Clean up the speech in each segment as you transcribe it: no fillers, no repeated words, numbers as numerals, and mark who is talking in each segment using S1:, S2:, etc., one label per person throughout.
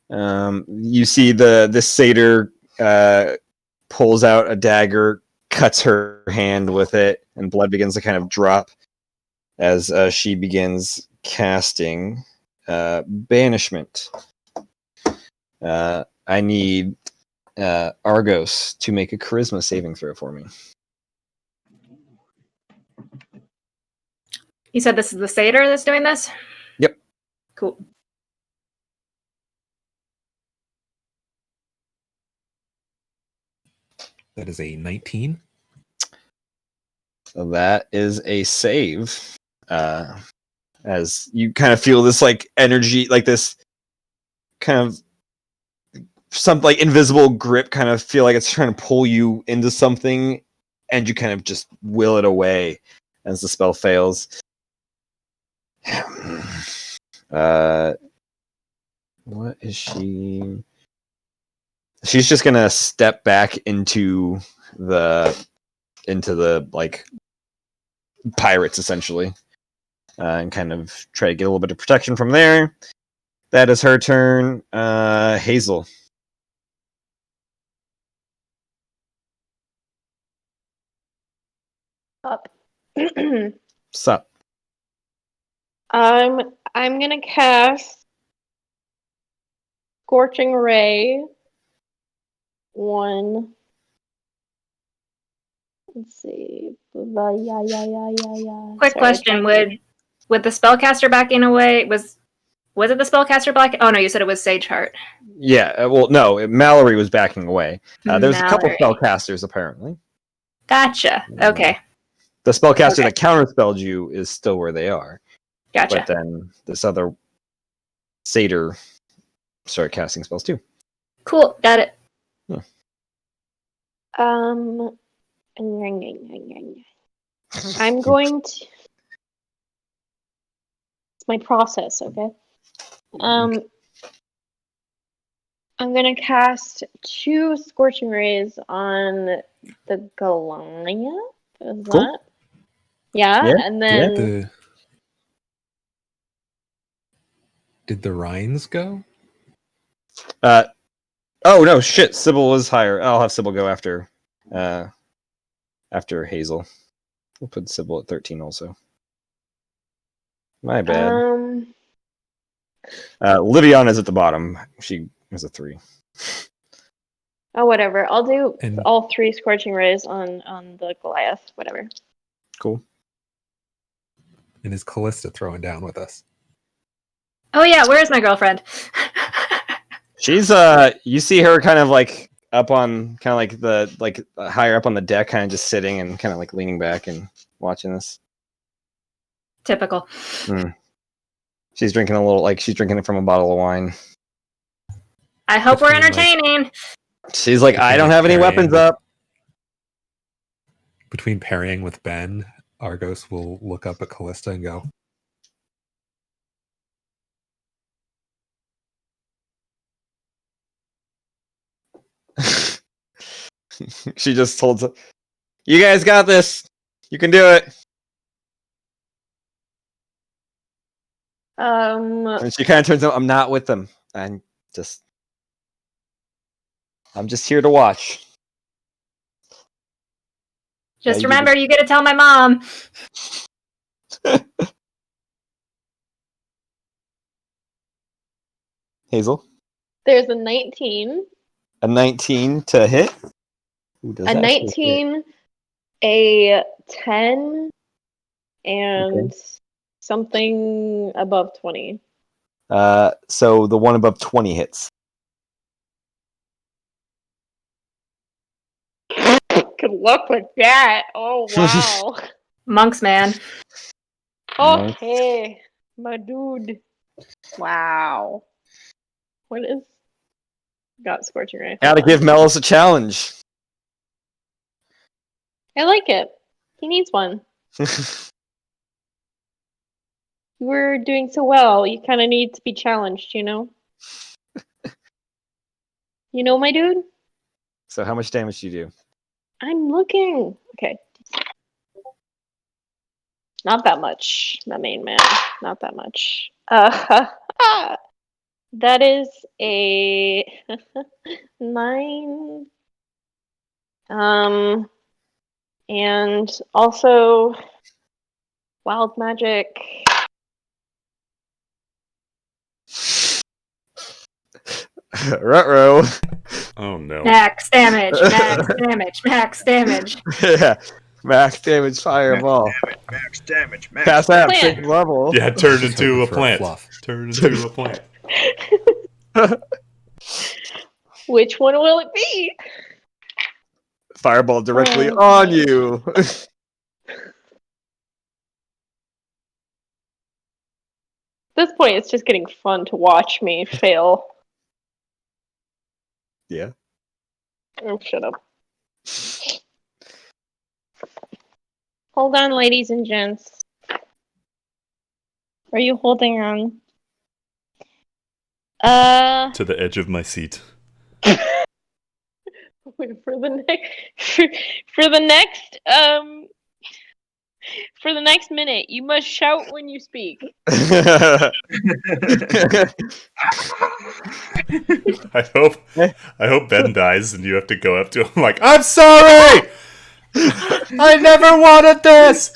S1: You see this satyr pulls out a dagger, cuts her hand with it, and blood begins to kind of drop as she begins casting banishment. I need Argos to make a charisma saving throw for me.
S2: You said this is the satyr that's doing this?
S1: Yep.
S2: Cool.
S3: That is a 19.
S1: So that is a save. As you kind of feel this like energy, like this kind of some like invisible grip, kind of feel like it's trying to pull you into something, and you kind of just will it away as the spell fails. What is she? She's just gonna step back into the like pirates essentially, and kind of try to get a little bit of protection from there. That is her turn. Hazel.
S4: Up.
S1: Sup?
S4: I'm gonna cast Scorching Ray. One. Let's see.
S2: Quick question: Would the spellcaster backing away was it the spellcaster back? Oh no, you said it was Sage Heart.
S1: Yeah. Well, no. Mallory was backing away. There's a couple
S2: Mallory.
S1: spellcasters apparently.
S2: Gotcha. Okay.
S1: The spellcaster that counterspelled you is still where they are.
S2: Gotcha.
S1: But then this other satyr started casting spells too.
S2: Cool. Got it.
S1: Yeah.
S4: I'm going to. It's my process, okay? I'm gonna cast 2 Scorching Rays on the Goliath. Is
S1: Cool.
S4: that? Yeah, and then
S3: Did the Rhines go?
S1: Oh no, shit! Sybil was higher. I'll have Sybil go after Hazel. We'll put Sybil at 13 also. My bad. Liviana's at the bottom. She has a 3.
S4: oh, whatever. I'll do
S3: And-
S4: all 3 Scorching Rays on the Goliath. Whatever.
S1: Cool.
S3: And is Callista throwing down with us?
S2: Oh yeah, where's my girlfriend?
S1: She's you see her kind of like up on kind of like the higher up on the deck, kind of just sitting and kind of like leaning back and watching this.
S2: Typical.
S1: She's drinking a little, like she's drinking it from a bottle of wine.
S2: I hope we're
S3: Between, like-
S2: entertaining.
S1: She's like, I don't have any weapons up.
S3: Between parrying with Ben, Argos will look up at Callista and go,
S1: She just told, you guys got this. You can do it. And she kind of turns out, I'm not with them. I'm just here to watch.
S2: Just remember, you get to tell my mom.
S1: Hazel?
S4: There's a 19.
S1: A 19 to hit? Ooh,
S4: A 19, a 10, and something above 20.
S1: So the one above 20 hits.
S4: Good luck with that. Oh, wow.
S2: Monks, man.
S4: Okay, my dude. Wow. What is... Got Scorching Ray.
S1: Gotta give Melis a challenge.
S4: I like it. He needs one. You were doing so well. You kind of need to be challenged, you know? You know, my dude?
S1: So how much damage do you do?
S4: I'm looking. Okay. Not that much, my main man. Not that much. That is a 9. And also wild magic.
S1: Ruh-roh.
S3: Oh no.
S2: Max damage, max damage, max damage.
S1: Yeah. Max damage fireball.
S5: Max damage. Max
S1: Cast that
S4: Plant.
S1: 6th level.
S3: Yeah, turned
S6: Just
S3: into
S6: hoping
S3: a
S6: for
S3: plant.
S6: fluff.
S3: Turned into a plant.
S4: Which one will it be?
S1: Fireball directly
S4: Oh,
S1: on
S4: my.
S1: you.
S4: At this point, it's just getting fun to watch me fail.
S1: Yeah.
S4: Oh, shut up. Hold on, ladies and gents. Are you holding on?
S3: To the edge of my seat.
S4: For the next, for the next, for the next minute, you must shout when you speak.
S3: I hope Ben dies and you have to go up to him like, I'm sorry! I never wanted this!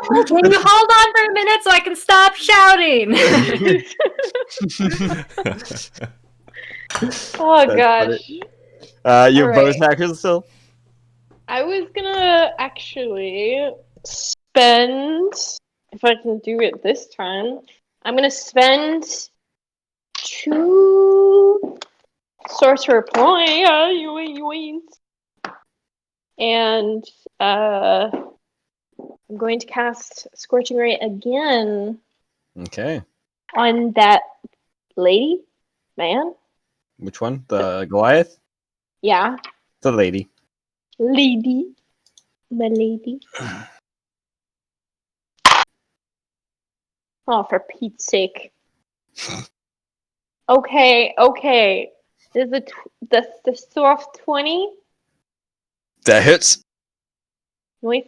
S2: Can you hold on for a minute so I can stop shouting?
S4: Oh
S1: That's
S4: gosh.
S1: you have
S4: Alright.
S1: bonus hackers still?
S4: I was gonna actually spend, if I can do it this time, I'm gonna spend 2 sorcerer points, and I'm going to cast Scorching Ray again
S1: Okay.
S4: on that lady, man.
S1: Which one? The Goliath?
S4: Yeah,
S1: The lady.
S4: lady, my lady. Oh, for Pete's sake. Okay. There's the soft 20.
S1: That hits.
S4: Noise.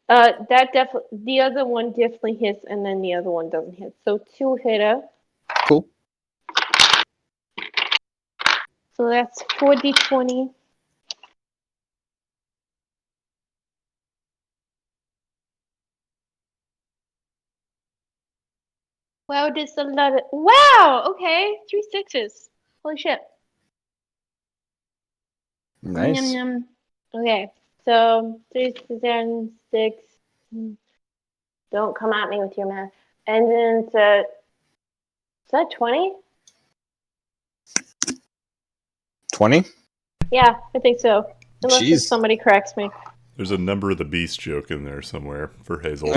S4: That definitely, the other one definitely hits, and then the other one doesn't hit. So 2 hitter.
S1: Cool.
S4: So that's 4d20. Wow, this a lot of, wow, okay, 3 6s. Holy shit.
S1: Nice.
S4: Yum, yum. Okay, so 3 7 6. Don't come at me with your math. And then is that 20?
S1: 20?
S4: Yeah, I think so. Unless if
S1: Jeez.
S4: somebody corrects me.
S3: There's a number of the beast joke in there somewhere for Hazel.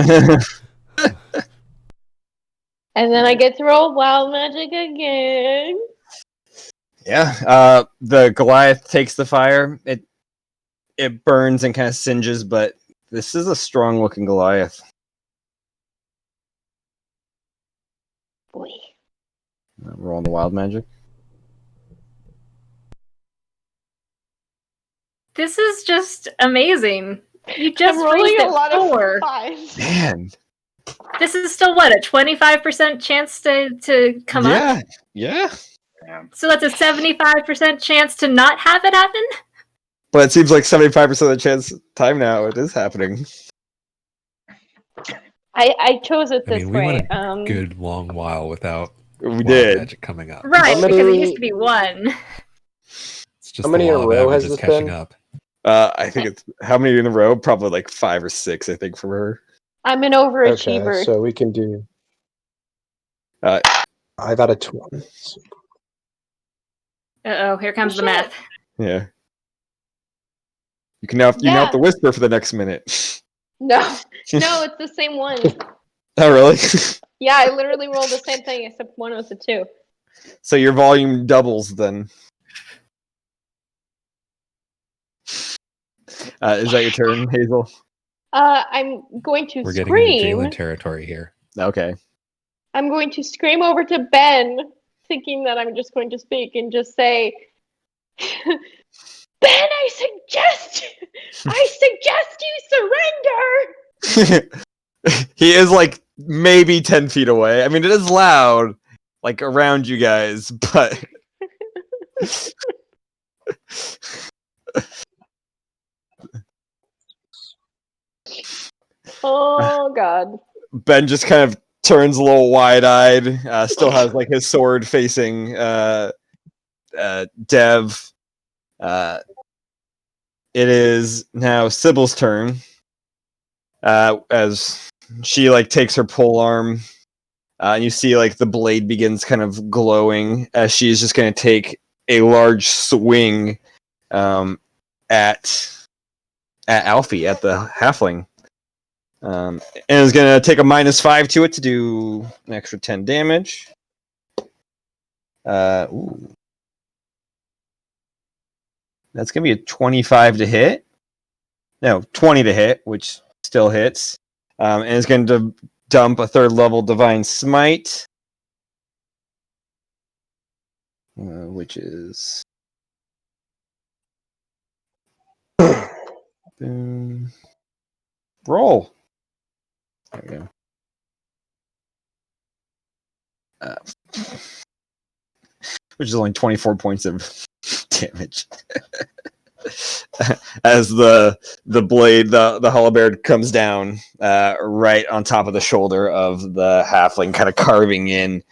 S4: And then I get to roll wild magic again.
S1: Yeah. The Goliath takes the fire. It burns and kind of singes, but this is a strong looking Goliath.
S4: Boy.
S1: Roll on the wild magic.
S2: This is just amazing. You just
S4: I'm rolling
S2: raised
S4: a
S2: it
S4: lot
S2: 4.
S4: of 5s.
S1: Man.
S2: This is still what, a 25% chance to come up?
S1: Yeah.
S2: So that's a 75% chance to not have it happen?
S1: But it seems like 75% of the chance time now it is happening.
S4: I chose it
S6: I
S4: this
S6: mean, we
S4: way.
S6: went a good long while without
S1: We
S6: wild
S1: did.
S6: magic coming up.
S2: Right,
S7: How many-
S2: because it used to be 1.
S6: It's just
S7: How many
S6: the
S7: in
S6: law
S7: a
S6: of
S7: row has
S6: averages
S7: this
S6: catching
S7: been?
S6: up.
S1: I think it's how many in a row? Probably like 5 or 6, I think, for her.
S4: I'm an
S7: Okay,
S4: overachiever.
S7: so we can do.
S1: Uh,
S7: I got a 20.
S2: Uh-oh, here comes the math.
S1: Yeah. You now have to whisper for the next minute.
S4: No, it's the same one.
S1: Oh, really?
S4: Yeah, I literally rolled the same thing except one was a 2.
S1: So your volume doubles then. Is that your turn, Hazel?
S4: I'm going to
S6: We're getting into
S4: scream.
S6: Jalen territory here.
S1: Okay.
S4: I'm going to scream over to Ben, thinking that I'm just going to speak and just say, Ben, I suggest you surrender.
S1: He is like maybe 10 feet away. I mean, it is loud, like around you guys, but
S4: Oh God.
S1: Ben just kind of turns a little wide-eyed. Still has like his sword facing Dev. It is now Sybil's turn. As she like takes her pole arm, and you see like the blade begins kind of glowing as she's just going to take a large swing at Alfie, at the halfling. And is going to take a -5 to it to do an extra 10 damage. Ooh. That's going to be a 25 to hit. No, 20 to hit, which still hits. And is going to dump a 3rd level Divine Smite, which is... Boom. Roll. There we go. Which is only 24 points of damage. As the blade, the halberd comes down right on top of the shoulder of the halfling, kind of carving in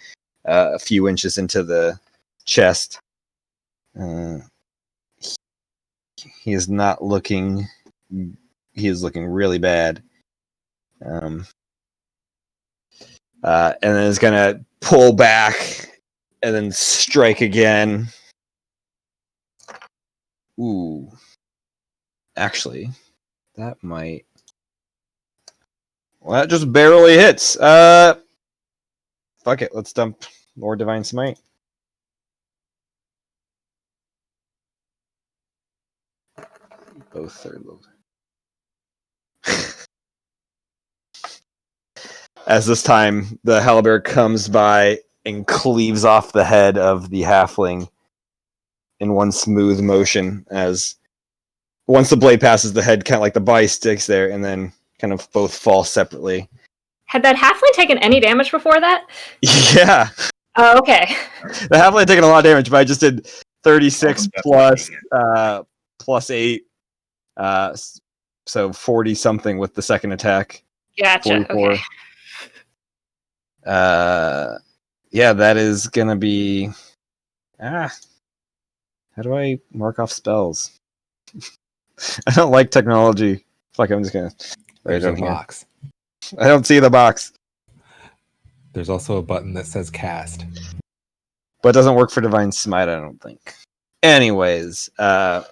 S1: a few inches into the chest. He is not looking... He is looking really bad. And then is going to pull back and then strike again. Ooh. Actually, that might... Well, that just barely hits. Fuck it. Let's dump more Divine Smite. Both 3rd level. As this time, the halberd comes by and cleaves off the head of the halfling in one smooth motion. As once the blade passes the head, kind of like the body sticks there, and then kind of both fall separately.
S2: Had that halfling taken any damage before that?
S1: Yeah,
S2: Oh, okay.
S1: the halfling had taken a lot of damage, but I just did 36 plus 8, so 40 something with the second attack.
S2: Gotcha.
S1: 44.
S2: Okay.
S1: Yeah, that is gonna be... how do I mark off spells? I don't like technology. Fuck, I'm just gonna write
S6: There's
S1: it
S6: a
S1: down here.
S6: box.
S1: I don't see the box,
S6: There's also a button that says cast.
S1: but it doesn't work for Divine Smite, I don't think. Anyways, that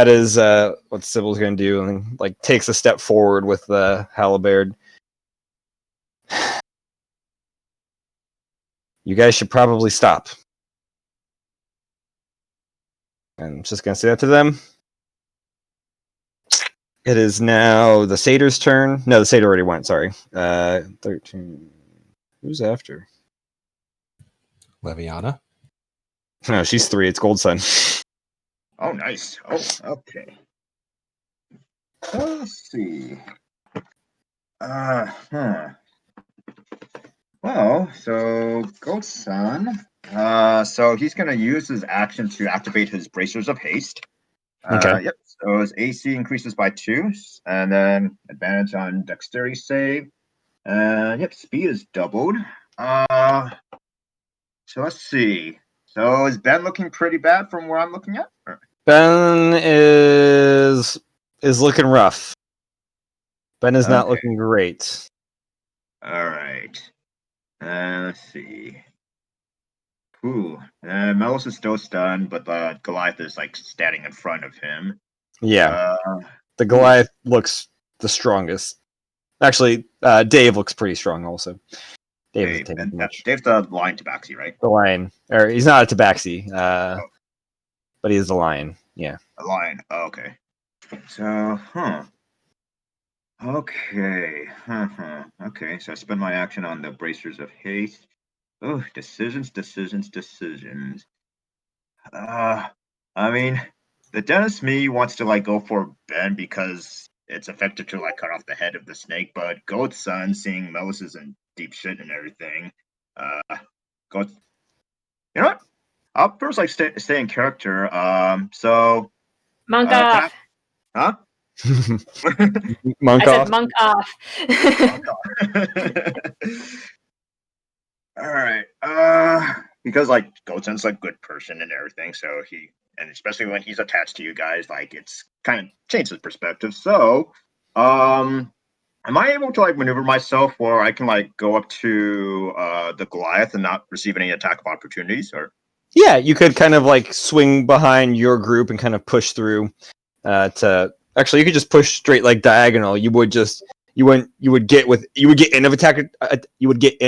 S1: is what Sybil's gonna do, and like takes a step forward with the halberd. You guys should probably stop. I'm just gonna say that to them. It is now the satyr's turn. No, the satyr already went, sorry. 13. Who's after?
S6: Leviana.
S1: No, she's 3. It's Gold Sun.
S5: Oh, nice. Oh, okay. Let's see. Well, so Gold Sun. So he's gonna use his action to activate his Bracers of Haste.
S1: Okay.
S5: Yep. So his AC increases by 2, and then advantage on Dexterity save. And yep, speed is doubled. So let's see. So is Ben looking pretty bad from where I'm looking at?
S1: Ben is looking rough. Ben is not
S5: Okay.
S1: looking great.
S5: All right. Let's see. Cool. Melos is still stunned, but Goliath is like standing in front of him.
S1: Yeah. The Goliath looks the strongest. Actually, Dave looks pretty strong also. Dave isn't taking much.
S5: Dave's the lion tabaxi, right?
S1: The lion. Or he's not a tabaxi, but he is the lion. Yeah.
S5: A lion. Oh, okay. So, Okay. Okay, so I spend my action on the Bracers of Haste. Oh, decisions. I mean, the Dennis me wants to like go for Ben because it's effective to like cut off the head of the snake. But Goat's son, seeing Melis is in deep shit and everything, Goat, you know what? I'll first like stay in character. So
S2: Monk
S5: can
S2: off.
S5: huh?
S1: Monk
S2: I said
S1: off.
S2: monk off.
S5: All right. Because like Goatson's a good person and everything, so and especially when he's attached to you guys, like it's kind of changed his perspective. So, am I able to like maneuver myself where I can like go up to the Goliath and not receive any attack of opportunities? Or
S1: Yeah, you could kind of like swing behind your group and kind of push through. To actually, you could just push straight like diagonal. You would get in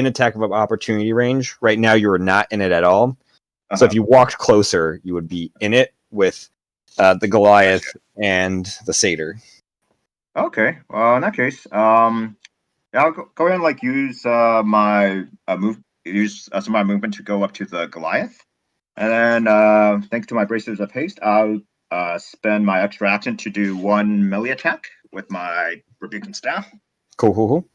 S1: attack of opportunity range. Right now, you are not in it at all. So if you walked closer, you would be in it with the Goliath and the Satyr.
S5: Okay. Well, in that case, yeah, I'll go ahead and like use my some of my movement to go up to the Goliath, and then thanks to my Bracers of Haste, I'll spend my extra action to do 1 melee attack with my Rebuking Staff.
S1: Cool.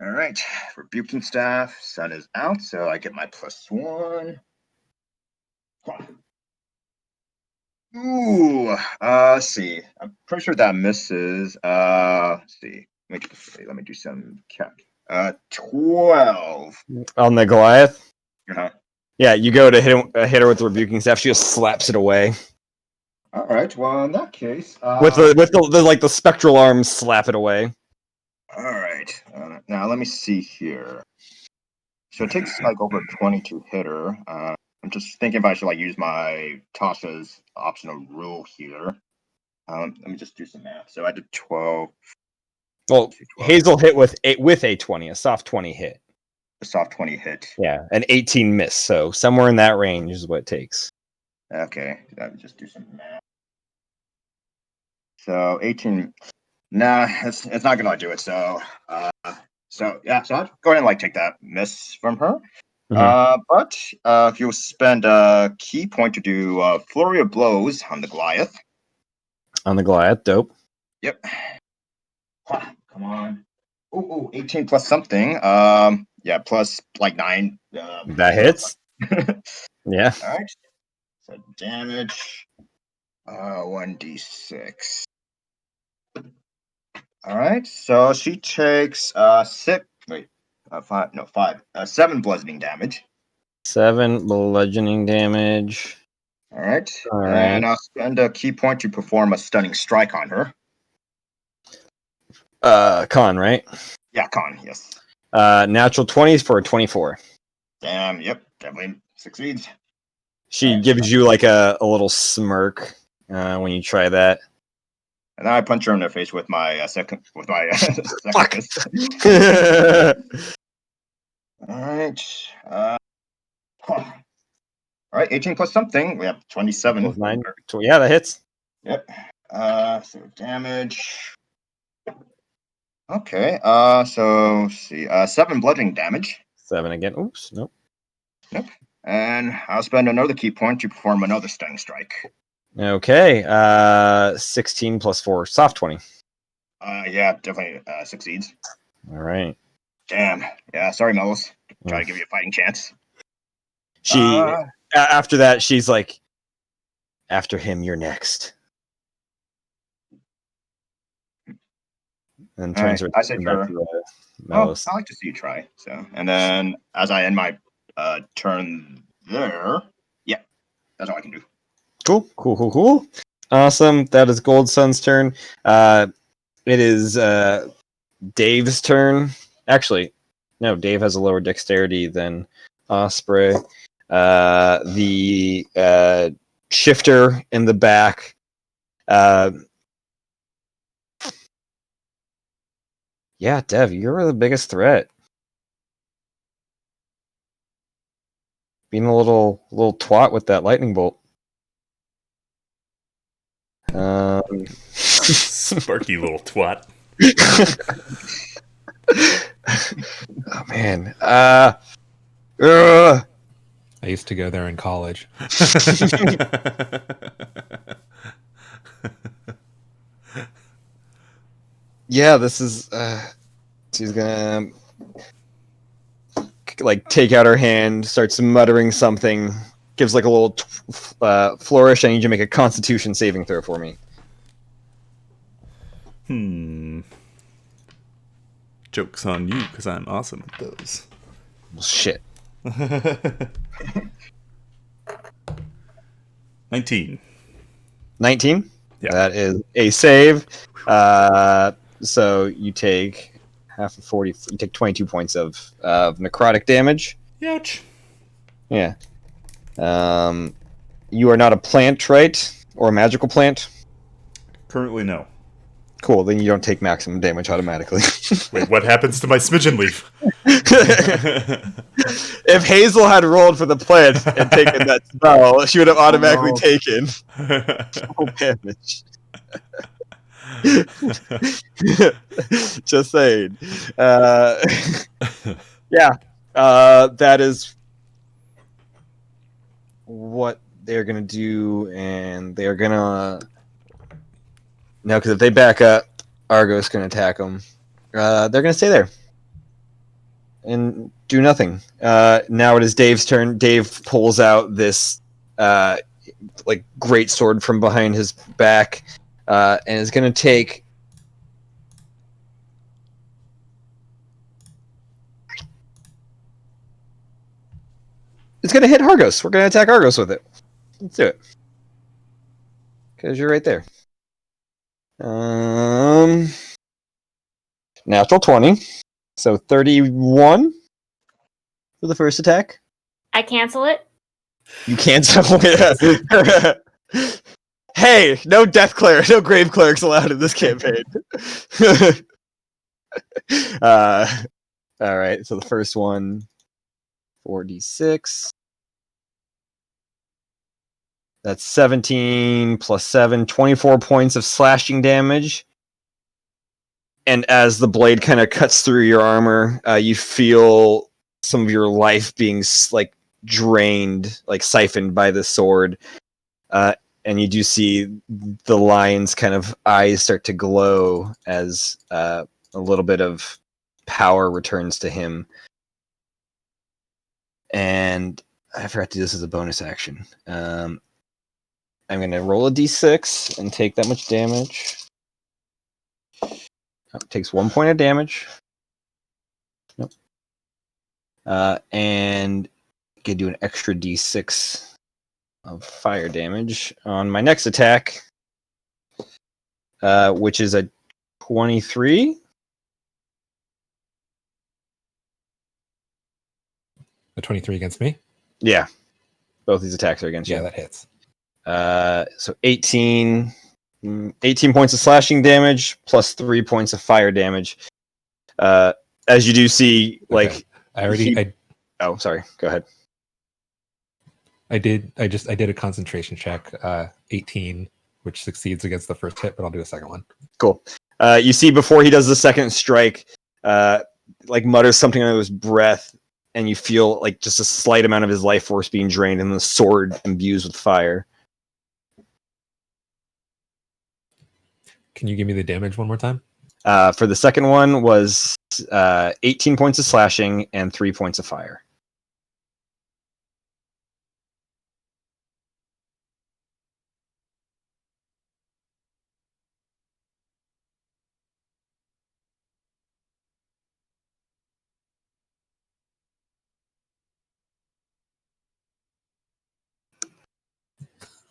S5: All right, Rebuking Staff. Sun is out, so I get my +1. Ooh, let's see. I'm pretty sure that misses. Let's see. Let me do some count. 12.
S1: On the Goliath.
S5: Uh-huh.
S1: Yeah, you go to hit her with the rebuking staff. She just slaps it away.
S5: All right. Well, in that case,
S1: With the like the spectral arms slap it away.
S5: all right. Now let me see here. So it takes like over 20 to hit her. I'm just thinking if I should like use my Tasha's optional rule here. Let me just do some math. So I did 12.
S1: Well,
S5: 12.
S1: Hazel hit with a 20, a soft 20 hit.
S5: A soft 20 hit.
S1: Yeah, an 18 miss. So somewhere in that range is what it takes.
S5: Okay, let me just do some math. So 18. Nah, it's not gonna do it. So yeah, so I'll go ahead and like take that miss from her. But if you'll spend a key point to do flurry of blows on the Goliath.
S1: On the Goliath, dope.
S5: Yep. Come on. Ooh, 18 plus something. Yeah, plus like 9.
S1: That hits. Yeah.
S5: All right. So damage. 1d6. All right. So she takes 6. Wait. 5. No, 5. 7 bludgeoning damage.
S1: 7 bludgeoning damage.
S5: All right.
S1: All right.
S5: And I'll spend a key point to perform a stunning strike on her.
S1: Con, right?
S5: Yeah, con, yes.
S1: Natural 20s for a 24.
S5: Damn, yep, definitely succeeds.
S1: She gives you like a little smirk when you try that.
S5: And then I punch her in the face with my second
S1: Fuck.
S5: fist. All right. All right, 18 plus something. We have 27.
S1: 9. Yeah, that hits.
S5: Yep. So damage. Okay. So let's see. 7 bludgeoning damage.
S1: 7 again. Oops. Nope.
S5: Yep. And I'll spend another key point to perform another stunning strike.
S1: Okay. 16 plus 4. Soft 20.
S5: Yeah, definitely succeeds.
S1: All right.
S5: Damn. Yeah, sorry, Melis. Try to give you a fighting chance.
S1: She after that, she's like, after him, you're next. And turns her.
S5: I say
S1: back
S5: her.
S1: to
S5: I like to see you try. So, and then as I end my turn there, yeah, that's all I can do.
S1: Cool. Awesome. That is Gold Sun's turn. It is Dave's turn. Actually, no, Dave has a lower dexterity than Osprey. The shifter in the back. Yeah, Dev, you're the biggest threat. Being a little twat with that lightning bolt.
S3: Sparky little twat.
S1: Oh man.
S6: I used to go there in college.
S1: Yeah, this is. She's gonna like take out her hand, starts muttering something, gives like a little flourish. I need you to make a Constitution saving throw for me.
S3: Joke's on you, because I'm awesome at those.
S1: Well, shit.
S3: 19.
S1: 19.
S3: Yeah.
S1: That is a save. So you take half of 40. You take 22 points of necrotic damage.
S3: Ouch.
S1: Yeah. You are not a plant, right? Or a magical plant?
S3: Currently, no.
S1: Cool. Then you don't take maximum damage automatically.
S3: Wait, what happens to my smidgen leaf?
S1: If Hazel had rolled for the plant and taken that spell, she would have automatically taken full damage. Just saying. Yeah. That is what they're gonna do, and they're gonna no, because if they back up, Argos can attack them. They're gonna stay there and do nothing. Now it is Dave's turn. Dave pulls out this like great sword from behind his back, and is gonna take. It's gonna hit Argos. We're gonna attack Argos with it. Let's do it. Because you're right there. Natural 20. So 31 for the first attack.
S2: I cancel it.
S1: You cancel it. Hey, no death cleric, no grave clerics allowed in this campaign. All right, so the first one, 4d6. That's 17 plus 7, 24 points of slashing damage. And as the blade kind of cuts through your armor, you feel some of your life being like drained, like siphoned by the sword. And you do see the lion's kind of eyes start to glow as a little bit of power returns to him. And I forgot to do this as a bonus action. I'm going to roll a d6 and take that much damage. It takes 1 point of damage. Nope. And can do an extra d6 of fire damage on my next attack, which is a 23.
S6: A 23 against me?
S1: Yeah. Both these attacks are against you.
S6: Yeah, that hits.
S1: So 18 points of slashing damage plus 3 points of fire damage. As you do see, like
S6: Okay. I already
S1: oh, sorry. Go ahead.
S6: I did a concentration check, 18, which succeeds against the first hit, but I'll do a second one.
S1: Cool. You see before he does the second strike, like mutters something under his breath, and you feel like just a slight amount of his life force being drained, and the sword imbues with fire.
S6: Can you give me the damage one more time?
S1: For the second one was 18 points of slashing and 3 points of fire.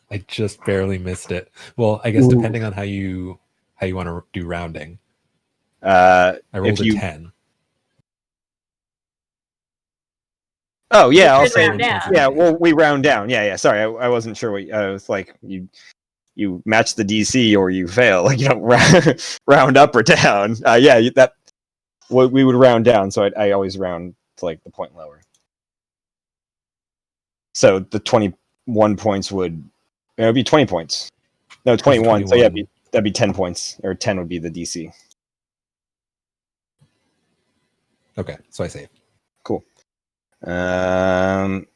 S6: I just barely missed it. Well, I guess depending on how you want to do rounding. I rolled a 10.
S1: Oh yeah,
S2: You
S1: I'll
S2: could
S1: say
S2: round down.
S1: yeah. Well, we round down. Yeah. Sorry, I wasn't sure what I was like. You match the DC or you fail. Like you don't round up or down. Yeah, that we would round down. So I always round to like the point lower. So the 21 points would be 20 points. No, 21. So yeah, that'd be 10 points, or 10 would be the DC.
S6: Okay, so I save.
S1: Cool. That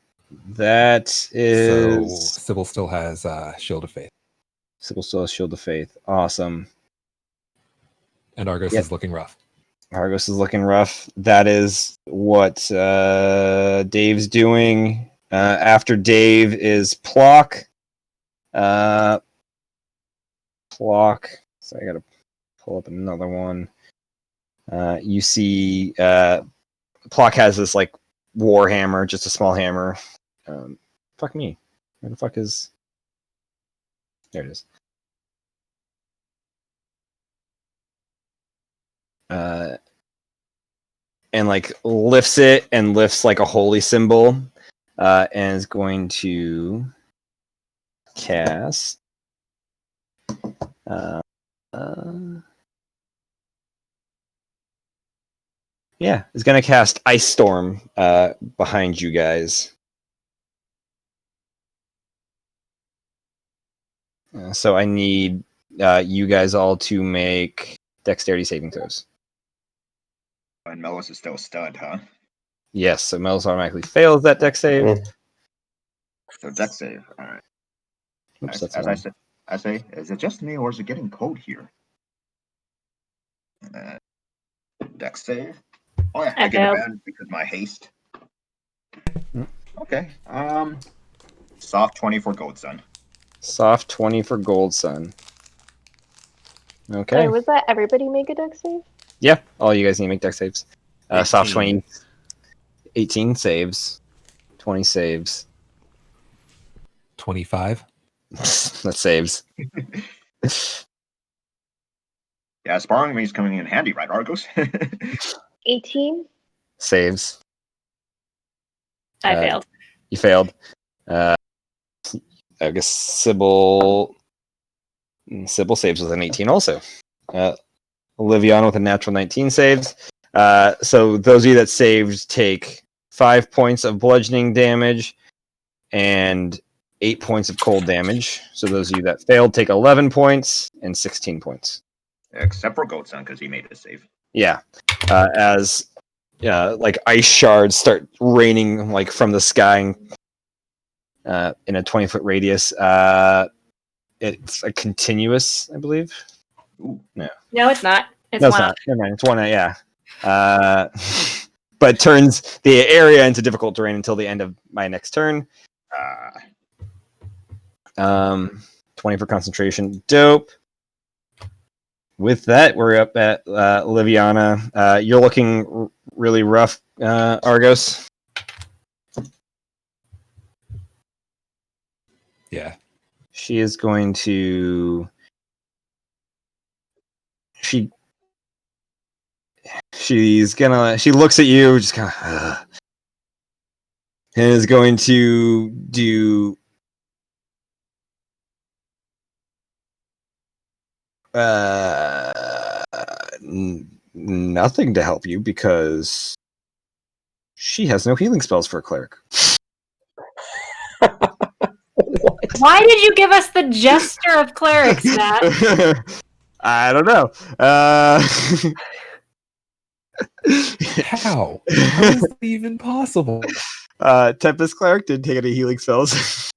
S1: is.
S6: So Sybil still has Shield of Faith.
S1: Sybil still has Shield of Faith. Awesome.
S6: And Argos
S1: Yep.
S6: is looking rough.
S1: Argos is looking rough. That is what Dave's doing. After Dave is Plock. Plock. So I gotta pull up another one. You see Plock has this like war hammer, just a small hammer. Fuck me. Where the fuck is... There it is. And like lifts it and lifts like a holy symbol, and is going to cast. Yeah, is going to cast Ice Storm behind you guys. So I need you guys all to make dexterity saving throws.
S5: And Melis is still stunned, huh?
S1: Yes, so Melis automatically fails that dex save.
S7: Mm.
S5: So dex save. All right.
S1: Oops,
S5: As
S1: that's
S5: I
S1: wrong.
S5: said, is it just me or is it getting cold here? Dex save. Oh yeah, I get
S2: failed.
S5: advantage because of my haste.
S1: Mm.
S5: Okay. Soft 20 for Gold Sun.
S1: Soft 20 for Gold Sun. Okay.
S4: Sorry, was that everybody make a dex save?
S1: Yeah, all you guys need to make dex saves. Soft
S3: 18.
S1: 20, 18 saves, 20 saves.
S6: 25.
S1: That saves.
S5: Yeah, sparring me is coming in handy, right, Argos?
S4: 18.
S1: Saves.
S2: I failed.
S1: You failed. I guess Sybil saves with an 18 also. Oliviana with a natural 19 saves. So those of you that saved take 5 points of bludgeoning damage and 8 points of cold damage. So those of you that failed take 11 points and 16 points.
S5: Except for Gold Sun, because he made a save.
S1: Yeah. As like ice shards start raining like from the sky in a 20-foot radius. It's a continuous, I believe.
S5: Ooh.
S1: No,
S2: No, it's not. It's
S1: no, it's
S2: one.
S1: not. Never mind. It's one. Yeah. But turns the area into difficult terrain until the end of my next turn. 20 for concentration. Dope. With that, we're up at Liviana. You're looking really rough, Argos.
S6: Yeah.
S1: She is going to... She's gonna... She looks at you, just kind of... and is going to do... nothing to help you because she has no healing spells for a cleric.
S2: Why did you give us the Jester of Clerics, Matt?
S1: I don't know.
S6: How? How is that even possible?
S1: Tempest Cleric didn't take any healing spells.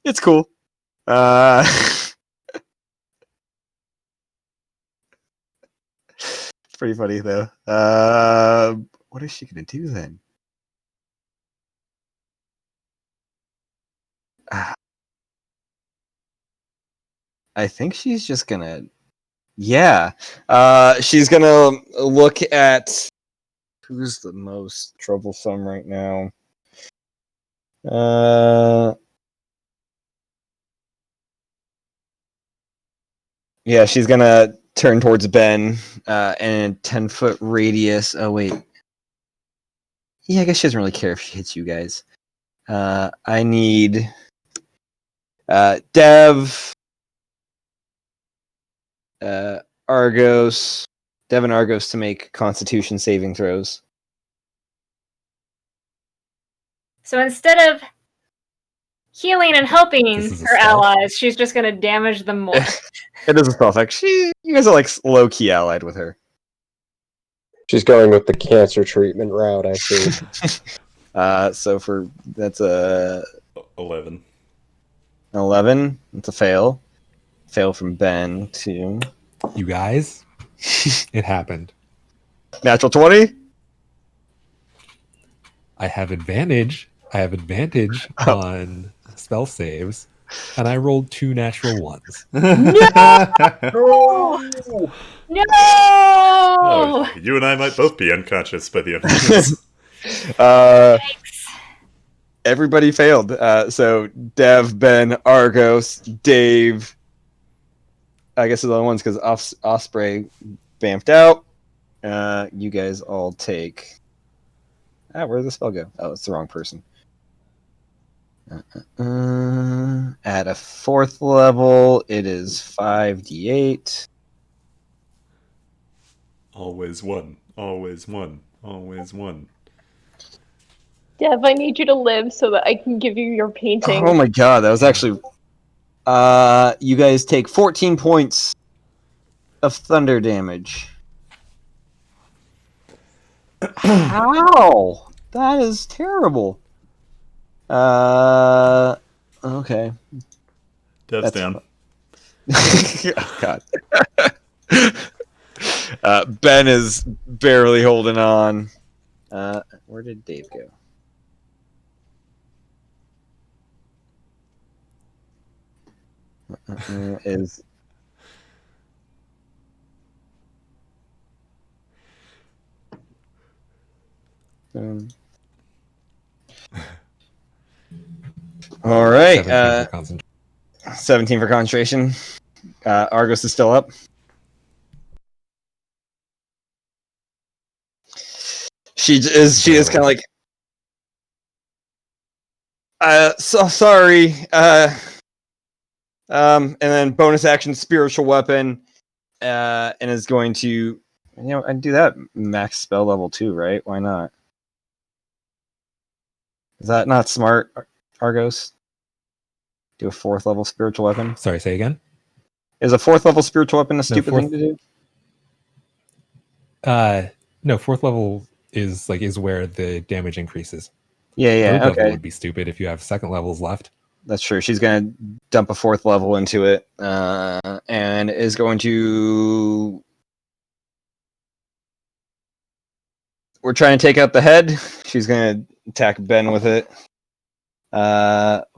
S1: It's cool. It's pretty funny though. What is she gonna do then? I think she's just gonna... Yeah. She's gonna look at who's the most troublesome right now. Yeah, she's gonna turn towards Ben and 10-foot radius. Oh wait. Yeah, I guess she doesn't really care if she hits you guys. I need Dev, Argos, Dev and Argos to make Constitution saving throws.
S2: So instead of healing and helping
S6: This is a
S2: her
S6: spell?
S2: allies, she's just going to damage them more.
S1: It is a spell effect. You guys are like low key allied with her.
S7: She's going with the cancer treatment route, I see.
S1: So for that's a
S3: 11.
S1: 11. It's a fail. fail from Ben too.
S6: You guys, it happened.
S1: Natural 20.
S6: I have advantage. On spell saves, and I rolled 2 natural ones.
S2: Oh, no!
S3: Oh, you and I might both be unconscious by the end of this.
S2: Yikes.
S1: Everybody failed. So Dev, Ben, Argos, Dave. I guess are the only ones because Osprey vamped out. You guys all take. Where'd the spell go? Oh, it's the wrong person. At a 4th level, it is 5d8.
S3: Always one. Always one. Always one.
S4: Dev, I need you to live so that I can give you your painting.
S1: Oh my god, that was actually. You guys take 14 points of thunder damage. How? That is terrible. Okay.
S3: Dev's down.
S1: Oh, God. Ben is barely holding on. Where did Dave go? Is all right.
S6: 17 for concentration.
S1: 17 for concentration. Argos is still up. She is kind of like, so sorry. And then bonus action, spiritual weapon, and is going to, I'd do that max spell level too, right? Why not? Is that not smart, Argos? Do a 4th level spiritual weapon?
S6: Sorry, say again?
S1: Is a 4th level spiritual weapon a stupid thing to do?
S6: No, 4th level is where the damage increases.
S1: Yeah,
S6: 3rd
S1: okay.
S6: level would be stupid if you have 2nd levels left.
S1: That's true. She's going to dump a 4th level into it, and is going to... We're trying to take out the head. She's going to attack Ben with it.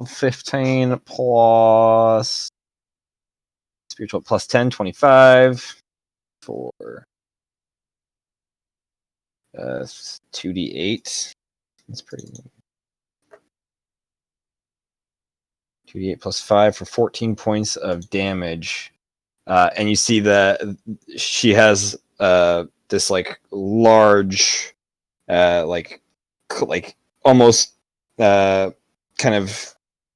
S1: 15 plus... Spiritual plus 10, 25. For 2d8. That's pretty... 2d8 plus 5 for 14 points of damage. And you see that she has this large, like almost kind of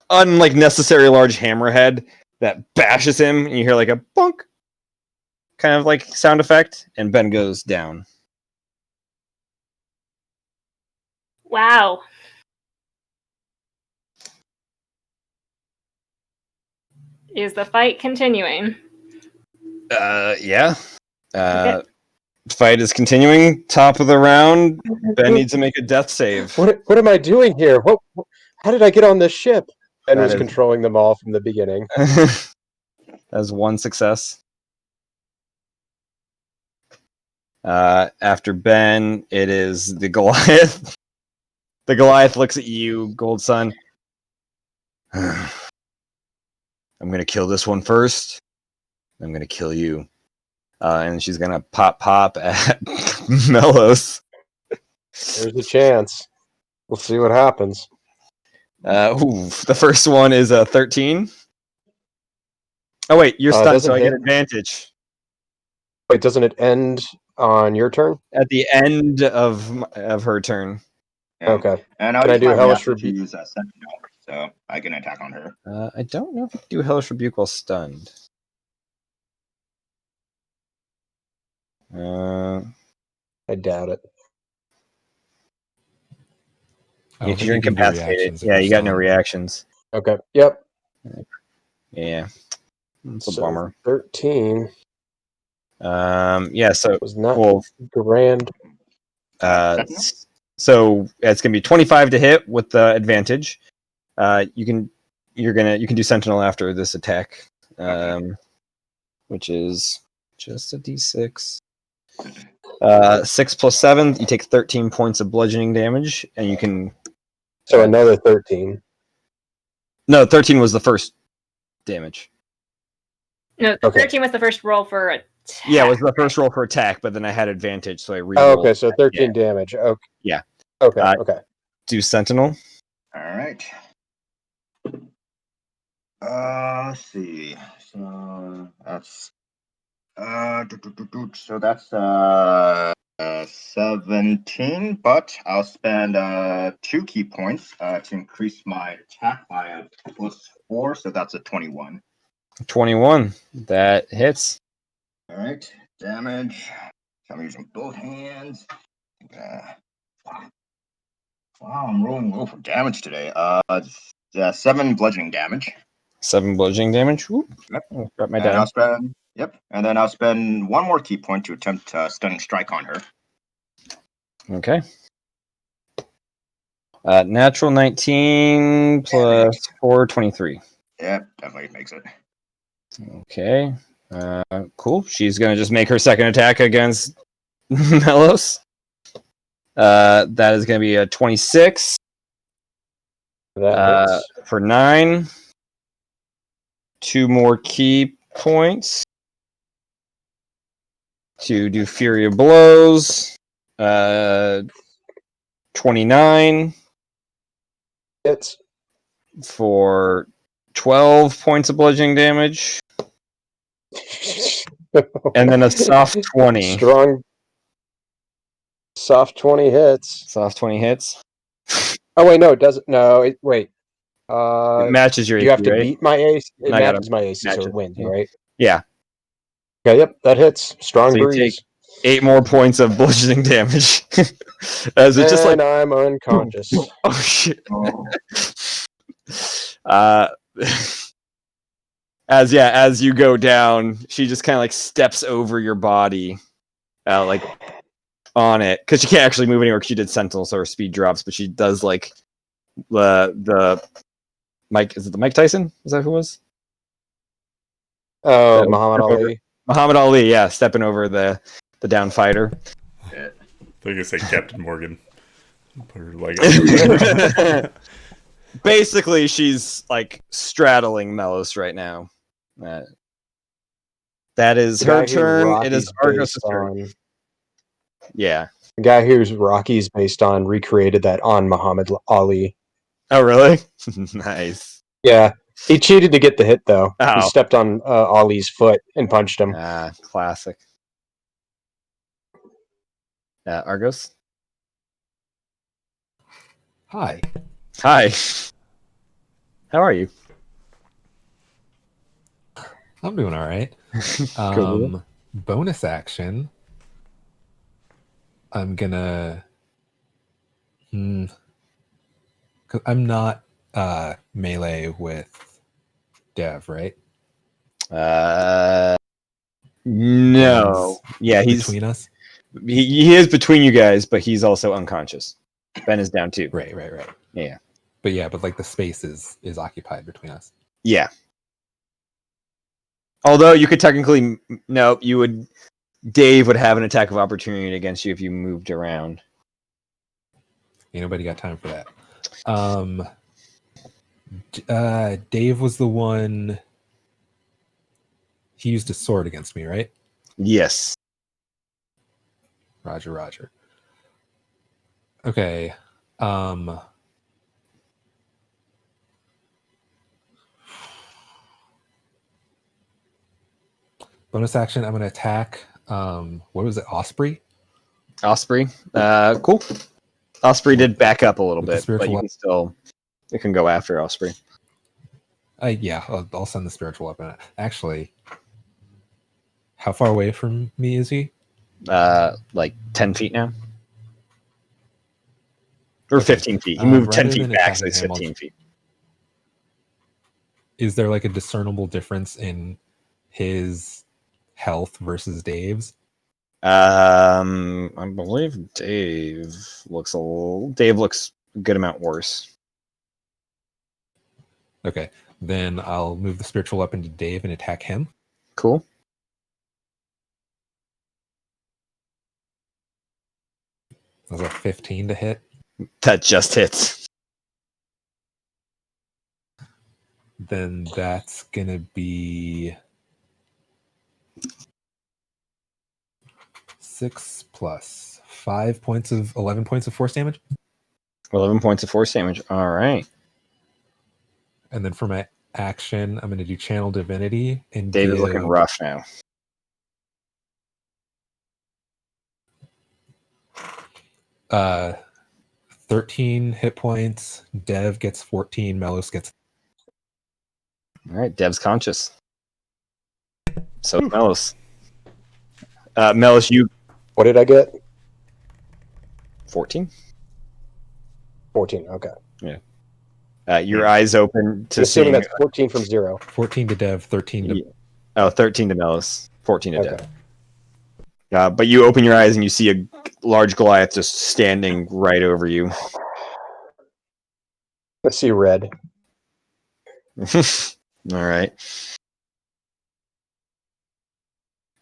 S1: unlike necessary large hammerhead that bashes him, and you hear like a bonk kind of like sound effect, and Ben goes down.
S2: Wow. Is the fight continuing?
S1: Yeah.
S2: Okay.
S1: Fight is continuing. Top of the round. Ben needs to make a death save.
S7: What am I doing here? How did I get on this ship? Ben
S1: That
S7: was
S1: is-
S7: controlling them all from the beginning.
S1: That's one success. After Ben, it is the Goliath. The Goliath looks at you, Gold Sun. I'm gonna kill this one first. I'm gonna kill you. And she's gonna pop at Melos.
S7: There's a chance. We'll see what happens.
S1: The first one is a 13. Oh wait, you're stunned,
S7: doesn't
S1: so I get
S7: hit.
S1: advantage.
S7: Wait, doesn't it end on your turn?
S1: At the end of her turn.
S5: Yeah.
S7: Okay.
S5: And I'll
S7: Can I
S5: use
S7: do
S5: my
S7: Hellish
S5: reaction to
S7: Rebuke?
S5: use Sentinel, so I can attack on her.
S1: I don't know if you can do Hellish Rebuke while stunned.
S7: I doubt it.
S1: If you're incapacitated, yeah, you got no reactions.
S7: Okay. Yep.
S1: Yeah, it's a
S7: So
S1: bummer.
S7: 13
S1: Yeah, so
S7: was not
S1: well,
S7: grand.
S1: so it's gonna be 25 to hit with the advantage. You can do Sentinel after this attack. which is just a d6. 6 plus 7, you take 13 points of bludgeoning damage, and you can...
S7: So another 13.
S1: No, 13 was the first damage.
S2: No,
S7: Okay.
S2: 13 was the first roll for attack.
S1: Yeah, it was the first roll for attack, but then I had advantage, so I re
S7: Oh, okay, so 13 damage. Okay.
S1: Yeah.
S7: Okay, okay.
S1: Do Sentinel.
S5: All right. Let's see. So that's so that's 17, but I'll spend 2 key points to increase my attack by a +4, so that's a 21.
S1: 21. That hits.
S5: All right, damage. So I'm using both hands. Wow, I'm rolling low for damage today. 7 bludgeoning damage.
S1: 7 bludgeoning damage. Whoop.
S5: Yep.
S1: I'll drop my
S5: And
S1: die.
S5: I'll spend and then I'll spend 1 more key point to attempt stunning strike on her.
S1: Okay. Natural 19 plus 4, 23.
S5: Yep, definitely makes it.
S1: Okay. Cool. She's gonna just make her second attack against Melos. That is gonna be a 26.
S7: That hits.
S1: For 9. 2 more key points to do Fury of Blows. 29
S7: Hits.
S1: for 12 points of bludgeoning damage. And then a soft 20.
S7: Strong. Soft 20 hits.
S1: Soft 20 hits.
S7: Oh, wait, no, it doesn't. No, wait.
S1: It matches your AC,
S7: you have to
S1: right?
S7: beat my AC. It
S1: I gotta
S7: matches my AC,
S1: match
S7: so
S1: it.
S7: it wins, right?
S1: Yeah.
S7: Okay, yep, that hits. Strong
S1: So you
S7: breeze.
S1: take 8 more points of bludgeoning damage. As it just like...
S7: I'm unconscious.
S1: Oh, shit.
S5: Oh.
S1: As you go down, she just kind of like steps over your body, like on it, because she can't actually move anywhere because she did Sentinel, so her speed drops. But she does like the Mike. Is it the Mike Tyson? Is that who it was?
S7: Oh, Muhammad Ali.
S1: Muhammad Ali, yeah, stepping over the down fighter.
S5: Yeah.
S3: They're gonna say Captain Morgan. Put her leg up.
S1: Basically, she's like straddling Melos right now. That is her turn. It is Argos' turn. Yeah.
S7: The guy who's Rocky's based on recreated that on Muhammad Ali.
S1: Oh, really? Nice.
S7: Yeah. He cheated to get the hit, though.
S1: Oh.
S7: He stepped on Ali's foot and punched him.
S1: Classic. Argos?
S6: Hi.
S1: Hi. How are you?
S6: I'm doing all right.
S1: Cool.
S6: Bonus action. I'm gonna. 'Cause I'm not melee with Dev, right?
S1: No. Yeah, he's
S6: between us.
S1: He is between you guys, but he's also unconscious. Ben is down too.
S6: Right.
S1: Yeah.
S6: But like the space is occupied between us.
S1: Yeah. Although you could technically Dave would have an attack of opportunity against you if you moved around.
S6: Ain't nobody got time for that. Dave was the one. He used a sword against me, right?
S1: Yes.
S6: Roger. Okay. Bonus action, I'm going to attack, what was it, Osprey?
S1: Cool. Osprey did back up a little
S6: With the
S1: bit, but
S6: spiritual
S1: you can go after Osprey.
S6: Yeah, I'll send the spiritual weapon. Actually, how far away from me is he?
S1: Like 10 feet now. Or 15 feet. He moved 10 feet back, so it's 15 feet.
S6: Is there like a discernible difference in his health versus Dave's?
S1: I believe Dave looks a good amount worse.
S6: Okay, then I'll move the spiritual weapon to Dave and attack him.
S1: Cool.
S6: Was that 15 to hit?
S1: That just hits.
S6: Then that's gonna be 6 plus 5 points of 11 points of force damage.
S1: 11 points of force damage. All right.
S6: And then for my action, I'm gonna do Channel Divinity and
S1: Dave is
S6: give
S1: looking rough now.
S6: 13 hit points. Dev gets 14. Melos gets.
S1: All right, Dev's conscious. So Melos. Melos, you
S7: What did I get?
S1: 14.
S7: 14. Okay.
S1: Your eyes open to
S7: Assuming
S1: seeing.
S7: that's 14 from 0.
S6: 14 to Dev, 13 to.
S1: Oh, 13 to Melos, 14 to
S7: Okay.
S1: Dev. But you open your eyes and you see a large Goliath just standing right over you.
S7: Let's see red.
S1: All right.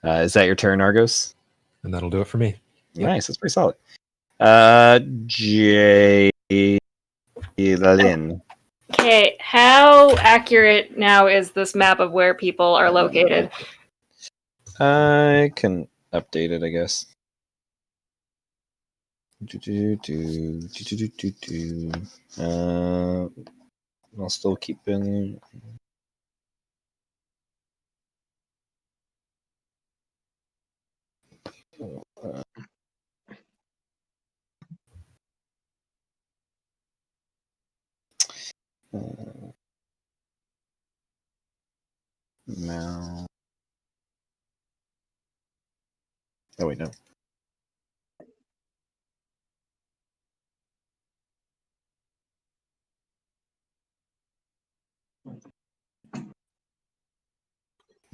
S1: Is that your turn, Argos?
S6: And that'll do it for me. Yep.
S1: Nice, that's pretty solid. Jaylin.
S2: Okay, how accurate now is this map of where people are located?
S1: I can update it, I guess. I'll still keep in. Now. Oh wait, no.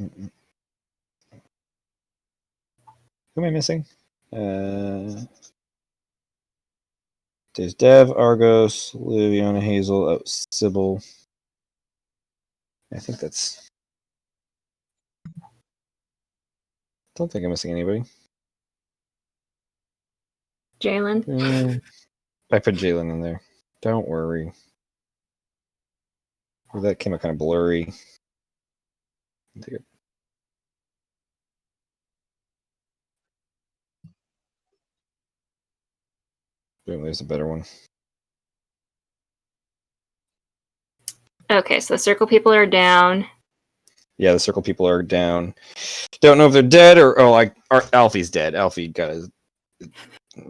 S1: Mm-mm. Who am I missing? There's Dev, Argos, Liviana, Hazel, Sybil. I think that's. Don't think I'm missing anybody.
S2: Jalen?
S1: I put Jalen in there. Don't worry. That came out kind of blurry. Boom, there's a better one.
S2: Okay, so the circle people are down.
S1: Yeah, the circle people are down. Don't know if they're dead or Alfie's dead. Alfie got his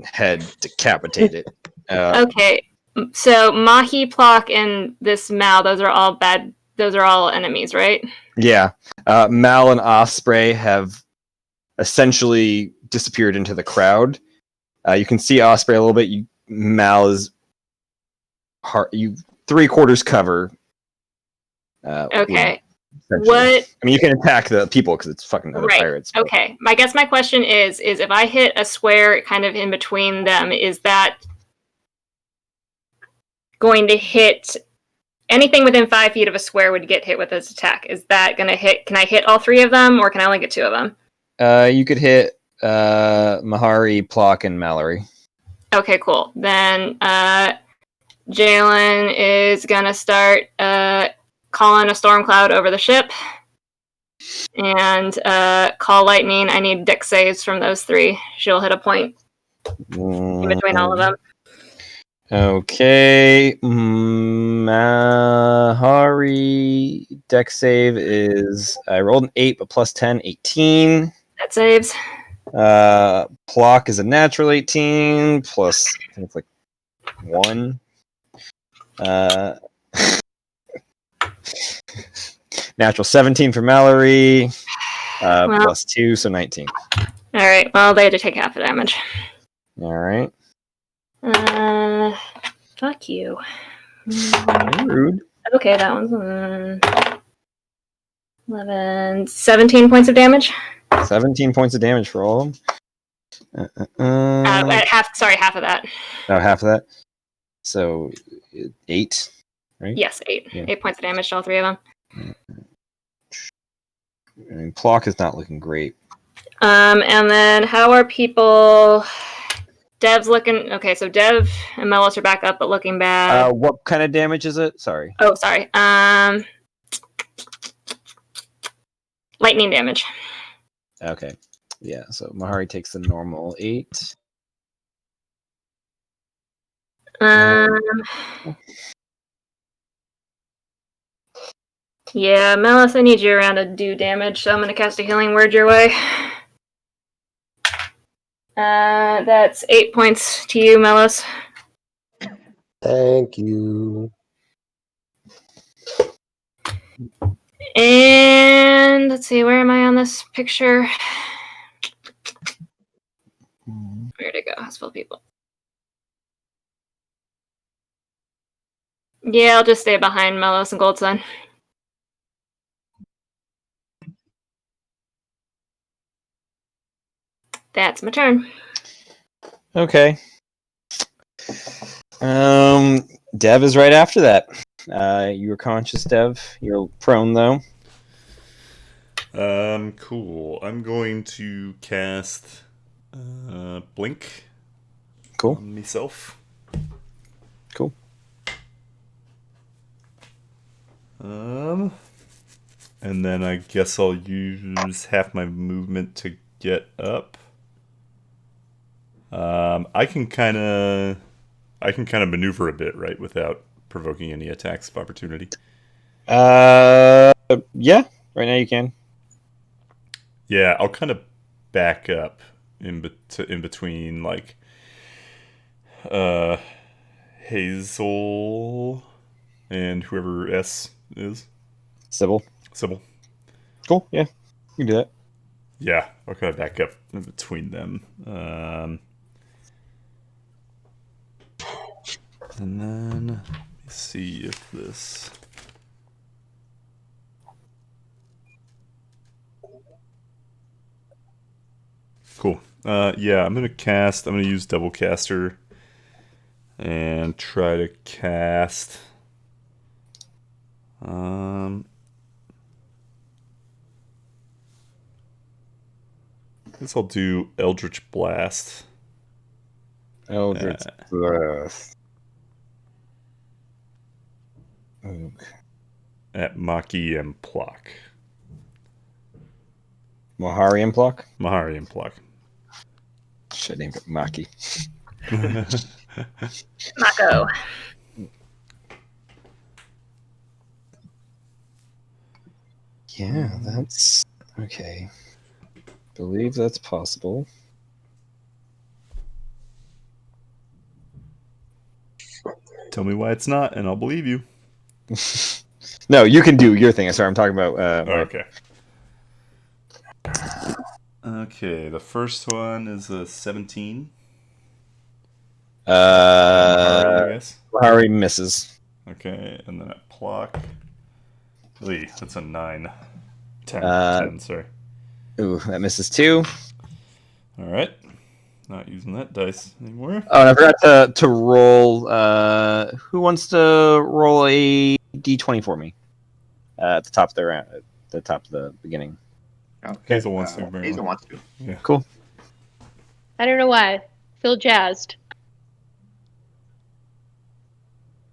S1: head decapitated.
S2: Okay, so Mahi, Plock, and this Mal, those are all bad. Those are all enemies, right?
S1: Yeah. Mal and Osprey have essentially disappeared into the crowd. You can see Osprey a little bit. Mal is you 3/4 cover.
S2: Okay.
S1: What?
S2: I
S1: mean, you can attack the people because it's fucking other pirates.
S2: But... Okay. I guess my question is if I hit a square kind of in between them, is that going to hit anything within 5 feet of a square would get hit with this attack? Is that going to hit? Can I hit all 3 of them, or can I only get 2 of them?
S1: You could hit Mahari, Plock, and Mallory.
S2: Okay, cool. Then Jalen is going to start calling a storm cloud over the ship. And call lightning. I need dex saves from those 3. She'll hit a point in between all of them.
S1: Okay. Mahari dex save is I rolled an 8, but plus 10, 18.
S2: That saves.
S1: Plock is a natural 18 plus I think it's like 1. Natural 17 for Mallory. Plus 2, so 19.
S2: All right. Well, they had to take half the damage.
S1: All right.
S2: Fuck you.
S1: Rude.
S2: Okay, that one's 11, 17 points of damage.
S1: 17 points of damage for all of them.
S2: Half of that.
S1: Oh, half of that. So 8, right?
S2: Yes, 8.
S1: Yeah.
S2: 8 points of damage to all 3 of them.
S1: I mean, Plock is not looking great.
S2: And then how are people Dev's looking okay. So Dev and Melos are back up, but looking bad.
S1: What kind of damage is it? Sorry.
S2: Oh, sorry. Lightning damage.
S1: Okay. Yeah. So Mahari takes the normal 8.
S2: Yeah, Melos, I need you around to do damage, so I'm gonna cast a healing word your way. That's 8 points to you, Melos.
S7: Thank you.
S2: And let's see, where am I on this picture? Where'd it go? Hospital people. Yeah, I'll just stay behind Melos and Gold Sun. That's my turn.
S1: Okay. Dev is right after that. You're conscious, Dev. You're prone though.
S3: Cool. I'm going to cast Blink
S1: Cool.
S3: on myself.
S1: Cool.
S3: And then I guess I'll use half my movement to get up. I can kind of maneuver a bit, right, without provoking any attacks of opportunity.
S1: Yeah. Right now you can.
S3: Yeah, I'll kind of back up in between, like, Hazel and whoever S is.
S1: Sybil. Cool. Yeah. You can do that.
S3: Yeah, I'll kind of back up in between them. And then, let me see if this... Cool. Yeah, I'm going to use Double Caster and try to cast... I guess I'll do Eldritch Blast.
S1: Eldritch Blast.
S3: At Maki and Plock.
S1: Mahari and Plock?
S3: Mahari and Plock.
S1: Should name it Maki.
S2: Mako.
S1: Yeah, that's okay. Believe that's possible.
S3: Tell me why it's not, and I'll believe you.
S1: No, you can do your thing. Sorry, I'm talking about.
S3: Okay. Okay, the first one is a 17. Mahari, I guess.
S1: Mahari misses.
S3: Okay, and then at Plock. Lee, that's a 9. 10, 10, sorry.
S1: Ooh, that misses too.
S3: Alright. Not using that dice anymore.
S1: Oh, and I forgot to roll. Who wants to roll a d20 for me? At the top of the round, at the top of the beginning.
S5: Okay.
S3: Hazel wants to.
S5: Hazel wants to.
S3: Yeah.
S1: Cool.
S4: I don't know why. Feel jazzed.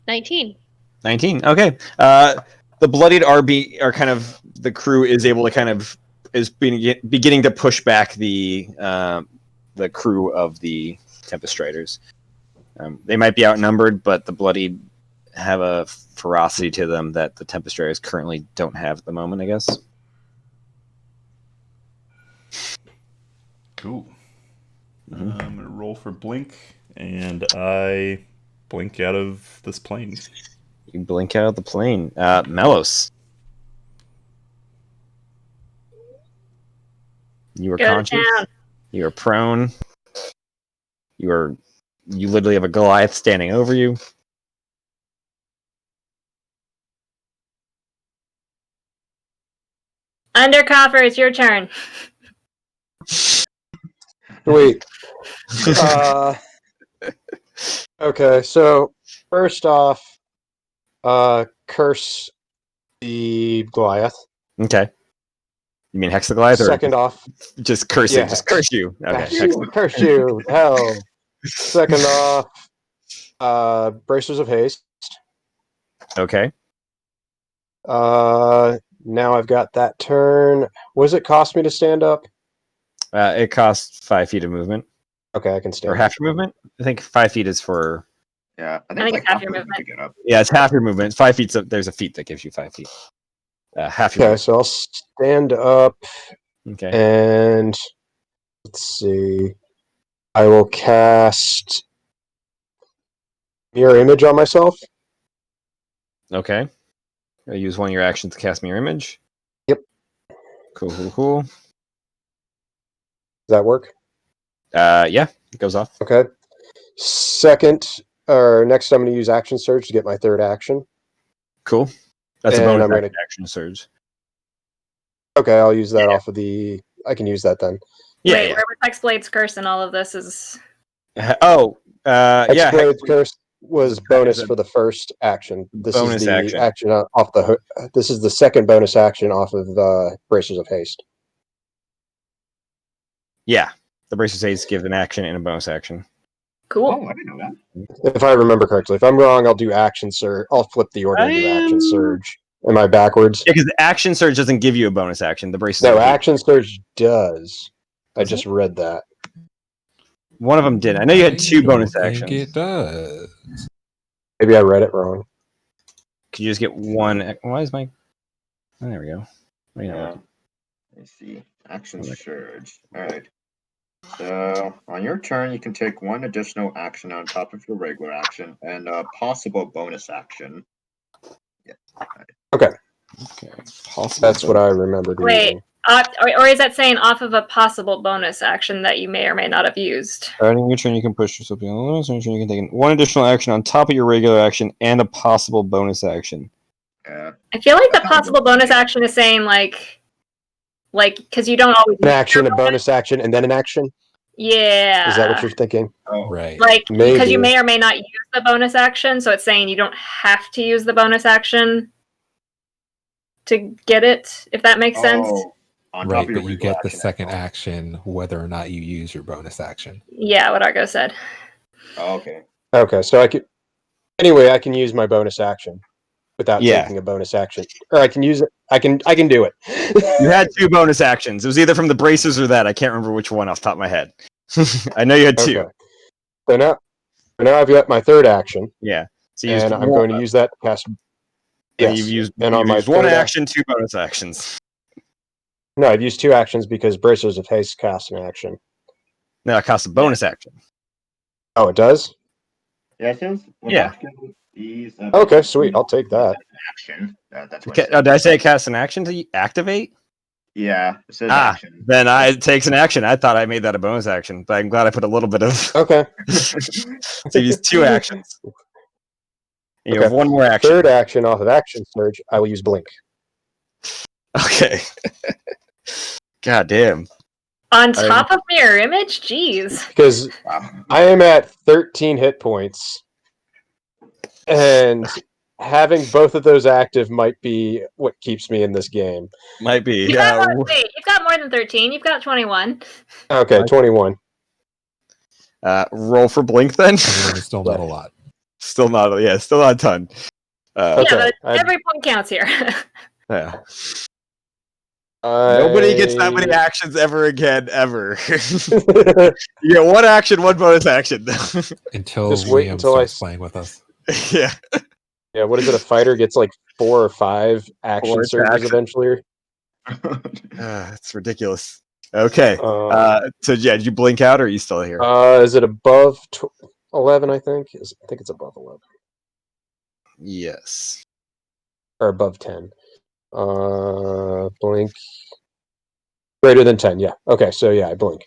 S4: 19.
S1: 19. Okay. The bloodied RB are kind of the crew is able to kind of beginning to push back the crew of the Tempest Riders. They might be outnumbered, but the bloodied have a ferocity to them that the Tempest Riders currently don't have at the moment, I guess.
S3: Cool.
S1: Mm-hmm.
S3: I'm going to roll for Blink, and I blink out of this plane.
S1: You blink out of the plane. Melos. You are conscious.
S2: Down.
S1: You are prone. You literally have a Goliath standing over you.
S2: Undercoffer, it's your turn.
S7: Wait. Okay, so first off, curse the Goliath.
S1: Okay. You mean Hex the Goliath?
S7: Second off,
S1: just curse
S7: yeah,
S1: it. Just curse you. Okay.
S7: curse you, hell. Second off, Bracers of Haste.
S1: Okay.
S7: Now I've got that turn. What does it cost me to stand up?
S1: It costs 5 feet of movement.
S7: Okay, I can stand
S1: Or half your movement? I think 5 feet is for...
S5: Yeah,
S2: I think it's half your movement.
S5: to get up.
S1: Yeah, it's half your movement. 5 feet. There's a feat that gives you 5 feet. Half your
S7: Okay,
S1: movement.
S7: so I'll stand up
S1: Okay.
S7: and let's see. I will cast Mirror Image on myself.
S1: Okay. I'll use one of your actions to cast Mirror Image.
S7: Yep.
S1: Cool.
S7: Does that work?
S1: Yeah, it goes off.
S7: Okay. Next, I'm going to use Action Surge to get my third action.
S1: Cool. That's a
S7: And
S1: bonus action surge.
S7: Okay, I'll use that off of the... I can use that then.
S1: Yeah.
S2: Wait, where was Hexblade's Curse and all of this is...
S7: Hexblade's Curse was
S1: It's a
S7: bonus for the first action. This is
S1: bonus
S7: the
S1: action.
S7: off the... This is the second bonus action off of Bracers of Haste.
S1: Yeah. The Bracers Haste give an action and a bonus action.
S2: Cool.
S5: Oh, I didn't know that.
S7: If I remember correctly. If I'm wrong, I'll do Action Surge. I'll flip the order and do Action Surge. Am I backwards?
S1: Yeah, because the Action Surge doesn't give you a bonus action. The Bracers
S7: No,
S1: of Haste.
S7: Action Surge does. I
S1: Does
S7: just read that.
S1: One of them did. I know you had two bonus
S6: I
S1: actions.
S6: think it does.
S7: Maybe I read it wrong.
S1: Could you just get one? Why is my... Oh, there we go. Wait, no.
S5: Yeah. Let's see. Action surge. Alright. So, on your turn, you can take one additional action on top of your regular action and a possible bonus action. Yeah.
S7: Okay.
S1: Possible
S7: That's what I remembered
S2: Wait,
S7: reading.
S2: or is that saying off of a possible bonus action that you may or may not have used?
S1: Starting your turn, you can push yourself beyond the limits. On your turn, you can take one additional action on top of your regular action and a possible bonus action.
S5: Yeah.
S2: I feel like the possible bonus action is saying like because you don't always
S7: An action, a bonus action, and then an action?
S2: Yeah.
S7: Is that what you're thinking?
S5: Oh,
S6: Right.
S2: Like
S7: Maybe.
S2: because you may or may not use the bonus action, so it's saying you don't have to use the bonus action to get it, if that makes sense.
S5: Oh, on top
S6: Right,
S5: of your
S6: but you
S5: regular
S6: get the
S5: action.
S6: second action whether or not you use your bonus action.
S2: Yeah, what Argo said.
S5: Oh, okay.
S7: Okay, so I could... Anyway, I can use my bonus action without
S1: Yeah.
S7: taking a bonus action. Or I can use it... I can do it.
S1: You had two bonus actions. It was either from the Bracers or that. I can't remember which one off the top of my head. I know you had two.
S7: Okay. So now I've got my third action,
S1: Yeah. So you used
S7: and I'm going to use that to cast...
S1: And you've used,
S7: and on
S1: you've
S7: my
S1: used one
S7: third
S1: action, two bonus actions.
S7: No, I've used two actions because Bracers of Haste casts an action.
S1: No, it costs a bonus action.
S7: Oh, it does?
S5: Yeah, it says.
S1: Yeah.
S5: These,
S7: Okay, sweet. I'll take that.
S5: Action. That's what
S1: Okay,
S5: it says.
S1: did I say it casts an action to activate?
S5: Yeah, it says
S1: Ah,
S5: action.
S1: then it takes an action. I thought I made that a bonus action, but I'm glad I put a little bit of.
S7: Okay.
S1: So you use two actions. And you have
S7: Okay.
S1: one more action.
S7: Third action off of Action Surge, I will use Blink.
S1: Okay. God damn.
S2: On top of Mirror Image? Jeez.
S7: Because
S5: Wow.
S7: I am at 13 hit points. And having both of those active might be what keeps me in this game.
S1: Might be.
S2: You've got more than 13. You've got 21.
S7: Okay, 21.
S1: Roll for blink then.
S6: 21 is still not a lot.
S1: Still not a ton.
S7: Okay.
S2: Yeah, but every point counts here.
S1: Yeah. Nobody gets that many actions ever again, ever. You get one action, one bonus action.
S6: Until
S7: Just wait
S6: Liam
S7: until
S6: starts playing with us.
S1: Yeah.
S7: Yeah, what is it? A fighter gets like 4 or 5 action
S1: Four
S7: surges
S1: attacks.
S7: eventually.
S1: It's ridiculous. Okay. So yeah, did you blink out or are you still here?
S7: Is it above 11, I think? I think it's above 11.
S1: Yes.
S7: Or above 10. Blink. Greater than 10, yeah. Okay, so yeah, I blink.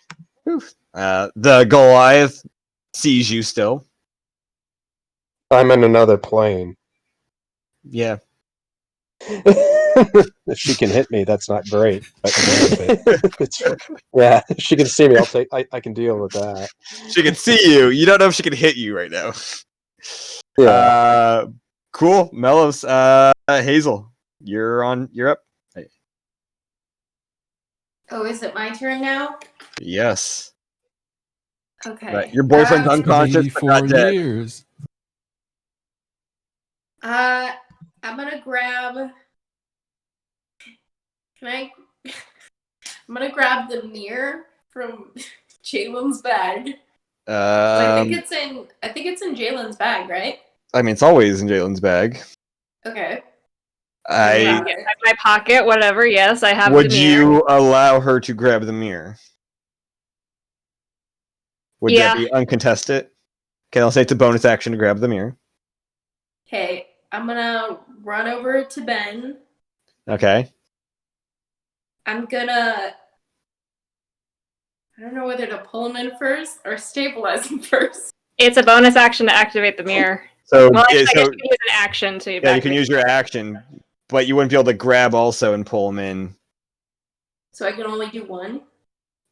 S1: The Goliath sees you still.
S7: I'm in another plane.
S1: Yeah.
S7: If she can hit me, that's not great. But yeah, if she can see me, I can deal with that.
S1: She can see you. You don't know if she can hit you right now.
S7: Yeah.
S1: Cool. Mellows. Hazel, you're up.
S8: Oh, is it my turn now?
S1: Yes.
S8: Okay.
S1: Right. Your boyfriend's
S6: It's been
S1: unconscious but
S6: 84
S1: not dead.
S6: years.
S8: I'm gonna grab. Can I? I'm gonna grab the mirror from Jalen's bag. I think it's in. I think it's in Jalen's bag, right?
S1: I mean, it's always in Jalen's bag.
S8: Okay.
S1: I
S8: Grab it.
S2: My pocket, whatever. Yes, I have
S1: would
S2: the mirror.
S1: you allow her to grab the mirror? Would
S2: Yeah.
S1: that be uncontested? Okay, I'll say it's a bonus action to grab the mirror.
S8: Okay, I'm gonna run over to Ben.
S1: Okay.
S8: I'm gonna. I don't know whether to pull him in first or stabilize him first.
S2: It's a bonus action to activate the mirror.
S1: So,
S2: Well, actually, I
S1: so
S2: guess you can use an action to.
S1: yeah, you can use your action, but you wouldn't be able to grab also and pull him in.
S8: So I can only do one.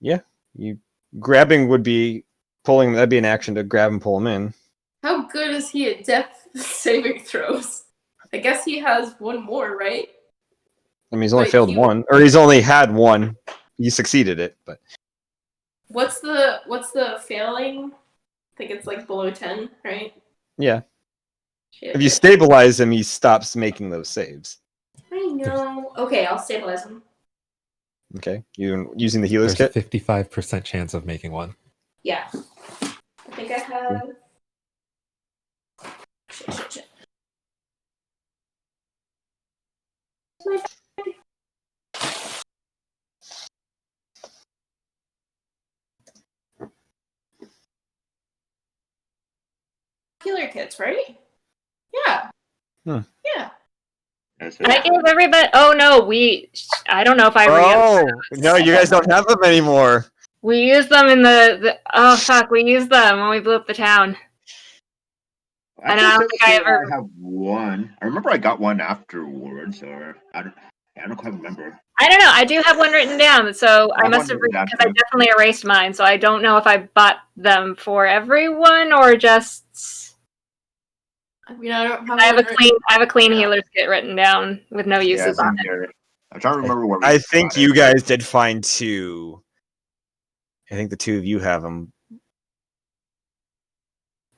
S1: Yeah, you grabbing would be pulling. That'd be an action to grab and pull him in.
S8: How good is he at death saving throws? I guess he has one more, right?
S1: I mean, he's only
S8: But
S1: failed one, or he's only had one. He succeeded it, but
S8: what's the failing? I think it's like below 10, right?
S1: yeah.
S8: Shit.
S1: If you stabilize him, he stops making those saves.
S8: I know. Okay, I'll stabilize him.
S1: Okay, you using the healer's
S6: There's
S1: kit?
S6: a 55% chance of making one.
S8: Yeah. I think I have. Shit. Healer kits, right? Yeah. Yeah.
S2: I gave everybody. Oh no, I don't know if I.
S1: No, you guys don't have them anymore.
S2: We used them in the. Oh fuck, we used them when we blew up the town.
S5: I
S2: And I don't think I ever.
S5: have one. I remember I got one afterwards, or I don't quite remember.
S2: I don't know. I do have one written down, so I
S5: have
S2: must
S5: one
S2: have
S5: written down
S2: because I
S5: too.
S2: definitely erased mine. So I don't know if I bought them for everyone or just.
S8: I mean, I don't have.
S2: I have a
S8: one
S2: clean. I have a clean
S8: Yeah.
S2: healer's kit written down with no uses on it.
S5: Here. I'm trying to remember where we
S1: I think
S5: got
S1: you
S5: it.
S1: guys did find two. I think the two of you have them.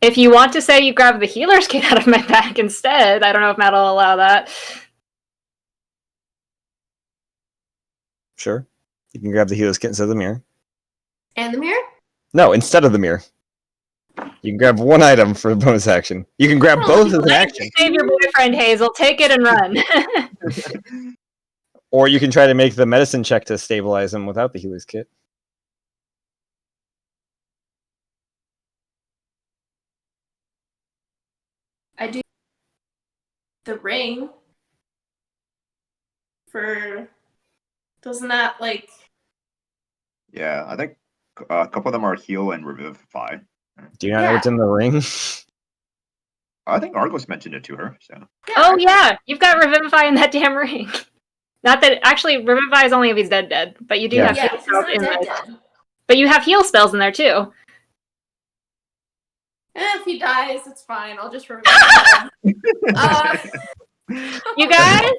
S2: If you want to say you grab the healer's kit out of my bag instead, I don't know if Matt will allow that.
S1: Sure. You can grab the healer's kit instead of the mirror.
S8: And the mirror?
S1: No, instead of the mirror. You can grab one item for a bonus action. You can grab both as an action.
S2: Save your boyfriend, Hazel. Take it and run.
S1: Or you can try to make the medicine check to stabilize him without the healer's kit.
S8: I do the ring for. Doesn't that like?
S5: Yeah, I think a couple of them are heal and revivify.
S1: Do you not know what's in the ring?
S5: I think Argos mentioned it to her. So.
S2: Oh yeah, you've got Revivify in that damn ring. Not that actually Revivify is only if he's dead, but you do have heal
S8: he's
S2: spells
S8: not
S2: in there.
S8: dead.
S2: But you have heal spells in there too.
S8: If he dies, it's fine. I'll just remember him.
S2: You guys?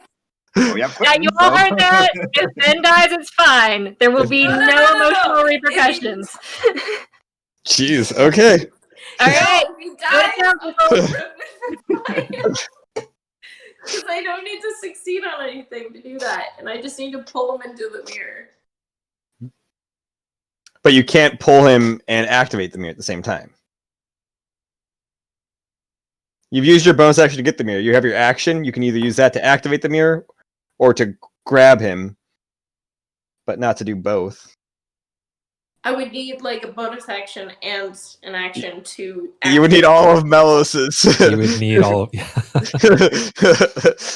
S5: Oh, yeah,
S2: Yeah, you all heard that. If Ben dies, it's fine. There will be no emotional repercussions.
S1: Jeez, okay.
S2: All right.
S8: If he dies, because I don't need to succeed on anything to do that, and I just need to pull him into the mirror.
S1: But you can't pull him and activate the mirror at the same time. You've used your bonus action to get the mirror. You have your action. You can either use that to activate the mirror or to grab him, but not to do both.
S8: I would need like a bonus action and an action to.
S1: You would need all of Melos's.
S6: You would need all of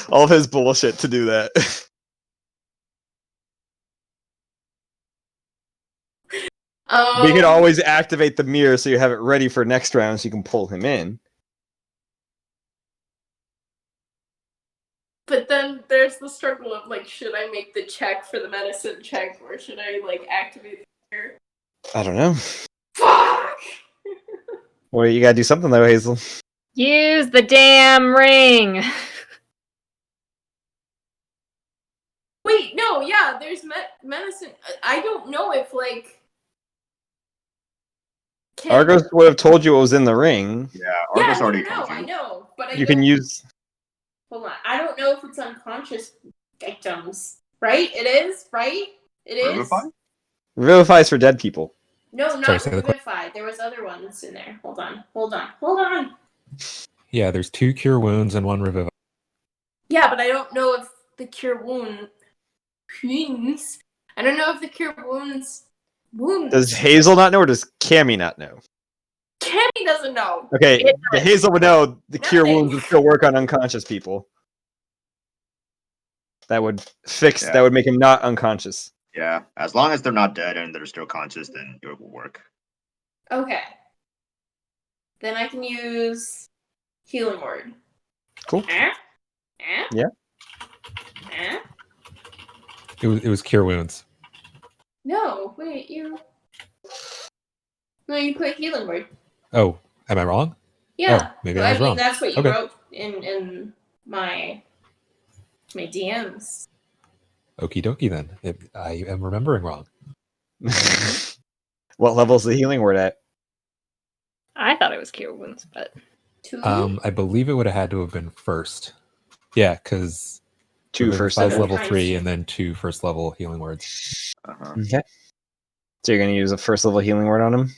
S1: all of his bullshit to do that. We could always activate the mirror so you have it ready for next round so you can pull him in.
S8: But then there's the struggle of like, should I make the check for the medicine check or should I like activate the mirror?
S1: I don't know.
S8: Fuck!
S1: Well, you gotta do something though, Hazel.
S2: Use the damn ring.
S8: Wait, no, yeah, there's medicine. I don't know if like.
S1: Argos would have told you what was in the ring.
S5: Yeah, Argos already
S8: no,
S5: told you.
S8: I know, but
S1: You can use.
S8: Hold on, I don't know if it's unconscious victims. Right? It is. Right? It is.
S5: Revivify?
S1: Revivify is for dead people.
S8: No, not
S6: Sorry, say the
S8: Revivify. There was other ones in there. Hold on.
S6: Yeah, there's 2 cure wounds and 1 revivify.
S8: Yeah, but I don't know if the cure wounds. I don't know if the cure wounds.
S1: Does Hazel not know, or does Cammy not know?
S8: Cammy doesn't know.
S1: Okay, the Hazel would know the cure
S8: Nothing.
S1: wounds would still work on unconscious people. That would fix.
S5: Yeah.
S1: That would make him not unconscious.
S5: Yeah, as long as they're not dead and they're still conscious, then it will work.
S8: Okay. Then I can use Healing Word.
S1: Cool. Yeah.
S6: It was cure wounds.
S8: No, wait, No, you put Healing Word.
S6: Oh, am I wrong?
S8: Yeah.
S6: Oh, maybe I was wrong.
S8: That's what you
S6: Okay.
S8: wrote in my DMs.
S6: Okie dokie then. I am remembering wrong.
S1: What level's the healing word at?
S2: I thought it was cure wounds, but
S8: 2?
S6: I believe it would have had to have been first. Yeah, because
S1: 2 first
S6: size
S1: level.
S6: level 3 and then 2 first level healing words.
S5: Uh-huh.
S1: Okay. So you're gonna use a first level healing word on him?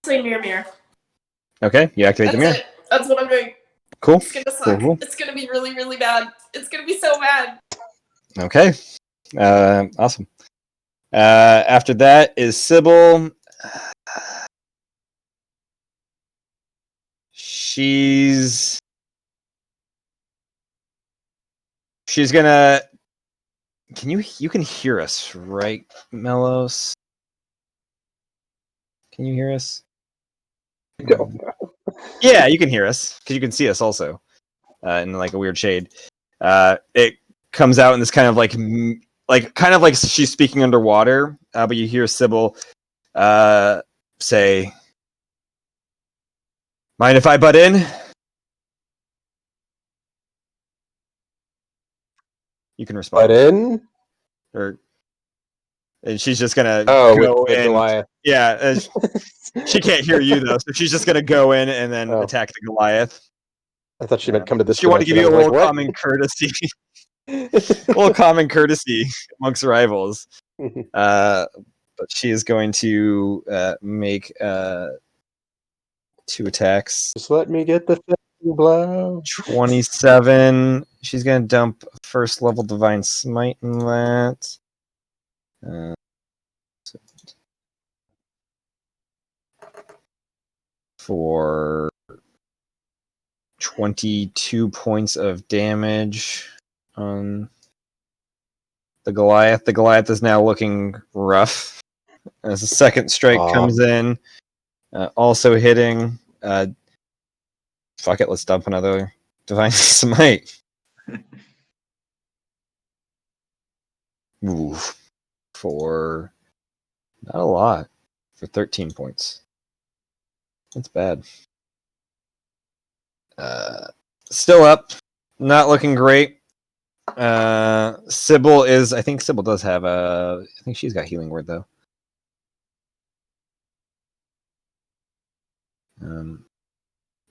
S8: Say mirror.
S1: Okay, you activate the mirror.
S8: It. That's what I'm doing.
S1: Cool.
S8: It's gonna suck.
S1: Cool.
S8: It's gonna be really, really bad. It's gonna be so bad.
S1: Okay. Awesome. After that is Sybil. She's gonna. You can hear us, right, Melos? Can you hear us? Yeah, you can hear us because you can see us also in like a weird shade. It comes out in this kind of like she's speaking underwater, but you hear Sybil say, "Mind if I butt in?" You can respond.
S7: Butt in?
S1: And she's just gonna
S7: go
S1: with
S7: in. Goliath.
S1: Yeah, she can't hear you though, so she's just gonna go in and then
S7: Oh.
S1: attack the Goliath.
S7: I thought she meant come to this.
S1: She wanted to give you a
S7: dimension. I was
S1: little
S7: like,
S1: common courtesy, a little common courtesy amongst rivals. But she is going to make 2 attacks.
S7: Just let me get the blow.
S1: 27. She's gonna dump first level divine smite in that. For 22 points of damage on the Goliath. The Goliath is now looking rough as the second strike comes in, also hitting. Fuck it, let's dump another divine smite. Ooh, for not a lot, for 13 points. That's bad. Still up, not looking great. Sybil is. I think Sybil does have a. I think she's got healing word though.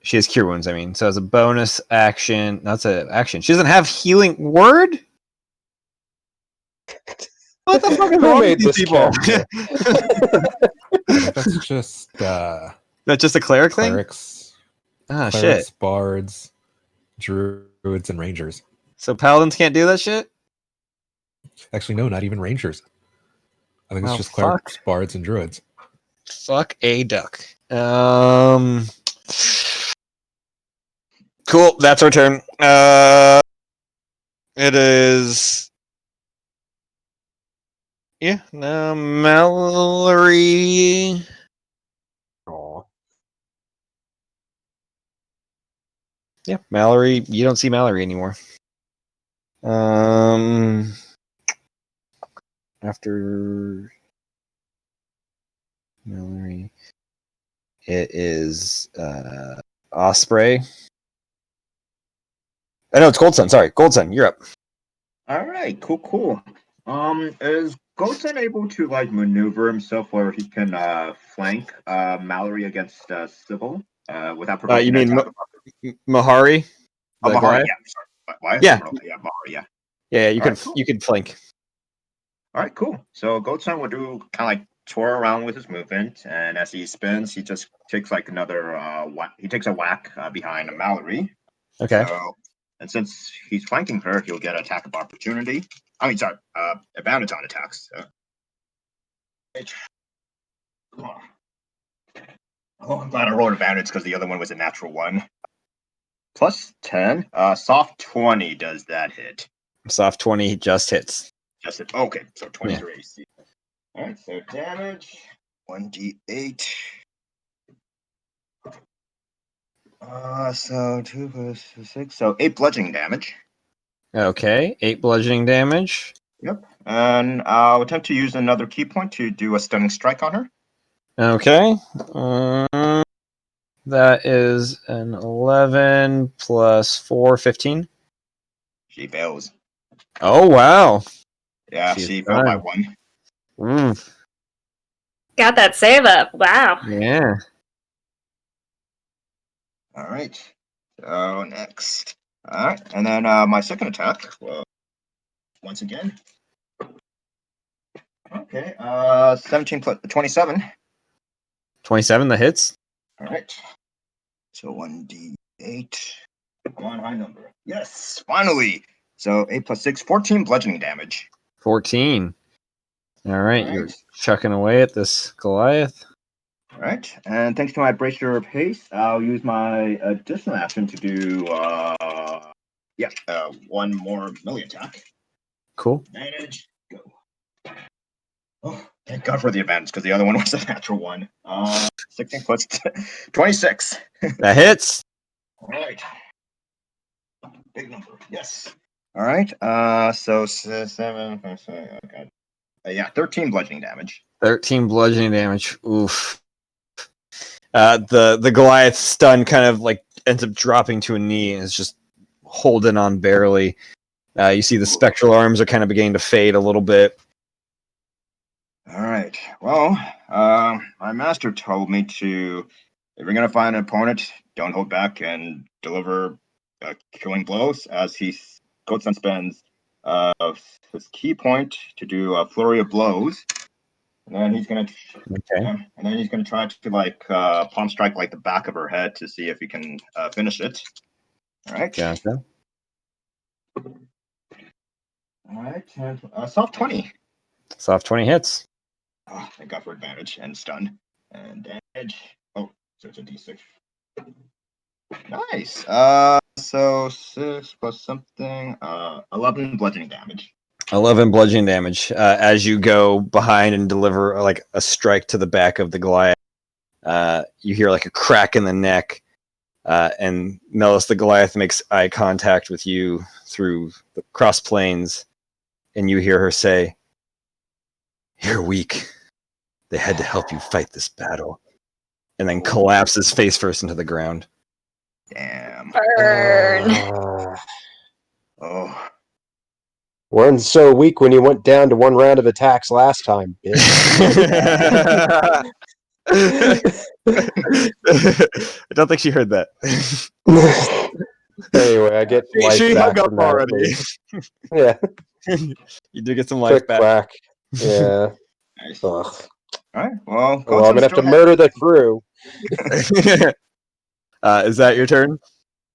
S1: She has cure wounds. I mean, so as a bonus action, that's an action. She doesn't have healing word. What the fuck is wrong with these people?
S6: That's just
S1: that's just a cleric thing.
S6: Clerics,
S1: clerics,
S6: shit. Bards, druids, and rangers.
S1: So paladins can't do that shit?
S6: Actually, no, not even rangers. I think it's just clerics, bards, and druids.
S1: Fuck a duck. Cool, that's our turn. It is... Yeah, no, Mallory...
S7: Aww.
S1: Yeah, Mallory. You don't see Mallory anymore. After Mallory, it is Osprey. I know it's Gold Sun. Sorry, Gold Sun. You're up.
S5: All right, cool. Is Goldson able to like maneuver himself where he can flank Mallory against Sybil without provoking
S1: You mean
S5: an attack?
S1: Mahari? The
S5: Mahari,
S1: Goliath?
S5: yeah. Sorry. Why?
S1: Yeah.
S5: Yeah, Mahari, yeah.
S1: Yeah, you
S5: All
S1: could
S5: right, cool.
S1: you could flank.
S5: All right, cool. So Goldson will do kind of like tour around with his movement, and as he spins, he just takes like another whack. He takes a whack behind Mallory.
S1: Okay.
S5: So, and since he's flanking her, he'll get attack of opportunity. I mean, sorry, advantage on attacks. Oh, I'm glad I rolled advantage because the other one was a natural 1. Plus 10. Soft 20 does that hit.
S1: Soft 20 just hits.
S5: Just hit. Okay, so 23 AC. All right, so damage 1d8. So 2 plus 6, so 8 bludgeoning damage.
S1: Okay, 8 bludgeoning damage.
S5: Yep, and I'll attempt to use another key point to do a stunning strike on her.
S1: Okay. That is an 11 plus 4, 15.
S5: She fails.
S1: Oh, wow.
S5: Yeah,
S1: She's
S5: she failed by
S1: fine.
S5: 1.
S2: Got that save up. Wow.
S1: Yeah.
S5: All right. So next. All right, and then my second attack. Well, once again. Okay. 17 plus 27.
S1: 27, the hits.
S5: All right. So 1d8. Come on, high number. Yes, finally. So 8 plus 6, 14 bludgeoning damage.
S1: 14. All right, you're chucking away at this Goliath.
S5: All right, and thanks to my Bracer of Haste, I'll use my additional action to do, one more melee attack.
S1: Cool.
S5: Advantage, go. Oh, thank God for the advantage, because the other one was a natural 1. 16 plus 26.
S1: That hits.
S5: All right. Big number. Yes. All right. So 7. Okay. 13 bludgeoning damage.
S1: 13 bludgeoning damage. Oof. The Goliath stun kind of like ends up dropping to a knee and is just holding on barely. You see the spectral arms are kind of beginning to fade a little bit.
S5: All right. Well, my master told me to, if you're going to find an opponent, don't hold back and deliver killing blows, as Goatson spends his key point to do a flurry of blows. And then he's going to try to like palm strike like the back of her head to see if he can finish it. All right.
S1: Gotcha.
S5: All right. Soft 20.
S1: Soft 20 hits.
S5: Oh, thank God for advantage and stun and damage. Oh, so it's a d6. Nice. So 6 plus something. 11 bludgeoning damage.
S1: 11 bludgeoning damage. As you go behind and deliver like a strike to the back of the Goliath, you hear like a crack in the neck, and Melis the Goliath makes eye contact with you through the cross planes, and you hear her say, "You're weak. They had to help you fight this battle," and then collapses face first into the ground.
S5: Damn.
S2: Burn.
S7: Oh. Weren't so weak when you went down to 1 round of attacks last time, bitch.
S1: I don't think she heard that.
S7: Anyway, I get life
S1: She
S7: back
S1: hung up
S7: from that,
S1: already.
S7: Yeah.
S1: You do get some life
S7: Quick
S1: back.
S7: whack. Yeah.
S5: Nice.
S7: Ugh.
S5: All right. Well,
S7: I'm gonna have to murder the crew.
S1: Is that your turn?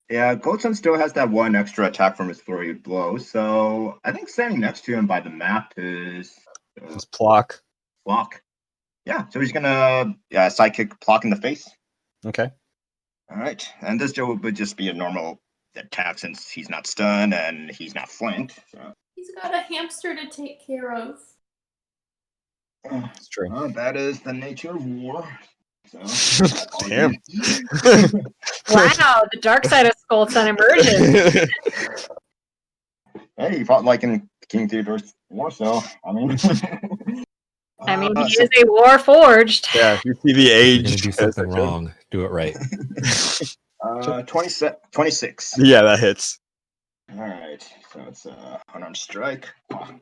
S5: Yeah, Goldson still has that 1 extra attack from his flurry of blows. So I think standing next to him by the map is
S1: It's Plock.
S5: Block. Yeah, so he's gonna sidekick Plock in the face.
S1: Okay.
S5: All right, and this would just be a normal attack since he's not stunned and he's not flanked. So.
S8: He's got a hamster to take care of.
S1: That's true.
S5: That is the nature of war. So,
S1: Damn.
S2: Wow, the dark side of Skull Sun emerges.
S5: Hey, he fought like in King Theodore's War, so I mean.
S2: He is a war forged.
S1: Yeah, you see the age.
S6: You're gonna do something wrong. Do it right.
S5: 26.
S1: Yeah, that hits.
S5: All right, so it's unarmed strike. All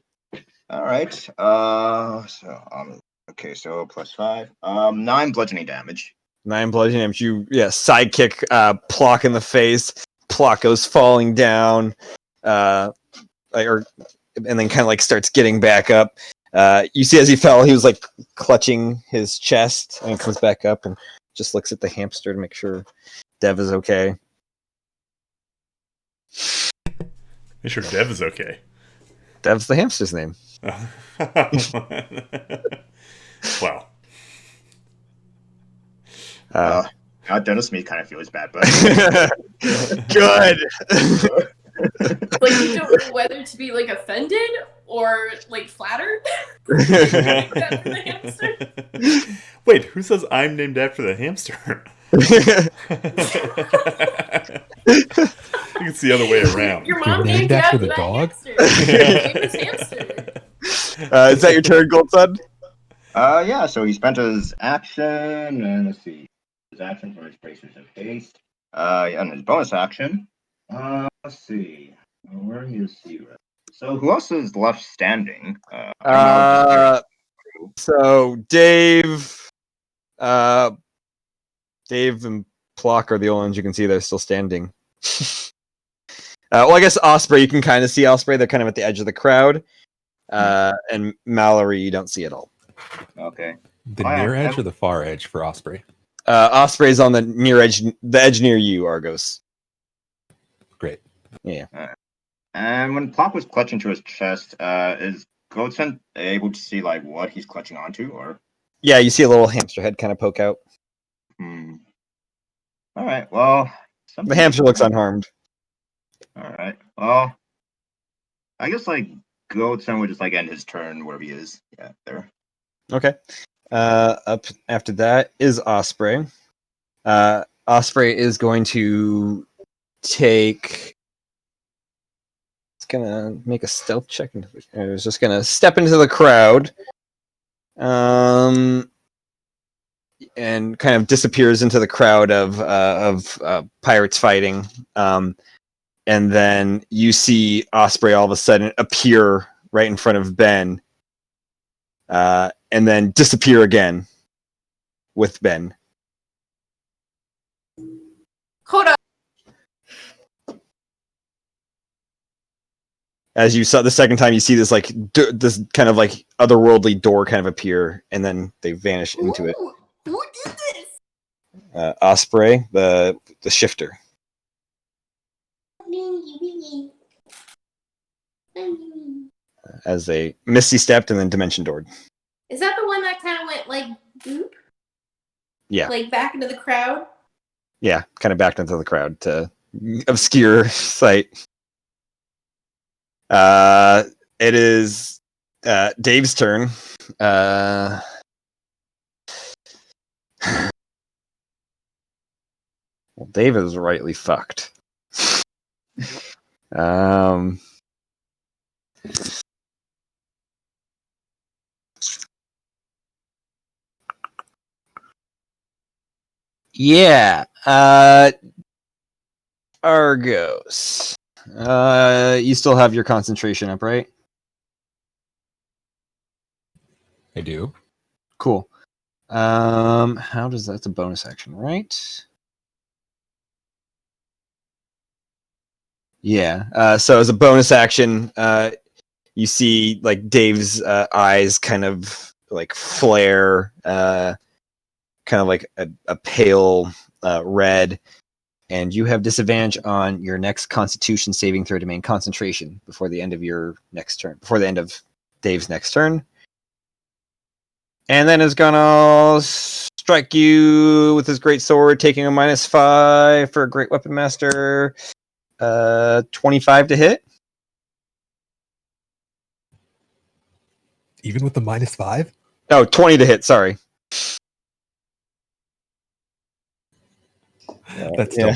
S5: right. Okay, so +5. 9 bludgeoning damage.
S1: 9 bludgeoning damage. You sidekick Plock in the face. Plock goes falling down, and then kind of like starts getting back up. You see as he fell, he was like clutching his chest, and comes back up and just looks at the hamster to make sure Dev is okay.
S3: Make sure Dev is okay.
S1: Dev's the hamster's name.
S3: Wow.
S5: Now Dennis me kind of feels bad, but
S1: good.
S8: Like you don't know whether to be like offended or like flattered.
S3: Wait, who says I'm named after the hamster? I think it's the other way around.
S8: Your mom
S6: named
S8: named you
S6: after
S8: after
S6: the
S8: that
S6: dog?
S8: hamster.
S1: Is that your turn, Goldson?
S5: Yeah. So he spent his action, and let's see, his action for his bracers of haste. And his bonus action. Let's see, where is he? So who else is left standing?
S1: So Dave, Dave and Plock are the only ones you can see that are still standing. Well, I guess Osprey, you can kind of see Osprey. They're kind of at the edge of the crowd. And Mallory, you don't see at all.
S5: Okay.
S6: The near edge or the far edge for Osprey?
S1: Osprey's on the near edge, the edge near you, Argos.
S6: Great.
S1: Yeah.
S5: And when Plock was clutching to his chest, is Goldson able to see like what he's clutching onto, or?
S1: Yeah, you see a little hamster head kind of poke out.
S5: All right. Well,
S1: the hamster looks unharmed.
S5: All right. Well, I guess like Goldson would just like end his turn wherever he is. Yeah, there.
S1: Okay. Up after that is Osprey. Osprey is going to take. It's gonna make a stealth check. It's just gonna step into the crowd. And kind of disappears into the crowd of pirates fighting. And then you see Osprey all of a sudden appear right in front of Ben. And then disappear again with Ben.
S8: Hold up.
S1: As you saw the second time, you see this like this kind of like otherworldly door kind of appear, and then they vanish into it.
S8: Who did this?
S1: Osprey, the shifter. As they misty stepped and then dimension doored.
S8: Is that the one that kind of went like boop?
S1: Yeah.
S8: Like back into the crowd?
S1: Yeah, kind of backed into the crowd to obscure sight. It is Dave's turn. Well, Dave is rightly fucked. Yeah. Argos. You still have your concentration up, right?
S6: I do.
S1: Cool. How does that's a bonus action, right? Yeah. So as a bonus action, you see like Dave's eyes kind of like flare, kind of like a pale red, and you have disadvantage on your next Constitution saving throw to maintain concentration before the end of your next turn, before the end of Dave's next turn. And then is gonna strike you with his great sword, taking a -5 for a great weapon master. 25 to hit.
S6: Even with the -5?
S1: Oh, 20 to hit, sorry.
S6: That's
S1: yeah.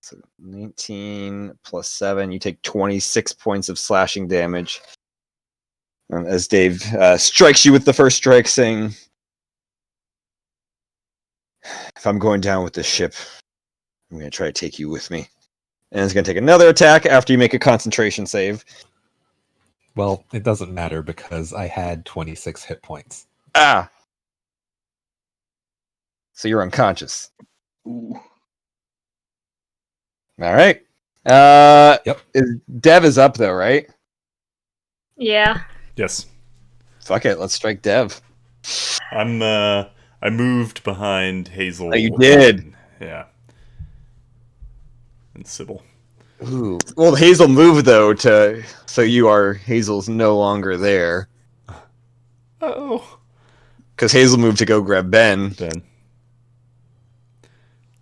S1: So 19 plus 7, you take 26 points of slashing damage. As Dave strikes you with the first strike, saying, "If I'm going down with this ship, I'm going to try to take you with me." And it's going to take another attack after you make a concentration save.
S6: Well, it doesn't matter because I had 26 hit points.
S1: Ah! So you're unconscious.
S5: Ooh.
S1: All right.
S6: Yep.
S1: Dev is up, though, right?
S2: Yeah.
S3: Yes.
S1: Fuck it. Let's strike Dev.
S3: I moved behind Hazel.
S1: Oh, you did?
S3: Yeah. And Sybil.
S1: Ooh. Well, Hazel moved, though, so Hazel's no longer there.
S3: Oh.
S1: Because Hazel moved to go grab Ben.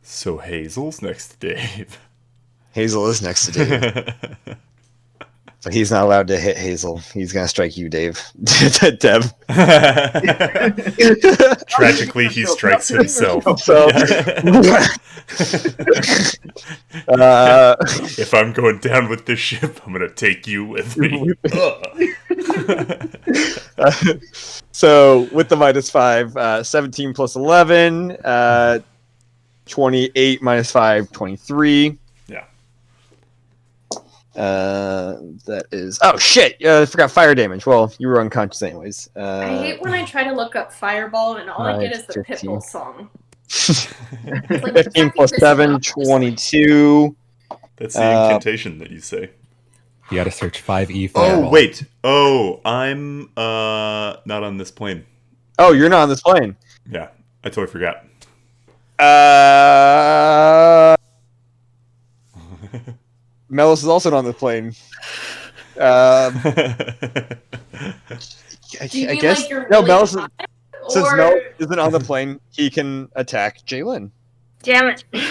S3: So Hazel's next to Dave.
S1: Hazel is next to Dave. But he's not allowed to hit Hazel. He's going to strike you, Dave. Dev.
S3: Tragically, he strikes himself. If I'm going down with this ship, I'm going to take you with me.
S1: So, with the -5, 17 plus 11, 28 minus 5, 23.
S3: Yeah.
S1: That is... Oh, shit! I forgot fire damage. Well, you were unconscious anyways.
S8: I hate when I try to look up Fireball and all I get is the
S1: 15.
S8: Pitbull song.
S1: 15 plus 7, 22.
S3: That's the incantation that you say.
S6: You gotta search 5e Fireball.
S3: Oh, wait. Oh, I'm not on this plane.
S1: Oh, you're not on this plane.
S3: Yeah, I totally forgot.
S1: Melis is also not on the plane.
S8: Do you
S1: I
S8: mean
S1: guess
S8: like you're
S1: no.
S8: really
S1: Melis,
S8: high,
S1: since
S8: or-
S1: Melis isn't on the plane, he can attack Jalen.
S2: Damn it. The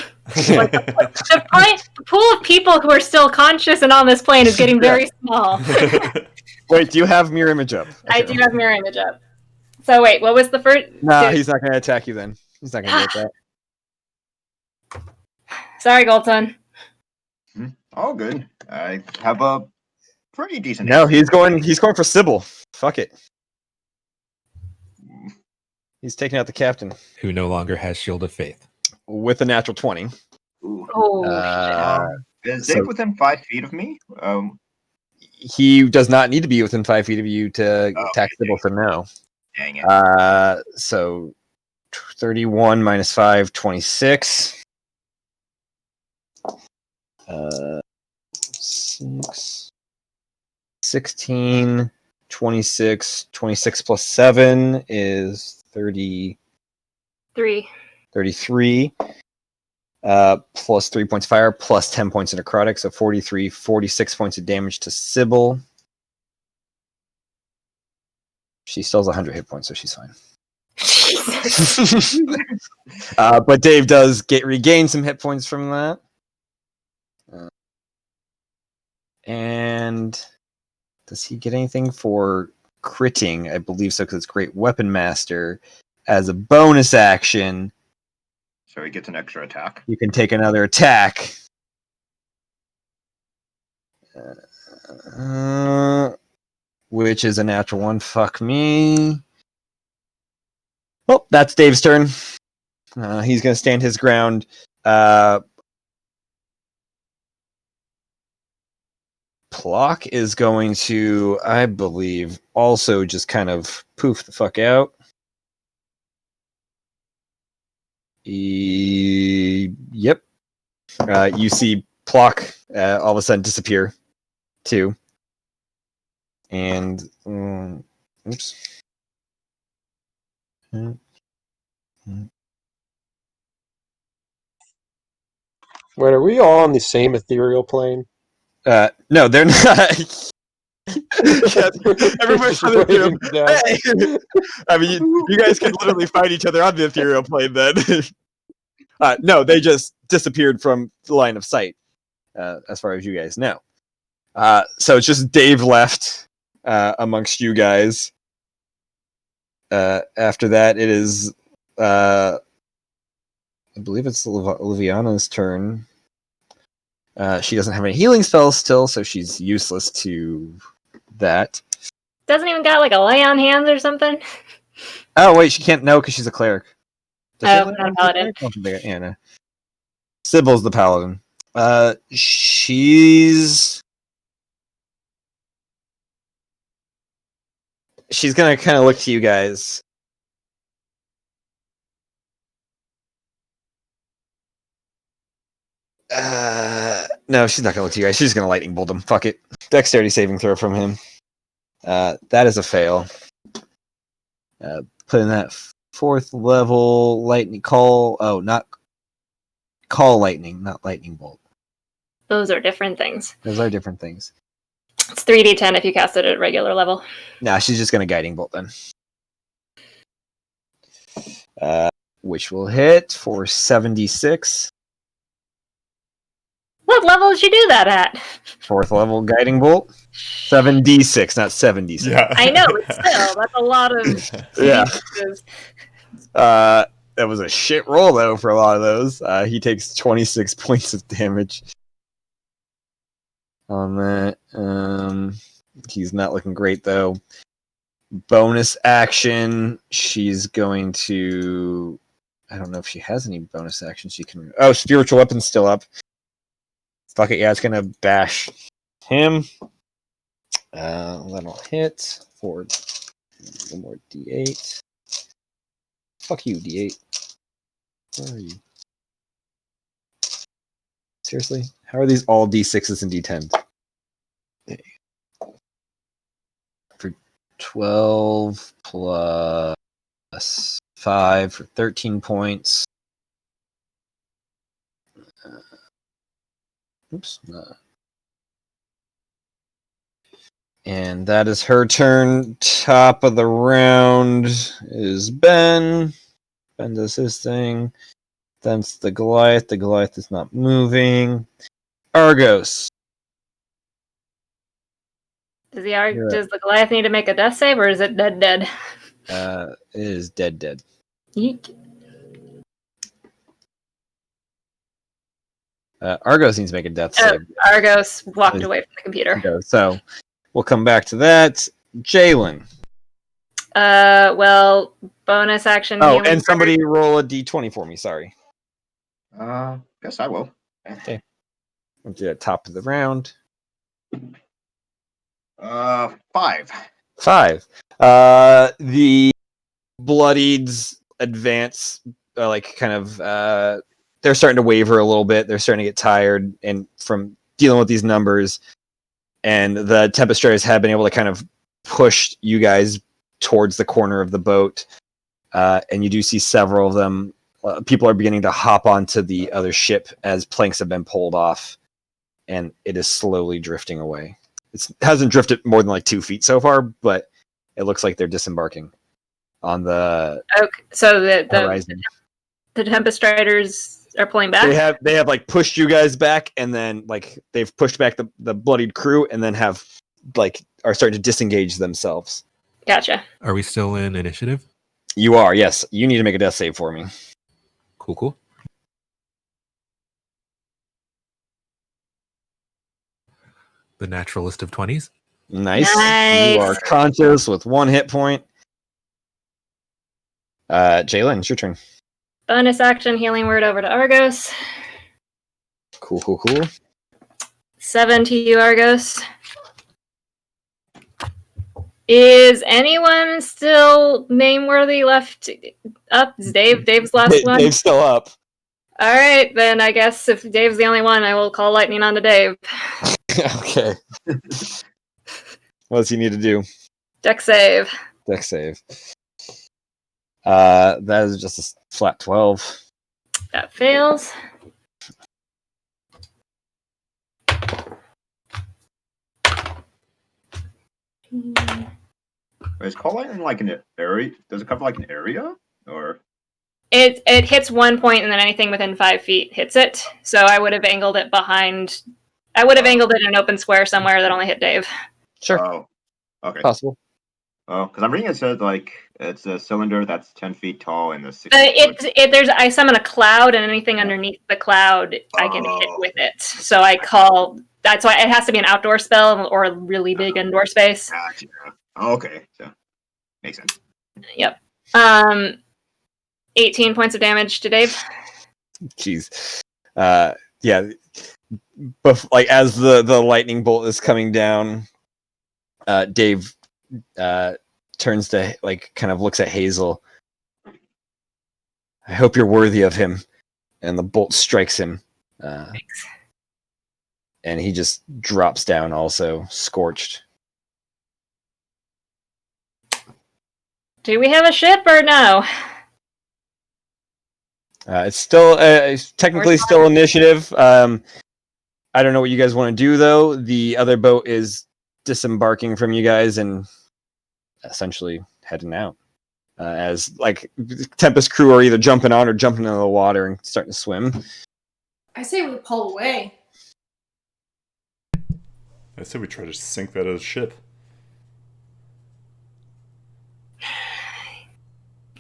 S2: pool of people who are still conscious and on this plane is getting very small.
S1: Wait, do you have mirror image up?
S2: I do have mirror image up. So wait, what was the first?
S1: Nah,
S2: Dude.
S1: he's not going to attack you then. He's not going to get that.
S2: Sorry, Goldson.
S5: All good. I have a pretty decent.
S1: No, he's going for Sybil. Fuck it. He's taking out the captain
S6: Who no longer has Shield of Faith.
S1: with a natural 20.
S5: Ooh.
S2: Oh,
S5: Is
S1: so-
S5: Dave within 5 feet of me?
S1: He does not need to be within 5 feet of you to attack
S5: okay.
S1: Sybil for no.
S5: Dang it.
S1: So 31 minus 5, 26. 6, 16, 26. 26 plus 7 is 30, 33. Plus 3 points fire, plus 10 points of necrotic, so 43, 46 points of damage to Sybil. She still has 100 hit points, so she's fine.
S2: Jesus.
S1: But Dave does regain some hit points from that. And does he get anything for critting? I believe so, because it's Great Weapon Master. As a bonus action,
S5: So he gets an extra attack.
S1: you can take another attack. Which is a natural 1. Fuck me. Well, that's Dave's turn. He's going to stand his ground. Plock is going to, I believe, also just kind of poof the fuck out. Yep. You see Plock all of a sudden disappear, too. And, oops.
S7: Wait, are we all on the same ethereal plane?
S1: No, they're not. Yes, everybody's on the ethereal. Hey! I mean, you guys can literally fight each other on the ethereal plane then. No, they just disappeared from the line of sight, as far as you guys know. So it's just Dave left amongst you guys. After that, it is, I believe it's Liviana's turn. She doesn't have any healing spells still, so she's useless to that.
S2: Doesn't even got like a lay on hands or something.
S1: Oh wait, she can't know because she's a cleric. Does she
S2: Oh,
S1: have lay
S2: not a
S1: on
S2: paladin.
S1: hands? I don't think yeah, no. Sybil's the paladin. She's gonna kind of look to you guys. No, she's not gonna look to you guys. She's just gonna lightning bolt him. Fuck it. Dexterity saving throw from him. That is a fail. Put in that 4th level lightning call. Oh, not call lightning, not lightning bolt.
S2: Those are different things.
S1: Those are different things.
S2: It's 3d10 if you cast it at regular level.
S1: Nah, she's just gonna guiding bolt then. Which will hit for 76.
S2: What level did she do that at?
S1: 4th level guiding bolt. 7d6, not 76.
S3: Yeah.
S2: I know, but still, that's a lot of
S1: Yeah.
S2: d6s.
S1: That was a shit roll though for a lot of those. He takes 26 points of damage on that. He's not looking great though. Bonus action, she's going to... I don't know if she has any bonus actions she can... Oh, spiritual weapon's still up. Fuck it, yeah, it's gonna bash him. That'll hit for one more d8. Fuck you, d8. Where are you? Seriously? How are these all d6s and d10s? For 12 plus 5 for 13 points. Oops. And that is her turn. Top of the round is Ben. Ben does his thing. Then it's the Goliath. The Goliath is not moving. Argos.
S2: Does the Goliath need to make a death save, or is it dead?
S1: It is dead.
S2: Yeek.
S1: Argos needs to make a death save.
S2: Argos walked away from the computer.
S1: So we'll come back to that. Jalen.
S2: Well, bonus action.
S1: Oh, and somebody roll a d20 for me. Sorry.
S5: Guess I will.
S1: Okay. We'll do it top of the round.
S5: 5.
S1: 5. The bloodieds advance, they're starting to waver a little bit. They're starting to get tired and from dealing with these numbers. And the Tempest Raiders have been able to kind of push you guys towards the corner of the boat. And you do see several of them. People are beginning to hop onto the other ship as planks have been pulled off. And it is slowly drifting away. It hasn't drifted more than like 2 feet so far, but it looks like they're disembarking on the horizon.
S2: The Tempest Riders are pulling back?
S1: They have like pushed you guys back, and then like they've pushed back the bloodied crew, and then are starting to disengage themselves.
S2: Gotcha.
S6: Are we still in initiative?
S1: You are, yes. You need to make a death save for me.
S6: Cool. The naturalist of 20s.
S1: Nice. You are conscious with 1 hit point. Jalen, it's your turn.
S2: Bonus action, healing word over to Argos.
S1: Cool.
S2: 7 to you, Argos. Is anyone still name-worthy left up? Is Dave's last one?
S1: Dave's still up.
S2: All right, then I guess if Dave's the only one, I will call lightning on to Dave.
S1: Okay. What does he need to do?
S2: Dex save.
S1: That is just a flat 12.
S2: That fails.
S5: Is call lightning like an area? Does it cover like an area, or?
S2: It hits 1 point, and then anything within 5 feet hits it. So I would have angled it behind. I would have angled it in an open square somewhere that only hit Dave.
S1: Sure.
S5: Oh, okay.
S1: Possible.
S5: Oh, because I'm reading it says like it's a cylinder that's 10 feet tall and the 6.
S2: I summon a cloud, and anything underneath the cloud I can hit with it. So I call. That's why it has to be an outdoor spell or a really big indoor space.
S5: Gotcha. Okay, so makes sense.
S2: Yep. 18 points of damage to Dave.
S1: Jeez. Yeah. like as the lightning bolt is coming down, Dave turns to kind of looks at Hazel. I hope you're worthy of him. And the bolt strikes him. And he just drops down also, scorched.
S2: Do we have a ship or no?
S1: It's still technically still initiative. I don't know what you guys want to do, though. The other boat is disembarking from you guys and essentially heading out. As Tempest crew are either jumping on or jumping into the water and starting to swim.
S8: I say we pull away.
S3: I say we try to sink that as ship.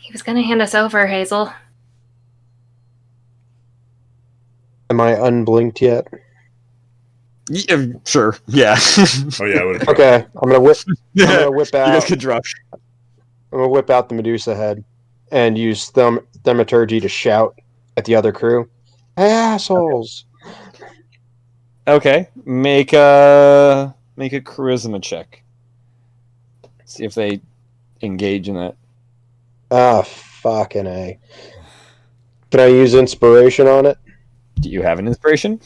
S2: He was gonna hand us over, Hazel.
S7: Am I unblinked yet?
S1: Yeah, sure. Yeah.
S3: Oh yeah.
S7: Okay. I'm gonna whip out.
S1: You guys could drop.
S7: I'm gonna whip out the Medusa head and use thaumaturgy to shout at the other crew. Assholes!
S1: Okay, make a charisma check. See if they engage in that.
S7: Ah, fucking A. Can I use inspiration on it?
S1: Do you have an inspiration?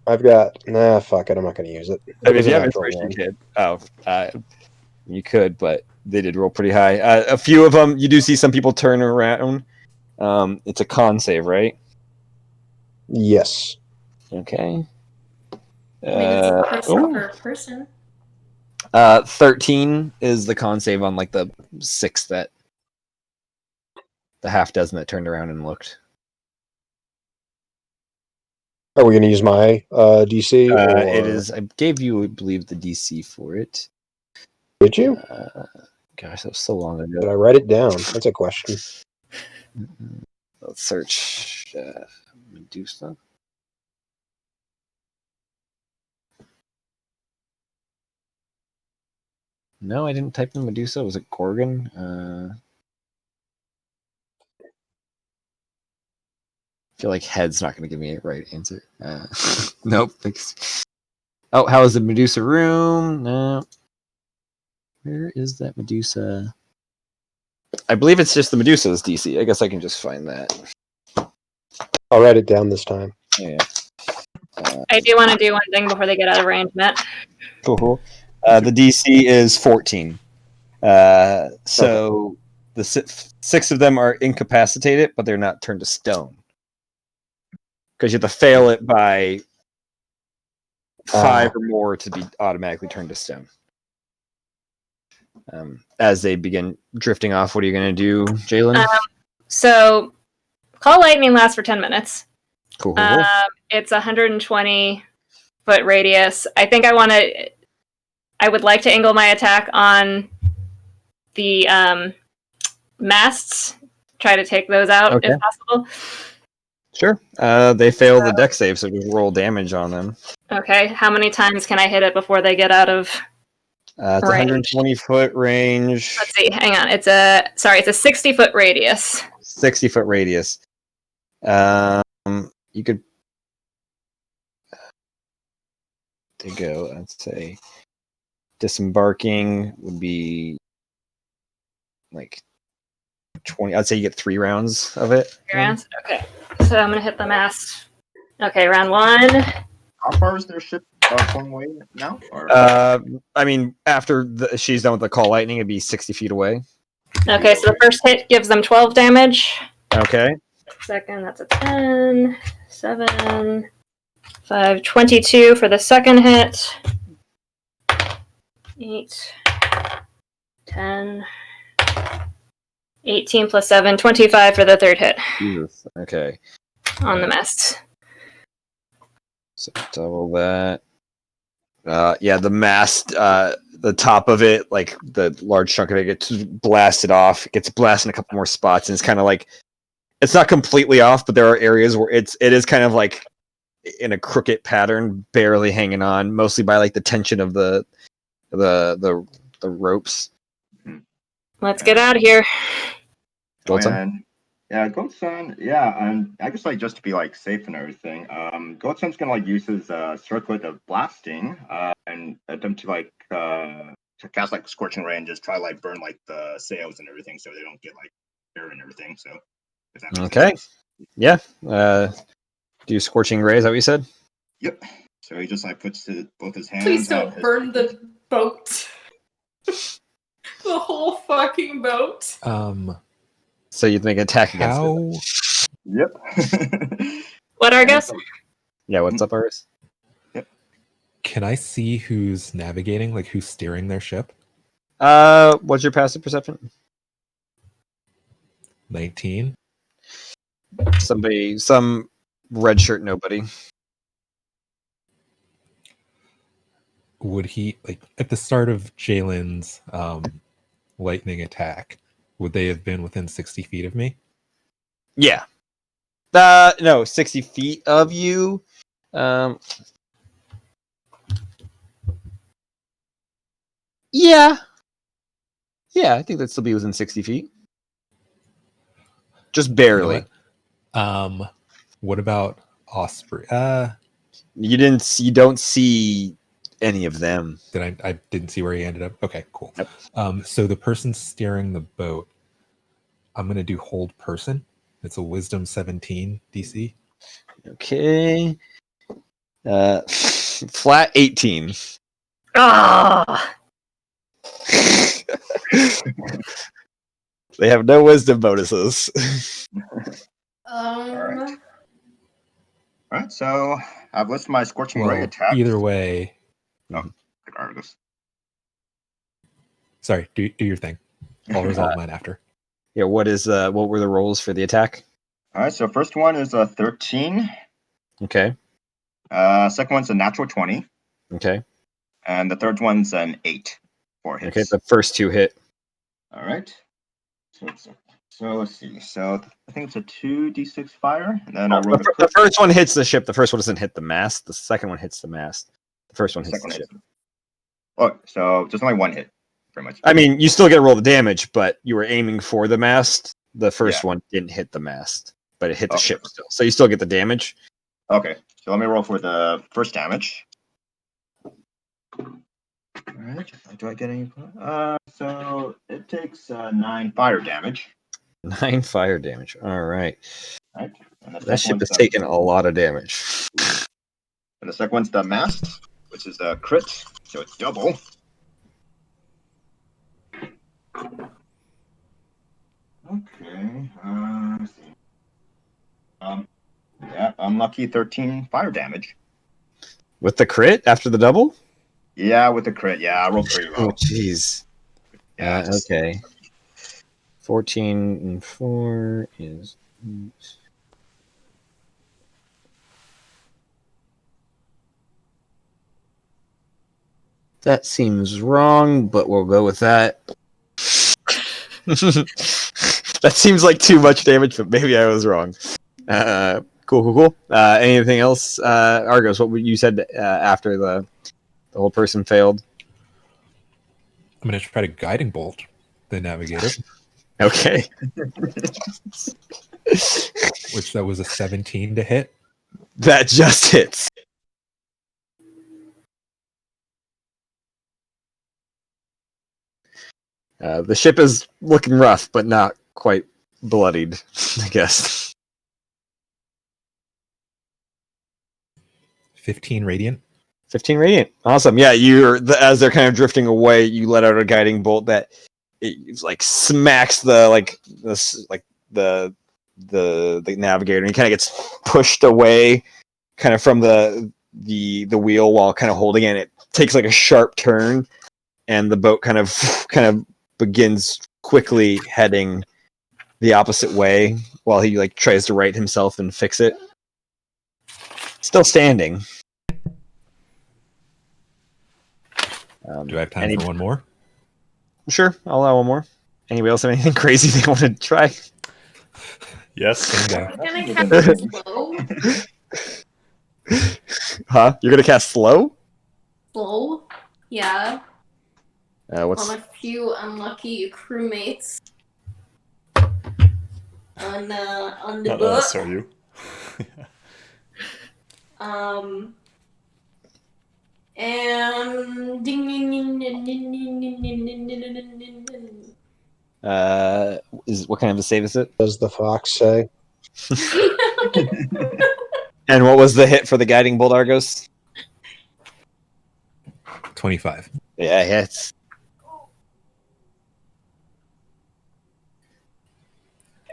S7: I've got. Nah, fuck it. I'm not gonna use it.
S1: I mean, if you have inspiration, kid. You could, but they did roll pretty high. A few of them, you do see some people turn around. It's a con save, right?
S7: Yes.
S1: Okay.
S8: I mean, it's a person per person.
S1: 13 is the con save on the 6 that the half dozen that turned around and looked.
S7: Are we going to use my DC?
S1: It is. I gave you, I believe, the DC for it.
S7: Did you?
S1: Gosh, that was so long ago.
S7: Did I write it down? That's a question.
S1: Let's search Medusa. No, I didn't type in Medusa. Was it Gorgon? I feel like head's not going to give me a right answer. Nope. Thanks. Oh, how is the Medusa room? No. Where is that Medusa? I believe it's just the Medusa's DC. I guess I can just find that.
S7: I'll write it down this time.
S1: Yeah.
S2: I do want to do one thing before they get out of range, Matt.
S1: Cool. The DC is 14. So the 6 of them are incapacitated, but they're not turned to stone. Because you have to fail it by 5 or more to be automatically turned to stone. As they begin drifting off, what are you going to do, Jalen?
S2: So, Call Lightning lasts for 10 minutes.
S1: Cool.
S2: It's 120 foot radius. I think I would like to angle my attack on the masts. Try to take those out if possible.
S1: Sure. They fail the deck save, so just roll damage on them.
S2: Okay. How many times can I hit it before they get out of
S1: it's
S2: range?
S1: 120 foot range.
S2: Let's see. Hang on. It's a 60 foot radius.
S1: 60 foot radius. You could to go. I'd say disembarking would be 20. I'd say you get 3 rounds of it.
S2: 3 rounds. Okay. So I'm gonna hit the mast. Okay, round 1.
S5: How far is their ship going away now? Or?
S1: I mean, after she's done with the Call Lightning, it'd be 60 feet away.
S2: Okay, so the first hit gives them 12 damage.
S1: Okay.
S2: Second, that's a 10, 7, 5, 22 for the second hit. 8, 10, 18 plus 7, 25 for the third hit.
S1: Jesus. Okay.
S2: On the mast.
S1: So double that. The mast, the top of it, the large chunk of it gets blasted off. It gets blasted in a couple more spots, and it's kind of it's not completely off, but there are areas where it is kind of in a crooked pattern, barely hanging on, mostly by the tension of the ropes.
S2: Let's get out of here.
S5: Go ahead. Yeah, Goatson. Yeah, and I guess like just to be like safe and everything, Goatson's gonna like use his circlet of blasting and attempt to cast like scorching ray and just try to like burn like the sails and everything so they don't get like air and everything. So if that makes
S1: Okay.
S5: sense.
S1: Yeah. Do scorching ray, is that what you said?
S5: Yep. So he just like puts both his hands.
S8: Please
S5: on
S8: don't
S5: his
S8: burn the boat. The whole fucking boat.
S1: So you'd make an attack against
S6: How?
S1: it.
S5: Yep.
S2: What, Argus?
S1: Yeah, what's up, Iris?
S6: Can I see who's navigating, like who's steering their ship?
S1: What's your passive perception?
S6: 19.
S1: Some red shirt nobody.
S6: Would he, like, at the start of Jalen's lightning attack, would they have been within 60 feet of me?
S1: Yeah. No, 60 feet of you. Yeah. Yeah, I think that'd still be within 60 feet. Just barely.
S6: You know what? What about Osprey?
S1: You don't see any of them.
S6: I didn't see where he ended up. Okay, cool.
S1: Yep.
S6: So the person steering the boat, I'm gonna do hold person. It's a wisdom 17 DC.
S1: Okay. Flat 18.
S2: Ah,
S1: They have no wisdom bonuses.
S5: Alright. Alright, so I've listed my scorching ray attack.
S6: Either way.
S5: Argus.
S6: Sorry, do your thing. I'll resolve mine after.
S1: Yeah, what were the rolls for the attack?
S5: Alright, so first one is a 13.
S1: Okay.
S5: Second one's a natural 20.
S1: Okay.
S5: And the third one's an 8 for hits.
S1: Okay, the first two hit.
S5: Alright. So let's see. So I think it's a 2d6 fire. And then I roll
S1: The first one hits the ship. The first one doesn't hit the mast. The second one hits the mast. The first one hits the ship.
S5: Oh, so just only one hit, pretty much.
S1: I mean, you still get to roll the damage, but you were aiming for the mast. The first one didn't hit the mast, but it hit the ship still. So you still get the damage.
S5: Okay, so let me roll for the first damage. Alright, do I get any? So it takes 9 fire damage.
S1: 9 fire damage. All right.
S5: Right. And
S1: That ship has taken a lot of damage.
S5: And the second one's the mast, which is a crit, so it's double. Okay. Let's see. Yeah, unlucky 13 fire damage.
S1: With the crit after the double?
S5: Yeah, with the crit. Yeah, I rolled pretty low.
S1: Oh, jeez.
S5: Yeah,
S1: okay. 14 and 4 is... That seems wrong, but we'll go with that. That seems like too much damage, but maybe I was wrong. Cool. Anything else? Argos, what you said after the whole person failed?
S6: I'm going to try to guiding bolt the navigator.
S1: Okay.
S6: Which that was a 17 to hit.
S1: That just hits. The ship is looking rough, but not quite bloodied, I guess.
S6: 15 radiant.
S1: 15 radiant. Awesome. Yeah, as they're kind of drifting away, you let out a guiding bolt that it like smacks the navigator, and he kind of gets pushed away kind of from the wheel while kind of holding it. It takes like a sharp turn, and the boat kind of begins quickly heading the opposite way while he like tries to right himself and fix it. Still standing.
S6: Do I have time for one more?
S1: Sure, I'll allow one more. Anybody else have anything crazy they want to try?
S3: Yes.
S8: Can I cast slow?
S1: Huh? You're gonna cast slow?
S8: Slow? Yeah.
S1: What's
S8: On a few unlucky crewmates. on the
S3: Not
S8: book.
S3: us, are you?
S8: And ding ding ding ding ding ding ding ding ding ding ding ding.
S1: What kind of a save is it?
S7: Does the fox say?
S1: And what was the hit for the guiding bolt, Argos?
S6: 25.
S1: Yeah, it hits.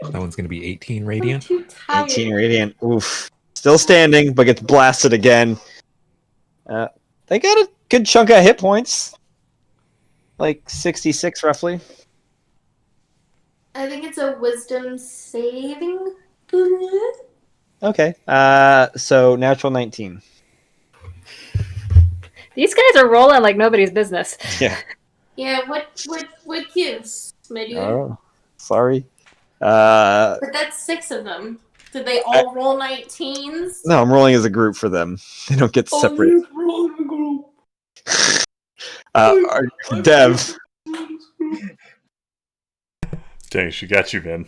S6: That one's going to be 18
S8: I'm
S6: radiant.
S8: too tired.
S1: 18 radiant. Oof. Still standing, but gets blasted again. They got a good chunk of hit points. Like 66, roughly.
S8: I think it's a wisdom saving.
S1: Okay. So natural 19.
S2: These guys are rolling like nobody's business.
S1: Yeah.
S8: Yeah, what gives, my dude?
S1: Oh, sorry.
S8: But that's 6 of them. Did they all roll 19s?
S1: No, I'm rolling as a group for them. They don't get separate. Dev.
S3: Dang, she got you, man.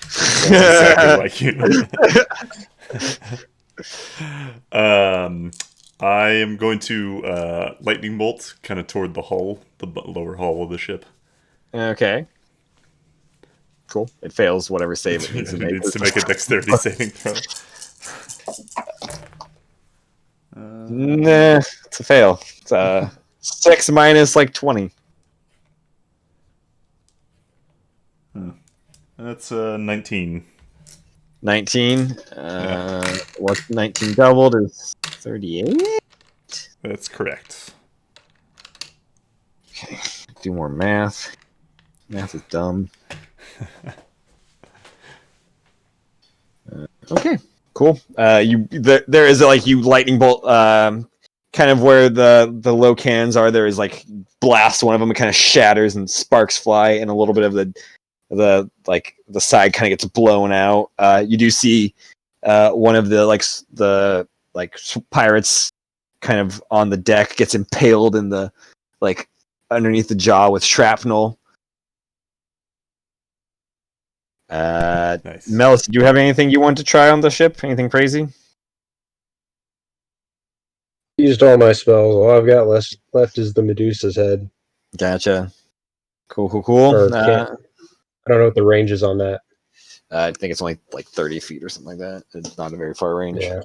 S3: Exactly like you. I am going to lightning bolt kind of toward the hull, the lower hull of the ship.
S1: Okay. Cool. It fails whatever save it needs to
S3: It
S1: make.
S3: needs to make a dexterity saving throw.
S1: Nah, it's a fail. It's 6 minus like 20.
S3: That's 19.
S1: 19.
S3: Yeah.
S1: What's 19 doubled is 38?
S3: That's correct.
S1: Okay. Do more math. Math is dumb. Okay. Cool. There is like you lightning bolt kind of where the low cannons are. There is like blast one of them. It kind of shatters and sparks fly, and a little bit of the side kind of gets blown out. You do see one of the pirates kind of on the deck gets impaled in the underneath the jaw with shrapnel.
S3: Nice.
S1: Melis, do you have anything you want to try on the ship? Anything crazy?
S7: Used all my spells. All I've got left is the Medusa's head.
S1: Gotcha. Cool.
S7: Or I don't know what the range is on that.
S1: I think it's only like 30 feet or something like that. It's not a very far range.
S7: Yeah.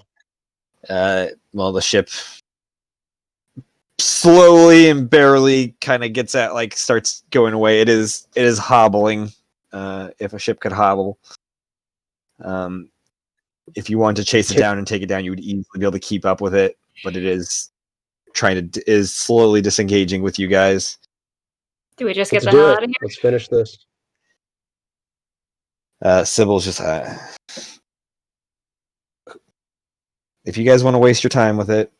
S1: Well, the ship slowly and barely kind of gets at starts going away. It is hobbling. If a ship could hobble, if you want to chase it down and take it down, you would easily be able to keep up with it. But it is is slowly disengaging with you guys.
S2: Do we just get the hell out of here?
S7: Let's finish this.
S1: Sybil's just. If you guys want to waste your time with it,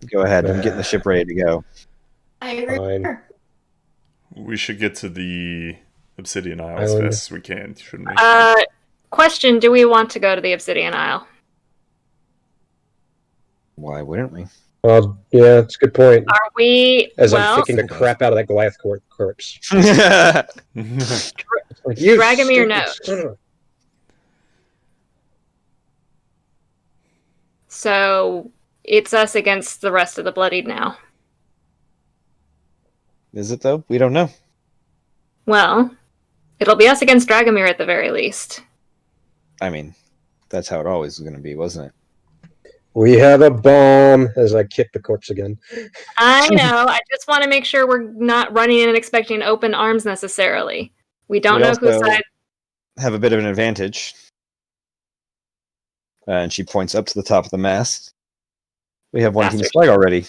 S1: go ahead. I'm getting the ship ready to go.
S8: I agree.
S7: Fine.
S3: We should get to the Obsidian Isle as
S7: Island.
S3: fast as we can, shouldn't we?
S2: Question, do we want to go to the Obsidian Isle?
S1: Why wouldn't we?
S7: Yeah, that's a good point.
S2: Are we...
S7: As
S2: well,
S7: I'm kicking the crap out of that Goliath corpse. Like,
S2: Dragomir knows. So it's us against the rest of the Bloodied now.
S1: Is it though? We don't know.
S2: Well, it'll be us against Dragomir at the very least.
S1: I mean, that's how it always was going to be, wasn't it?
S7: We have a bomb. As I kick the corpse again.
S2: I know. I just want to make sure we're not running in and expecting open arms necessarily. We don't know whose side.
S1: Have a bit of an advantage. And she points up to the top of the mast. We have one team's flag already.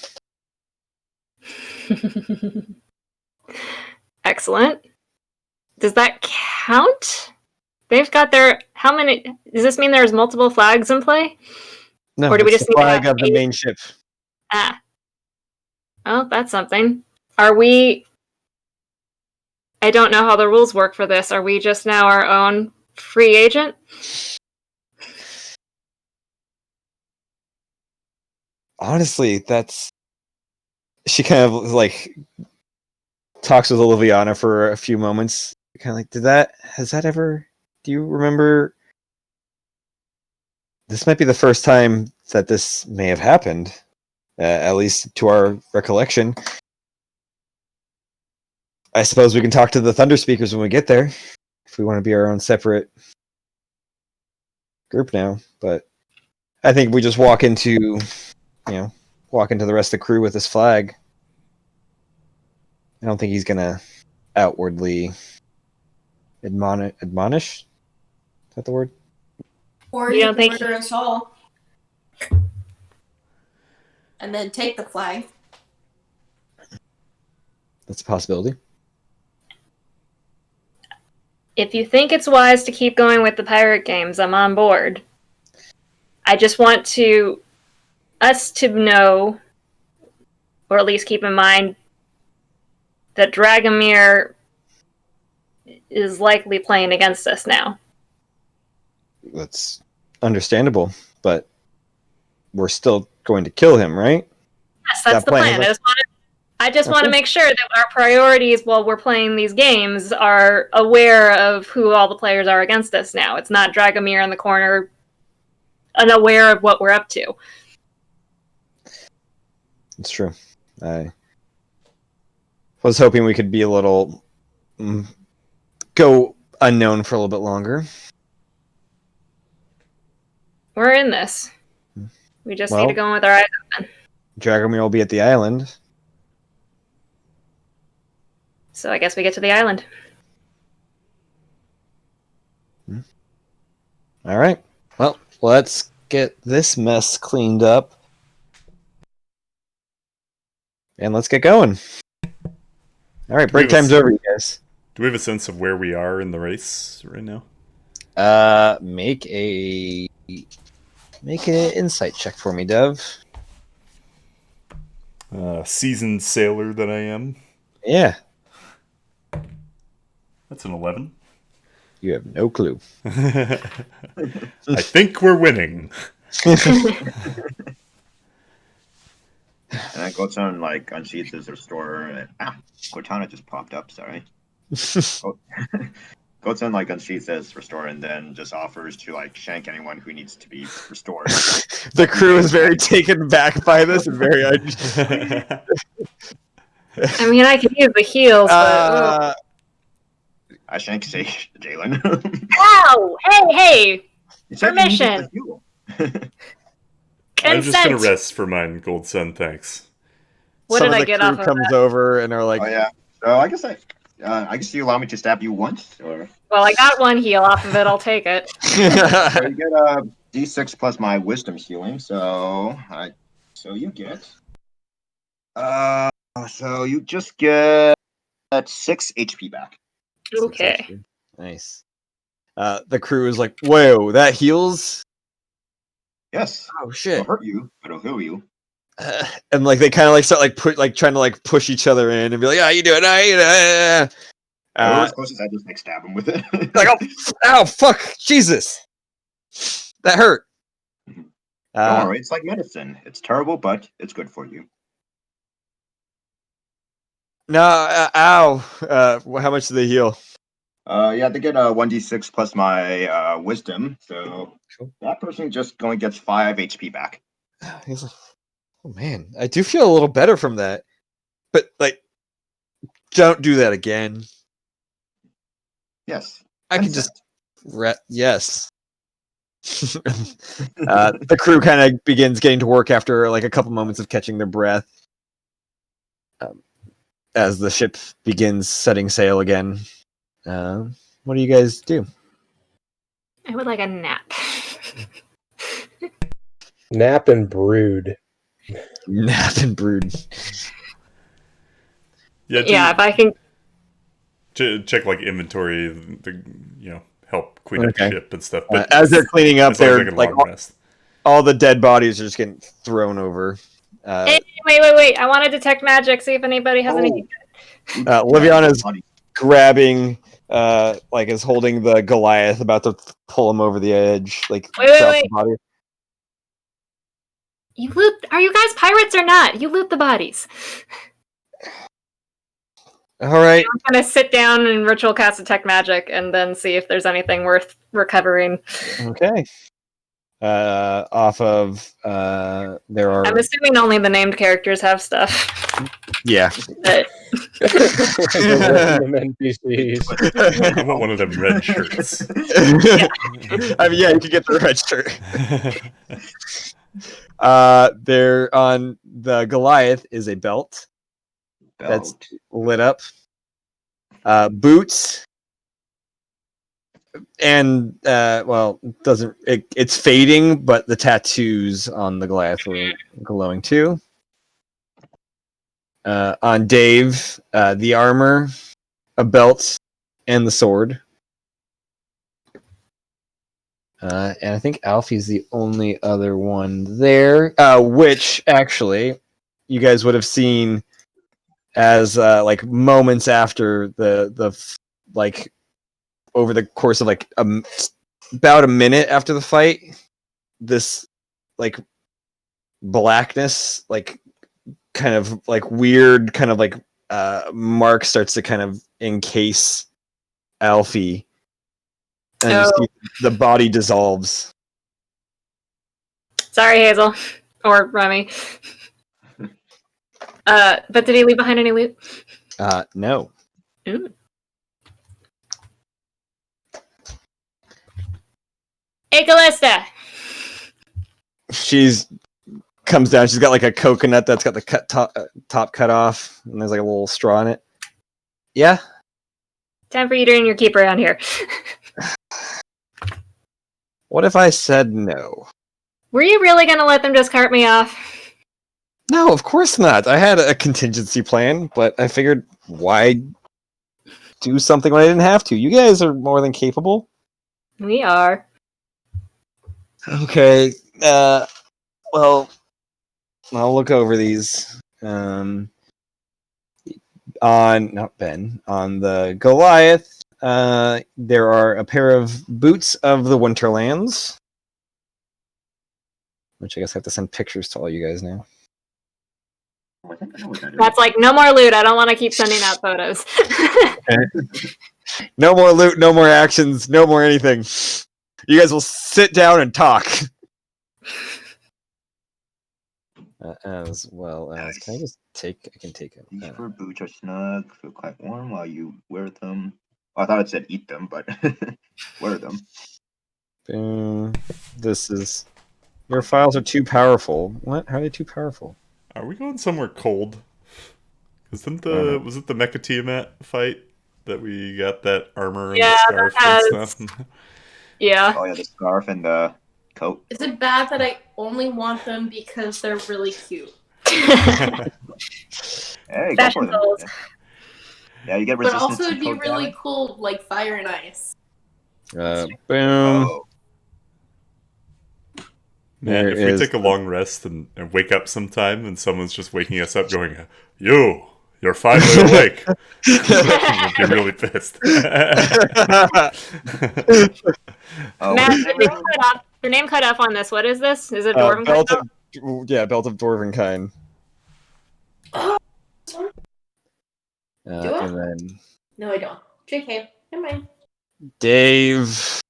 S2: Excellent. Does that count? They've got their... How many... Does this mean there's multiple flags in play?
S1: No,
S2: or do we
S1: it's
S2: just
S1: the
S2: need to
S1: flag
S2: have
S1: of the main ship.
S2: Ah. Oh, that's something. Are we... I don't know how the rules work for this. Are we just now our own free agent?
S1: Honestly, that's... She kind of talks with Oliviana for a few moments. Kind of has that ever... Do you remember this might be the first time that this may have happened, at least to our recollection. I suppose we can talk to the Thunder Speakers when we get there, if we want to be our own separate group now. But I think we just walk into the rest of the crew with this flag. I don't think he's gonna outwardly admonish. Is that the word?
S8: Or you can murder us all. And then take the flag.
S1: That's a possibility.
S2: If you think it's wise to keep going with the pirate games, I'm on board. I just want us to know, or at least keep in mind, that Dragomir is likely playing against us now.
S1: That's understandable, but we're still going to kill him, right?
S2: Yes, that's the plan. I just want to make sure that our priorities while we're playing these games are aware of who all the players are against us now. It's not Dragomir in the corner, unaware of what we're up to.
S1: It's true. I was hoping we could be a little... go unknown for a little bit longer.
S2: We're in this. We just need to go in with our eyes open.
S1: Dragomir will be at the island.
S2: So I guess we get to the island.
S1: All right. Well, let's get this mess cleaned up. And let's get going. All right, break time's over, you guys.
S3: Do we have a sense of where we are in the race right now?
S1: Make an insight check for me, Dev.
S3: Seasoned sailor that I am.
S1: Yeah.
S3: That's an 11.
S1: You have no clue.
S3: I think we're winning.
S5: And then Gotan unsheathes his restorer. Cortana just popped up. Sorry. Gotan unsheathes his restorer and then just offers to shank anyone who needs to be restored.
S1: The crew is very taken back by this and very.
S2: I mean, I can use the heals, but.
S5: I shank Jalen.
S2: Ow! Hey! Permission!
S3: I'm just gonna rest for mine, Gold Sun, thanks.
S2: What did I get off of that?
S1: Comes over and are like,
S5: oh yeah. So I guess you allow me to stab you once, or.
S2: Well, I got one heal off of it. I'll take it.
S5: So you get a D6 plus my wisdom healing. So you get. So you just get 6 HP back.
S2: Okay.
S1: Nice. The crew is like, whoa, that heals?
S5: Yes.
S1: Oh shit.
S5: It'll hurt you, but it'll heal you.
S1: And they kind of start trying to push each other in and be like, you do it,
S5: As close as I just stab him with it.
S1: oh fuck, Jesus, that hurt.
S5: Don't worry, it's like medicine. It's terrible, but it's good for you.
S1: No, ow. How much do they heal?
S5: Yeah, they get 1d6 plus my wisdom, so that person just only gets 5 HP back.
S1: He's like, oh man, I do feel a little better from that, but don't do that again.
S5: Yes,
S1: I can just yes. The crew kind of begins getting to work after a couple moments of catching their breath. As the ship begins setting sail again. What do you guys do?
S2: I would like a nap.
S7: Nap and brood.
S1: Nap and brood.
S2: Yeah, if I can
S3: check inventory, help clean up the ship and stuff. But
S1: as they're cleaning up, they're all the dead bodies are just getting thrown over.
S2: Hey, wait! I want to detect magic. See if anybody has anything.
S1: Liviana's grabbing, is holding the Goliath, about to pull him over the edge.
S2: Wait!
S1: The body.
S2: You loot? Are you guys pirates or not? You loot the bodies.
S1: All right.
S2: I'm gonna sit down and ritual cast detect magic, and then see if there's anything worth recovering.
S1: Okay. off of there are.
S2: I'm assuming only the named characters have stuff.
S1: Yeah.
S2: But
S7: Random NPCs.
S3: I want one of them red shirts.
S1: I mean, yeah, you could get the red shirt. There on the Goliath is a belt that's lit up. Boots. And it's fading, but the tattoos on the Goliath were glowing too. On Dave, the armor, a belt, and the sword. And I think Alfie's the only other one there, which actually you guys would have seen as like moments after the like over the course of like about a minute after the fight, this like blackness, like kind of like weird, kind of like mark starts to kind of encase Alfie. And you see the body dissolves.
S2: Sorry, Hazel. Or Remy. But did he leave behind any loot?
S1: No.
S2: Ooh. Hey, Callista!
S1: She's comes down. She's got like a coconut that's got the top cut off, and there's like a little straw in it. Yeah?
S2: Time for you to earn your keep around here.
S1: What if I said no?
S2: Were you really going to let them just cart me off?
S1: No, of course not. I had a contingency plan, but I figured why do something when I didn't have to? You guys are more than capable.
S2: We are.
S1: Okay. Well, I'll look over these. On the Goliath, there are a pair of boots of the Winterlands, which I guess I have to send pictures to all you guys now.
S5: Oh, I think I know what that is.
S2: That's like, no more loot. I don't want to keep sending out photos.
S1: No more loot, no more actions, no more anything. You guys will sit down and talk. As well as, can I just take? I can take it.
S5: These fur boots are snug, feel quite warm while you wear them. Oh, I thought it said eat them, but wear them.
S1: Boom. This is. Your files are too powerful. What? How are they too powerful?
S3: Are we going somewhere cold? Was it the Mecha Tiamat fight that we got that armor and the scarf and stuff?
S2: Yeah.
S5: Oh yeah, the scarf and the coat.
S8: Is it bad that I only want them because they're really cute?
S5: Hey, go for them.
S2: Goals.
S5: Yeah, you get
S8: But
S5: resistance.
S8: also, it'd be
S5: code
S8: really
S5: damage.
S8: cool, like fire and ice.
S1: Boom.
S5: Oh.
S3: Man,
S1: There
S3: if we
S1: is-
S3: take a long rest and wake up sometime and someone's just waking us up going, you're finally awake. We'd be really pissed.
S5: Oh,
S2: Matt,
S5: what is it?
S2: the name cut off on this. What is this? Is it Dwarven
S1: belt
S2: cut
S1: of, yeah, belt of dwarven kind. And then
S8: No, I don't. JK, never mind.
S1: Dave.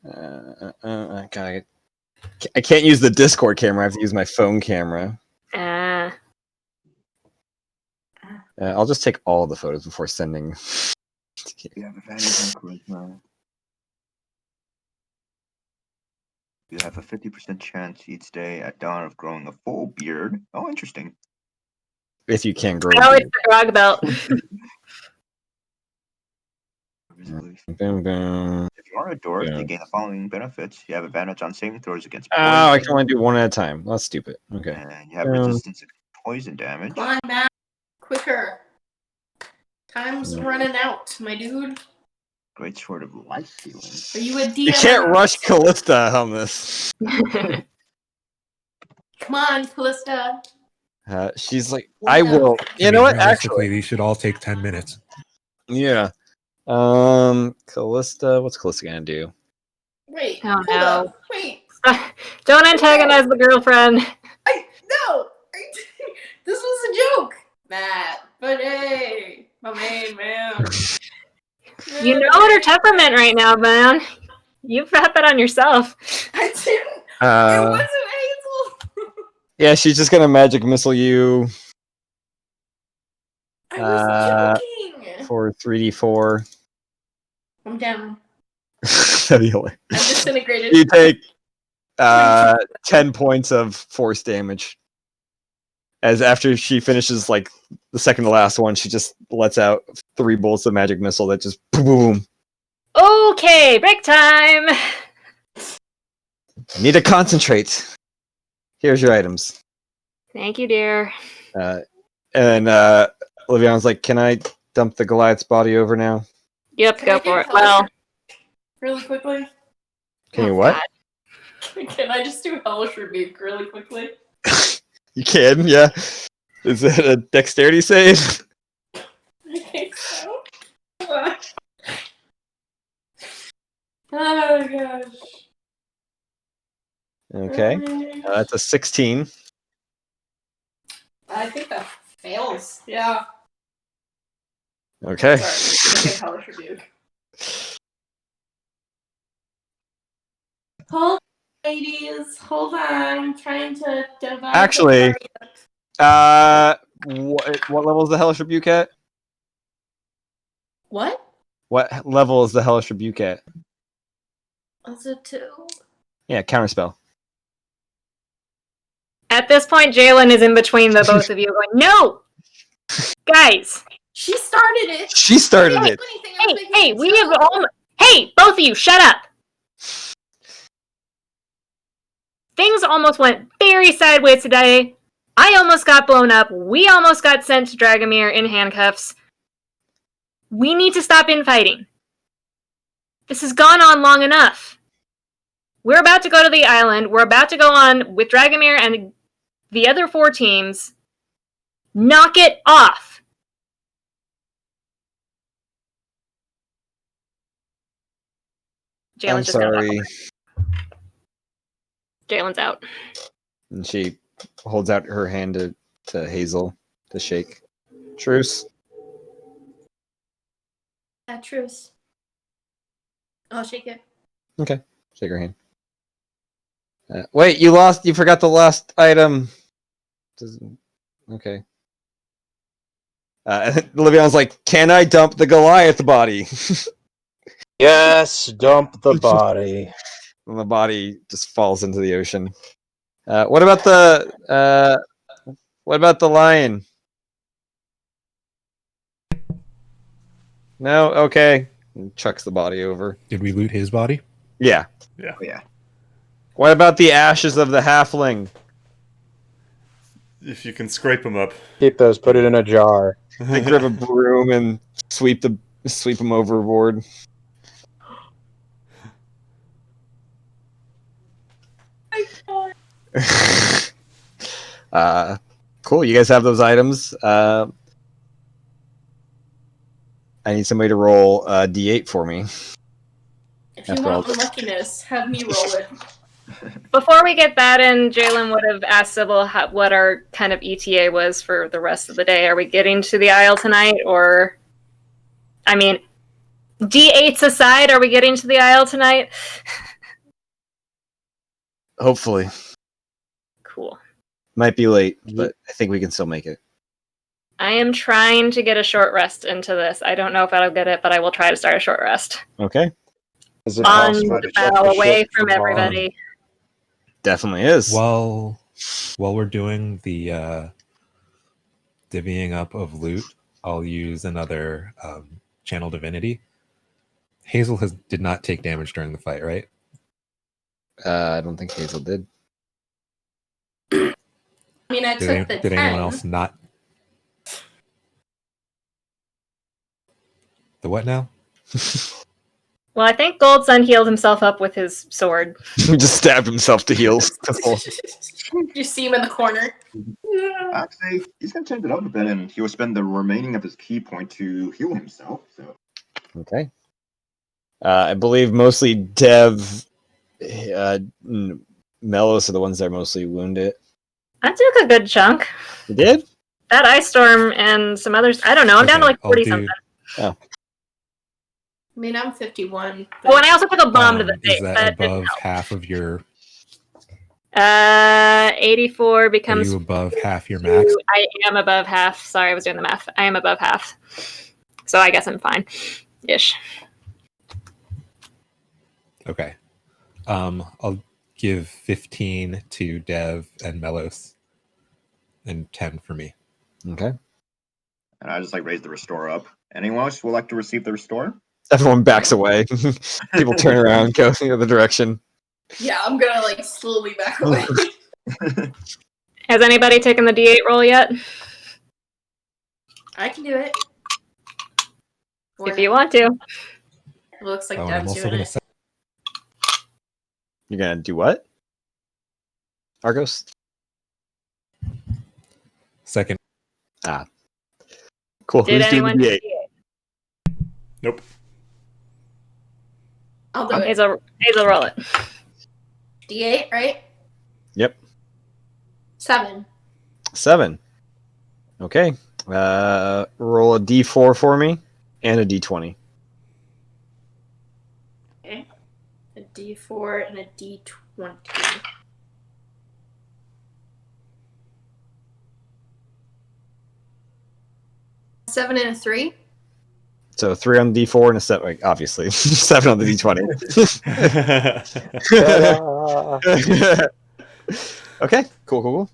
S1: God, I can't use the Discord camera. I have to use my phone camera. I'll just take all the photos before sending.
S5: You have advantage on charisma. You have a 50% chance each day at dawn of growing a full beard. Oh, interesting.
S1: If you can grow.
S2: Oh, it's the grog belt.
S1: Boom, boom.
S5: If you are a dwarf,
S1: Yeah.
S5: you gain the following benefits. You have advantage on saving throws against
S1: Oh,
S5: poison.
S1: I can only do one at a time. That's stupid. Okay.
S5: And you have resistance to poison damage.
S8: Come on, Matt. Quicker. Time's running out, my dude.
S5: Great sword of life stealing.
S8: Are you a DM?
S1: You can't rush Callista on this.
S8: Come on, Callista.
S1: She's like, I will. You know what? Actually,
S6: these should all take 10 minutes.
S1: yeah. Callista, what's Callista gonna do?
S8: Wait.
S2: Oh,
S8: hold
S2: no.
S8: up. Wait.
S2: Don't antagonize the girlfriend.
S8: No. This was a joke, Matt. But hey, my main man.
S2: You know her temperament right now, man. You've brought that on yourself.
S8: I didn't. wasn't Hazel.
S1: Yeah, she's just gonna magic missile you.
S8: I was joking.
S1: For 3d4.
S8: I'm down.
S1: That'd be hilarious.
S8: I'm disintegrated.
S1: You take 10 points of force damage. As after she finishes like the second to last one, she just lets out 3 bolts of magic missile that just boom.
S2: Okay, break time.
S1: Need to concentrate. Here's your items.
S2: Thank you, dear.
S1: And Liviana's like, can I dump the Goliath's body over now?
S2: Yep,
S8: Can
S2: go
S8: I do
S2: for it.
S8: hellish
S2: Well,
S8: really quickly?
S1: Can you what?
S8: Can I just do hellish rebuke really quickly?
S1: You can, yeah. Is it a dexterity save?
S8: I think so. Oh gosh.
S1: Okay. That's a 16.
S8: I think that fails. Yeah.
S1: Okay.
S8: Sorry. Okay, hellish rebuke. Hold, ladies. Hold on. I'm trying to divide.
S1: Actually, what level is the Hellish Rebuke at?
S8: What?
S1: What level is the Hellish Rebuke at?
S8: Was it 2?
S1: Yeah, counterspell.
S2: at this point, Jalen is in between the both of you going, no! Guys!
S8: She started it.
S1: She started it.
S2: Hey, we have all... Hey, both of you, shut up! Things almost went very sideways today. I almost got blown up. We almost got sent to Dragomir in handcuffs. We need to stop infighting. This has gone on long enough. We're about to go to the island. We're about to go on with Dragomir and the other 4 teams. Knock it off.
S1: I'm sorry.
S2: Jalen's out.
S1: And she holds out her hand to Hazel to shake. Truce.
S8: Truce. I'll shake it.
S1: Okay. Shake her hand. Wait, you lost. You forgot the last item. Okay. Liviana's like, can I dump the Goliath body?
S7: Yes, dump the body.
S1: And the body just falls into the ocean. What about the lion? No, okay. And chucks the body over.
S6: Did we loot his body?
S1: Yeah.
S3: Yeah.
S5: Yeah.
S1: What about the ashes of the halfling?
S3: If you can scrape them up.
S7: Keep those, put it in a jar.
S1: They grab a broom and sweep them overboard. Cool. You guys have those items. I need somebody to roll D8 for me.
S8: If you want luckiness, have me roll it.
S2: Before we get that in, Jalen would have asked Sybil what our kind of ETA was for the rest of the day. Are we getting to the Isle tonight, or... I mean, D8s aside, are we getting to the Isle tonight?
S1: Hopefully.
S2: Cool.
S1: Might be late, but I think we can still make it.
S2: I am trying to get a short rest into this. I don't know if I'll get it, but I will try to start a short rest.
S1: Okay.
S7: Is it
S2: On
S7: possible
S2: the
S7: to check
S2: bow,
S7: the
S2: away
S7: ship
S2: from
S7: for
S2: everybody.
S1: Definitely is.
S6: While we're doing the divvying up of loot, I'll use another channel divinity. Hazel did not take damage during the fight, right?
S1: I don't think Hazel did.
S8: I mean, I took the 10.
S6: Did anyone else not? The what now?
S2: Well, I think Gold Sun healed himself up with his sword.
S1: He just stabbed himself to heals.
S8: You see him in the corner.
S5: Actually, he's gonna change it up a bit, and he will spend the remaining of his key point to heal himself. So.
S1: Okay. I believe mostly Dev, Melos are the ones that are mostly wounded.
S2: I took a good chunk.
S1: You did?
S2: That Ice Storm and some others. I don't know. I'm down to like 40 something.
S1: Oh.
S8: I mean, I'm 51.
S2: Oh, and I also took a bomb to the face.
S6: Is that above half of your
S2: 84
S6: Are
S2: becomes.
S6: you above half your max?
S2: I am above half. Sorry, I was doing the math. I am above half. So I guess I'm fine. Ish.
S6: Okay. I'll give 15 to Dev and Melos, and 10 for me.
S1: Okay.
S5: And I just like raise the restore up. Anyone else would like to receive the restore?
S1: Everyone backs away. People turn around, go the other direction.
S8: Yeah, I'm gonna like slowly back away.
S2: Has anybody taken the D8 roll yet?
S8: I can do it.
S2: If you want to.
S8: It looks like
S6: Oh, and I'm
S8: Dev's
S6: also
S8: doing
S6: going
S8: it.
S6: to say
S1: You're gonna do what? Argos?
S6: second.
S1: Cool.
S2: Did
S1: Who's doing the
S2: anyone do
S1: D8?
S2: D8?
S3: Nope.
S8: I'll do it.
S2: Hazel, roll it.
S8: D8, right?
S1: Yep.
S8: 7.
S1: 7. Okay. Roll a D4 for me and a D20.
S8: Okay. A D4 and a D20. Seven and a 3.
S1: So 3 on the D4 and a 7. Like, obviously, 7 on the D20. Okay. Cool.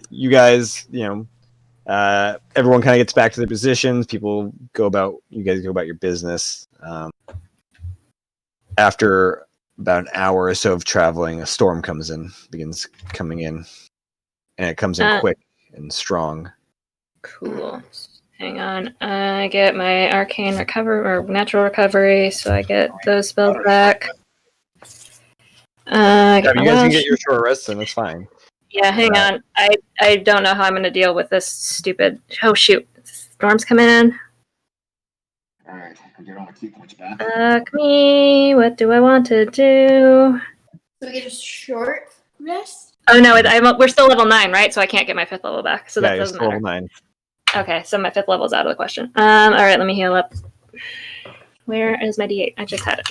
S1: You guys, everyone kind of gets back to their positions. You guys go about your business. After about an hour or so of traveling, a storm begins coming in, and it comes in quick and strong.
S2: Cool. Hang on. I get my arcane recovery or natural recovery, so I get those spells back.
S1: You guys can get your short rest, and it's fine.
S2: Yeah, hang on. I don't know how I'm going to deal with this stupid. Oh shoot! Storm's coming in.
S5: All right, I don't want to keep much back.
S2: Me. What do I want to do?
S8: So we get a short rest?
S2: Oh no, we're still level 9, right? So I can't get my 5th level back. So that doesn't matter.
S1: Level 9.
S2: Okay, so my 5th level's out of the question. All right, let me heal up. Where is my D8? I just had it.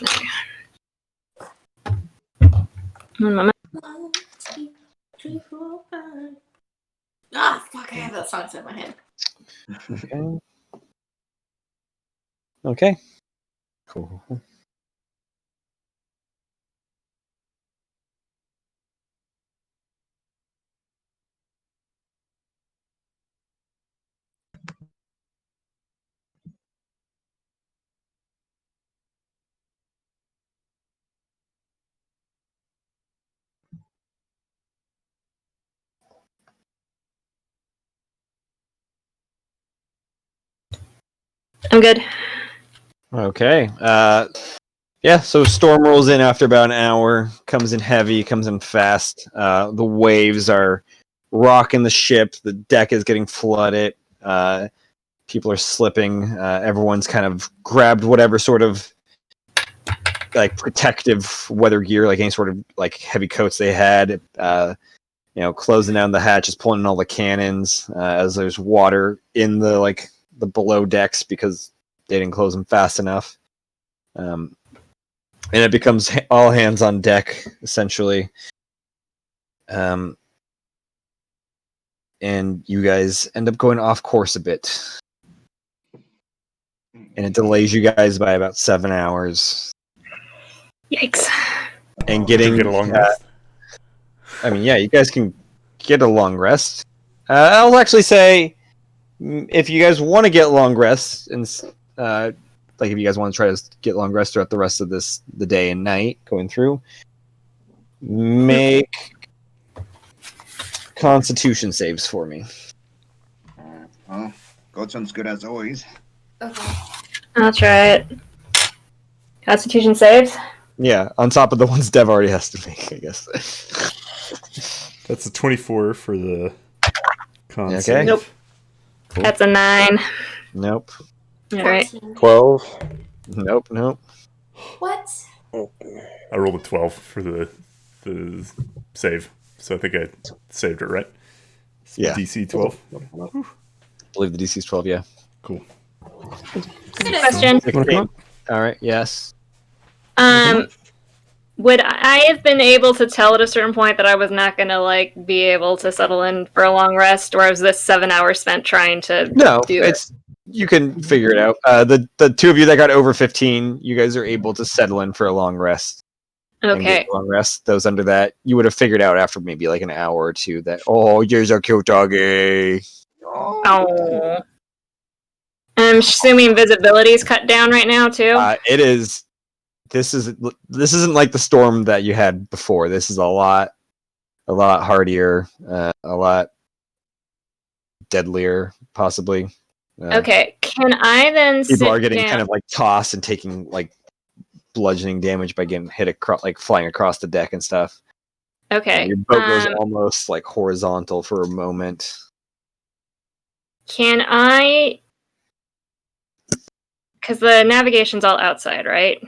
S2: One moment.
S8: 1, 2, 3, 4, 5. Ah, fuck! I have that song set in my head.
S1: Okay. Cool.
S2: I'm good.
S1: Okay. So storm rolls in after about an hour, comes in heavy, comes in fast. The waves are rocking the ship. The deck is getting flooded. People are slipping. Everyone's kind of grabbed whatever sort of like protective weather gear, like any sort of like heavy coats they had. Closing down the hatches, pulling in all the cannons as there's water in the below decks because they didn't close them fast enough. And it becomes all hands on deck, essentially. And you guys end up going off course a bit. And it delays you guys by about 7 hours.
S2: Yikes.
S1: And getting...
S3: get a long rest?
S1: You guys can get a long rest. I'll actually say, if you guys want to get long rests, and if you guys want to try to get long rest throughout the rest of the day and night going through, make Constitution saves for me.
S5: Well, Godson's good as always.
S8: Okay.
S2: I'll try it. Constitution saves?
S1: Yeah, on top of the ones Dev already has to make, I guess.
S3: That's a 24 for the con
S1: Okay.
S3: save.
S2: Nope.
S1: Cool.
S2: That's a 9.
S1: Nope.
S2: All right.
S7: 12.
S1: Nope.
S8: What?
S3: I rolled a 12 for the save, so I think I saved it, right?
S1: Yeah.
S3: DC 12.
S1: I believe the DC is 12, yeah.
S3: Cool.
S2: Question.
S1: All right, yes.
S2: Would I have been able to tell at a certain point that I was not going to like be able to settle in for a long rest, or was this 7 hours spent trying to do it?
S1: You can figure it out. The two of you that got over 15, you guys are able to settle in for a long rest. And get
S2: Okay.
S1: a long rest. Those under that, you would have figured out after maybe like an hour or two that here's our cute doggy.
S2: Oh. I'm assuming visibility is cut down right now too.
S1: It is. This isn't like the storm that you had before. This is a lot hardier, a lot deadlier, possibly.
S2: Okay, can I then
S1: People are getting
S2: down?
S1: kind of like tossed and taking like bludgeoning damage by getting hit across, like flying across the deck and stuff.
S2: Okay.
S1: Your boat goes almost like horizontal for a moment.
S2: Can I? Because the navigation's all outside, right?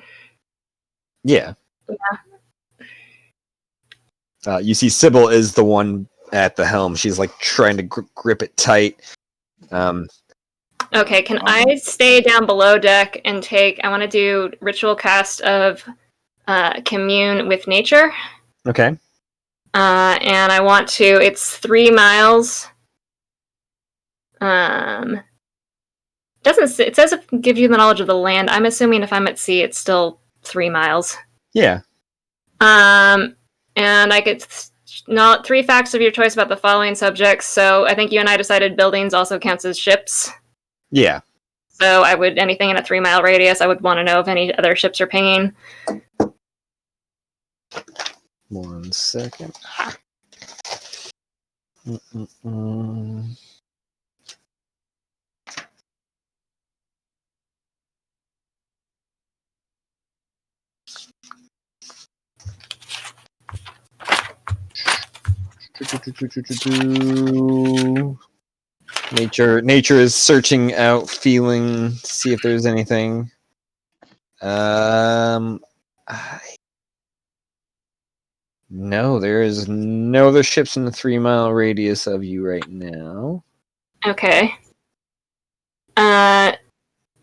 S1: Yeah. You see Sybil is the one at the helm. She's like trying to grip it tight.
S2: Okay, can I stay down below deck and I want to do ritual cast of commune with nature.
S1: Okay.
S2: And I want to, it's 3 miles. It says it gives you the knowledge of the land. I'm assuming if I'm at sea, it's still 3 miles.
S1: Yeah.
S2: And I get 3 facts of your choice about the following subjects. So I think you and I decided buildings also counts as ships.
S1: Yeah.
S2: So anything in a 3 mile radius, I would want to know if any other ships are pinging.
S1: 1 second. Nature is searching out, feeling, see if there's anything. No, there is no other ships in the 3 mile radius of you right now.
S2: Okay.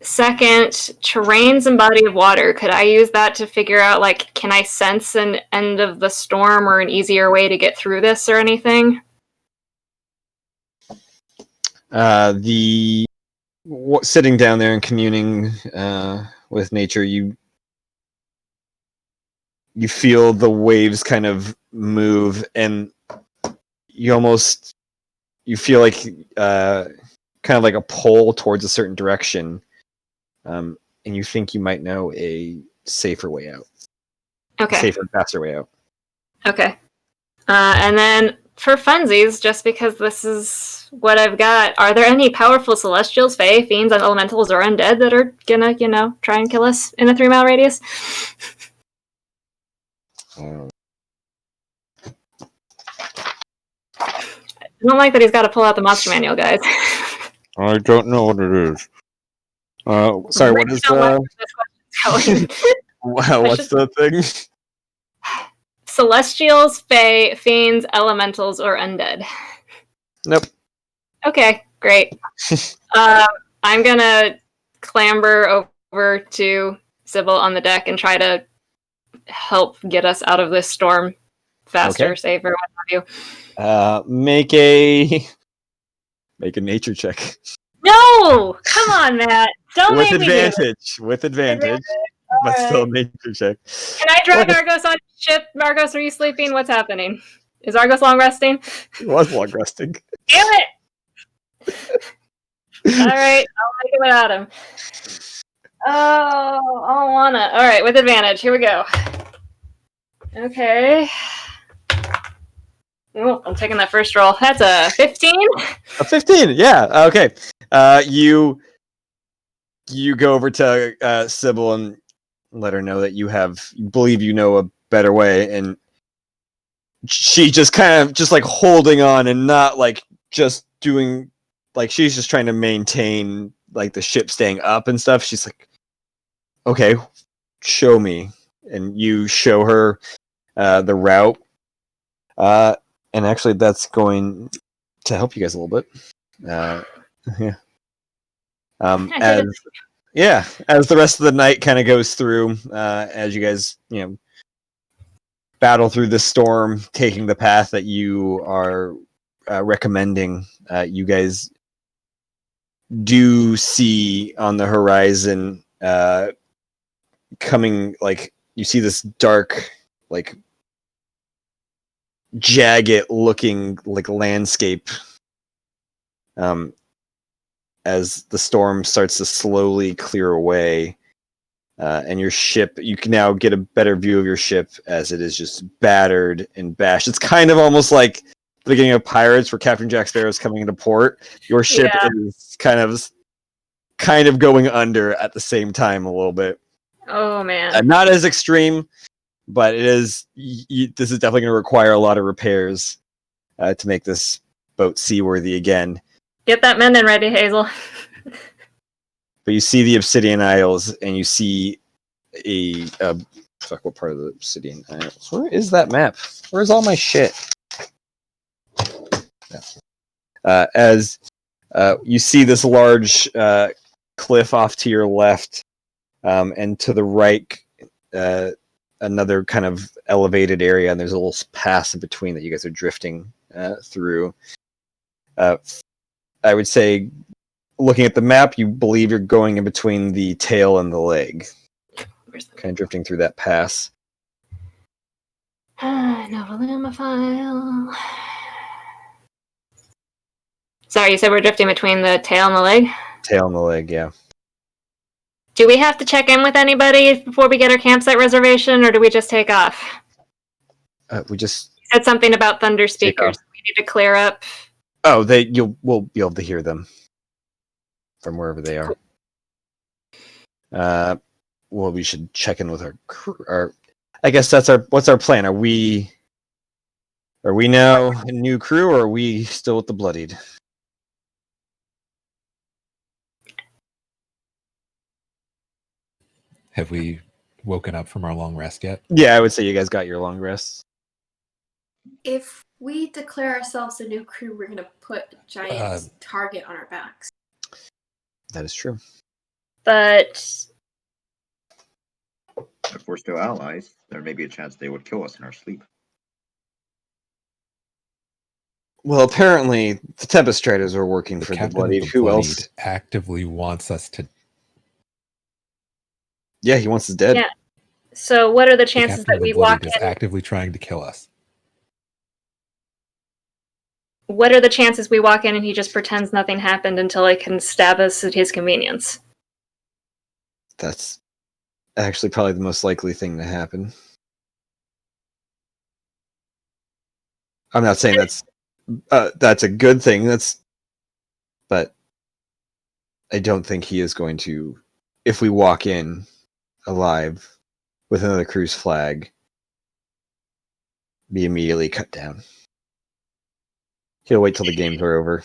S2: Second, terrains and body of water. Could I use that to figure out, like, can I sense an end of the storm or an easier way to get through this or anything?
S1: Sitting down there and communing with nature, you feel the waves kind of move, and you feel like kind of like a pull towards a certain direction, and you think you might know a safer way out.
S2: Okay.
S1: Safer, faster way out.
S2: Okay. And then for funsies, just because this is what I've got, are there any powerful celestials, fae, fiends, and elementals or undead that are gonna, try and kill us in a 3 mile radius? I don't like that he's got to pull out the monster manual, guys.
S1: I don't know what it is. Sorry, what is the... What's the thing?
S2: Celestials, fae, fiends, elementals, or undead?
S1: Nope.
S2: Okay, great. I'm gonna clamber over to Sybil on the deck and try to help get us out of this storm faster, safer, what have you.
S1: Make a nature check.
S2: No! Come on, Matt. Don't
S1: with
S2: make
S1: advantage.
S2: me do this.
S1: With advantage. But
S2: All
S1: still
S2: right.
S1: nature check.
S2: Can I drag Argos on ship? Argos, are you sleeping? What's happening? Is Argos long resting?
S1: He was long resting.
S2: Damn it! Alright, I'll make it without him. Oh, I don't wanna. Alright, with advantage. Here we go. Okay. Oh, I'm taking that first roll. That's a 15?
S1: A 15, yeah. Okay. You go over to Sybil and let her know that you believe you know a better way, and she just kind of just like holding on and not like just doing, like, she's just trying to maintain like the ship staying up and stuff. She's like, okay, show me. And you show her the route. And actually that's going to help you guys a little bit. Yeah. As the rest of the night kind of goes through, as you guys, battle through the storm, taking the path that you are recommending. You guys do see on the horizon coming, like, you see this dark, like, jagged looking, like, landscape as the storm starts to slowly clear away. And your ship, you can now get a better view of your ship as it is just battered and bashed. It's kind of almost like the beginning of Pirates, where Captain Jack Sparrow is coming into port. Your ship is kind of going under at the same time a little bit.
S2: Oh man,
S1: Not as extreme, but it is. This is definitely going to require a lot of repairs to make this boat seaworthy again.
S2: Get that mending ready, Hazel.
S1: But you see the Obsidian Isles, and you see what part of the Obsidian Isles? Where is that map? Where's all my shit? As you see this large cliff off to your left, and to the right, another kind of elevated area, and there's a little pass in between that you guys are drifting through. I would say, looking at the map, you believe you're going in between the tail and the leg. Kind of drifting through that pass.
S2: Novi'luma file. Sorry, you said we're drifting between the tail and the leg?
S1: Tail and the leg, yeah.
S2: Do we have to check in with anybody before we get our campsite reservation, or do we just take off?
S1: We just...
S2: You said something about thunder speakers. We need to clear up.
S1: Oh, we'll be able to hear them from wherever they are. Well, we should check in with our crew. I guess what's our plan? Are we now a new crew, or are we still with the Bloodied?
S6: Have we woken up from our long rest yet?
S1: Yeah, I would say you guys got your long rests.
S8: If we declare ourselves a new crew, we're gonna put a giant target on our backs.
S1: That is true.
S2: But
S5: if we're still allies, there may be a chance they would kill us in our sleep.
S1: Well, apparently the Tempest Traders are working for the Bloodied. Who else
S6: actively wants us to?
S1: Yeah, he wants us dead.
S2: Yeah. So, what are the chances that we walk in?
S6: Is actively trying to kill us.
S2: What are the chances we walk in and he just pretends nothing happened until he can stab us at his convenience?
S1: That's actually probably the most likely thing to happen. I'm not saying that's a good thing. But I don't think he is going to, if we walk in alive with another crew's flag, be immediately cut down. He'll wait till the games are over.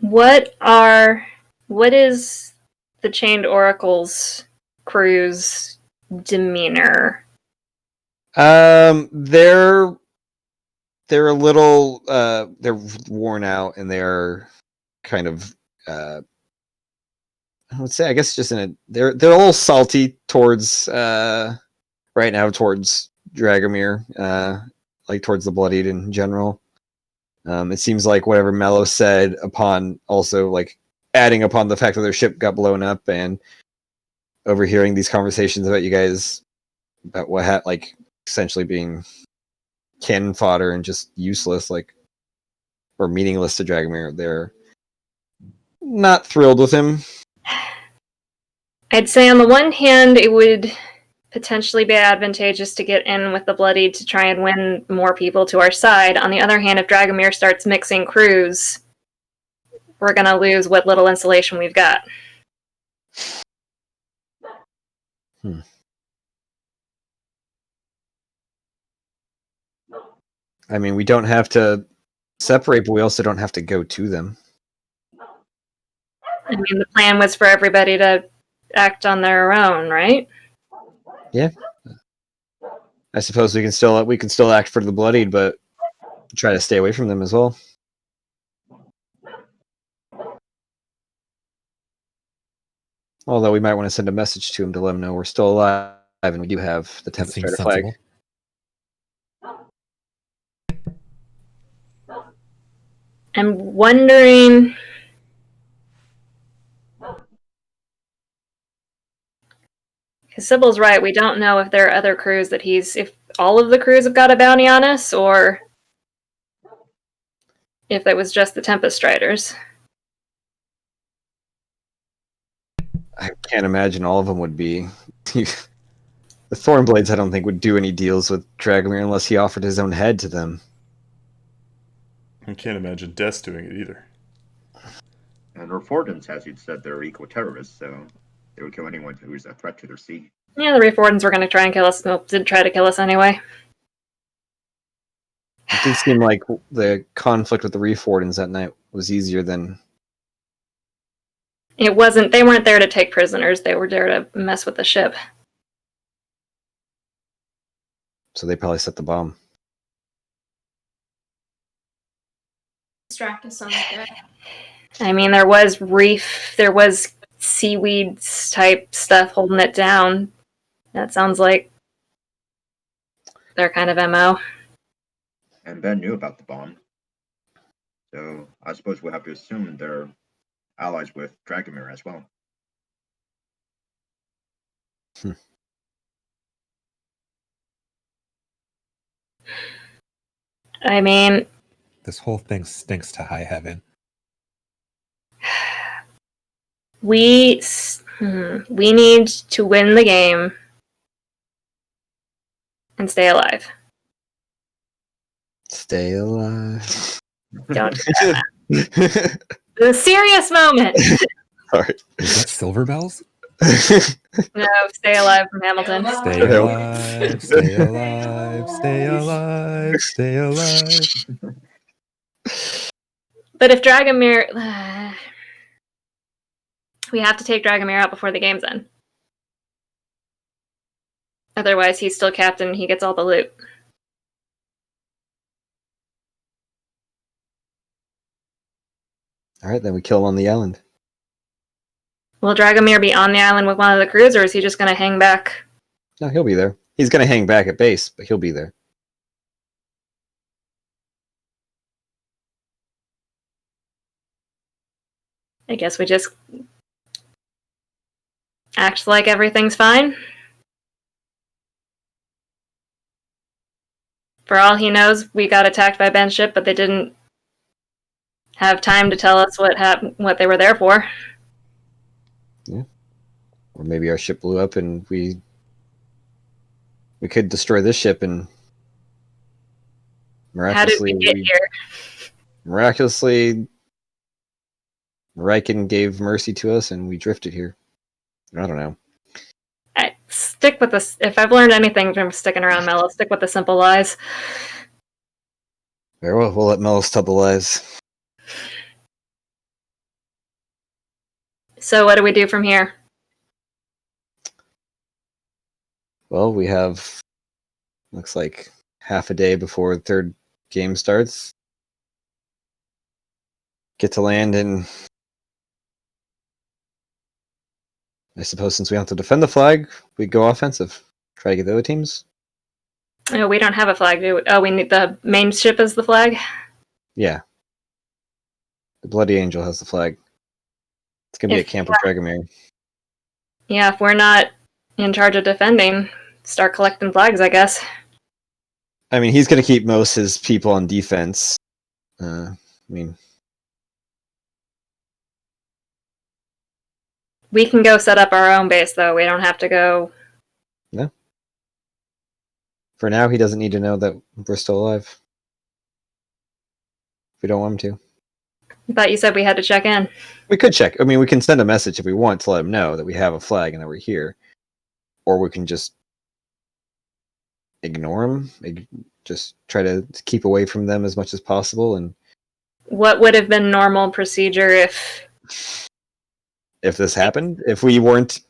S2: What is the Chained Oracle's crew's demeanor?
S1: They're a little they're worn out, and they're kind of I would say, I guess, just they're a little salty towards right now towards Dragomir, like towards the Bloodied in general. It seems like whatever Mello said, upon also like adding upon the fact that their ship got blown up, and overhearing these conversations about you guys, about what like essentially being cannon fodder and just useless, like, or meaningless to Dragomir, they're not thrilled with him.
S2: I'd say on the one hand, it would potentially be advantageous to get in with the Bloodied to try and win more people to our side. On the other hand, if Dragomir starts mixing crews, we're going to lose what little insulation we've got.
S1: I mean, we don't have to separate, but we also don't have to go to them.
S2: I mean, the plan was for everybody to act on their own, right?
S1: Yeah. I suppose we can still act for the Bloodied, but try to stay away from them as well. Although we might want to send a message to him to let him know we're still alive and we do have the
S6: That
S1: Tempest
S6: seems
S1: Strider flag.
S6: sensible.
S2: I'm wondering. Because Sybil's right, we don't know if there are other crews that if all of the crews have got a bounty on us, or if it was just the Tempest Striders.
S1: I can't imagine all of them would be. The Thornblades, I don't think, would do any deals with Dragomir unless he offered his own head to them.
S3: I can't imagine Des doing it either.
S5: And the Reforgans, as you'd said, they're eco-terrorists, so they would kill anyone who's a threat to their sea.
S2: Yeah, the Reforgans were going to try and kill us. Well, did try to kill us anyway.
S1: It did seem like the conflict with the Reforgans that night was easier than...
S2: It wasn't. They weren't there to take prisoners. They were there to mess with the ship.
S1: So they probably set the bomb.
S8: Distract us on the deck.
S2: I mean, there was seaweeds type stuff holding it down. That sounds like their kind of MO.
S5: And Ben knew about the bomb. So I suppose we'll have to assume they're allies with Dragomir as well.
S2: I mean,
S6: This whole thing stinks to high heaven.
S2: we need to win the game and stay alive.
S1: Stay alive.
S2: Don't do that. The serious moment.
S1: Sorry.
S6: Is that Silver Bells?
S2: No, stay alive from Hamilton.
S6: Stay alive, stay alive, stay alive, stay alive.
S2: But if Dragomir... we have to take Dragomir out before the game's end. Otherwise, he's still captain and he gets all the loot.
S1: Alright, then we kill him on the island.
S2: Will Dragomir be on the island with one of the crews, or is he just going to hang back?
S1: No, he'll be there. He's going to hang back at base, but he'll be there.
S2: I guess we just act like everything's fine. For all he knows, we got attacked by Ben's ship, but they didn't have time to tell us what they were there for.
S1: Yeah. Or maybe our ship blew up and we could destroy this ship and miraculously...
S2: How did we get here?
S1: Miraculously, Riken gave mercy to us and we drifted here. I don't know.
S2: I stick with this. If I've learned anything from sticking around Mello, stick with the simple lies.
S1: Very well, we'll let Melos tell the lies.
S2: So what do we do from here?
S1: Well, we have, looks like, half a day before the third game starts. Get to land, and I suppose since we have to defend the flag, we go offensive. Try to get the other teams.
S2: Oh, we don't have a flag, do we? Oh, we need the main ship as the flag?
S1: Yeah. The Bloody Angel has the flag. It's going to be at Camp with Dragomir.
S2: Yeah, if we're not in charge of defending, start collecting flags, I guess.
S1: I mean, he's going to keep most his people on defense.
S2: We can go set up our own base, though. We don't have to go...
S1: No. For now, he doesn't need to know that we're still alive. We don't want him to.
S2: I thought you said we had to check in.
S1: We could check. I mean, we can send a message if we want to let him know that we have a flag and that we're here. Or we can just ignore him. Just try to keep away from them as much as possible. And
S2: what would have been normal procedure if
S1: this happened? If we weren't...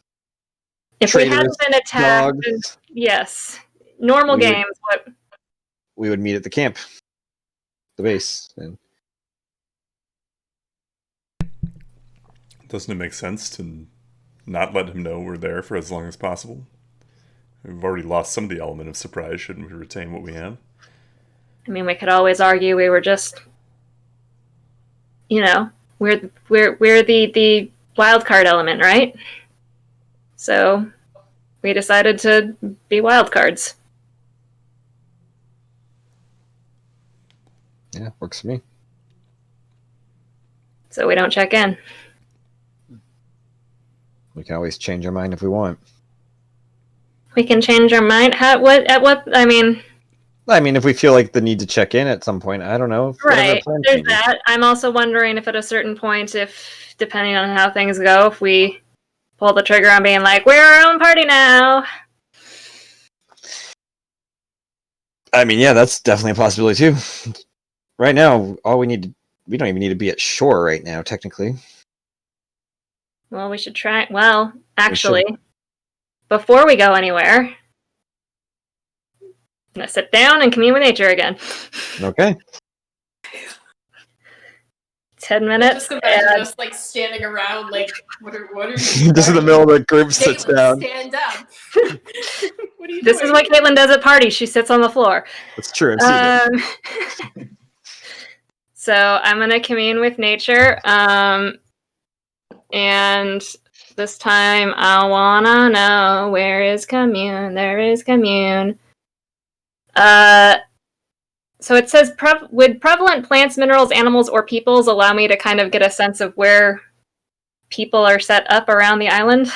S2: If we hadn't been attacked... Yes. Normal games, what...
S1: We would meet at the camp. The base. And
S3: doesn't it make sense to not let him know we're there for as long as possible? We've already lost some of the element of surprise. Shouldn't we retain what we have?
S2: I mean, we could always argue we were just, we're the wild card element, right? So we decided to be wild cards.
S1: Yeah, works for me.
S2: So we don't check in.
S1: We can always change our mind if we want.
S2: We can change our mind. I mean,
S1: if we feel like the need to check in at some point, I don't know.
S2: Right. There's that. I'm also wondering if at a certain point, if depending on how things go, if we pull the trigger on being like, we're our own party now.
S1: I mean, yeah, that's definitely a possibility too. Right now, we don't even need to be at shore right now, technically.
S2: Well, we should try. Well, actually, before we go anywhere, I'm gonna sit down and commune with nature again.
S1: Okay.
S2: 10 minutes.
S8: Just imagine us like standing around, like, what are you?
S1: Just in the middle of the group, sits down.
S8: Stand up. What are you
S2: This
S8: doing?
S2: is what Caitlin does at parties. She sits on the floor.
S1: That's true. I've seen it.
S2: So I'm gonna commune with nature, and this time I wanna know, where is commune? There is commune. So it says, would prevalent plants, minerals, animals, or peoples allow me to kind of get a sense of where people are set up around the island?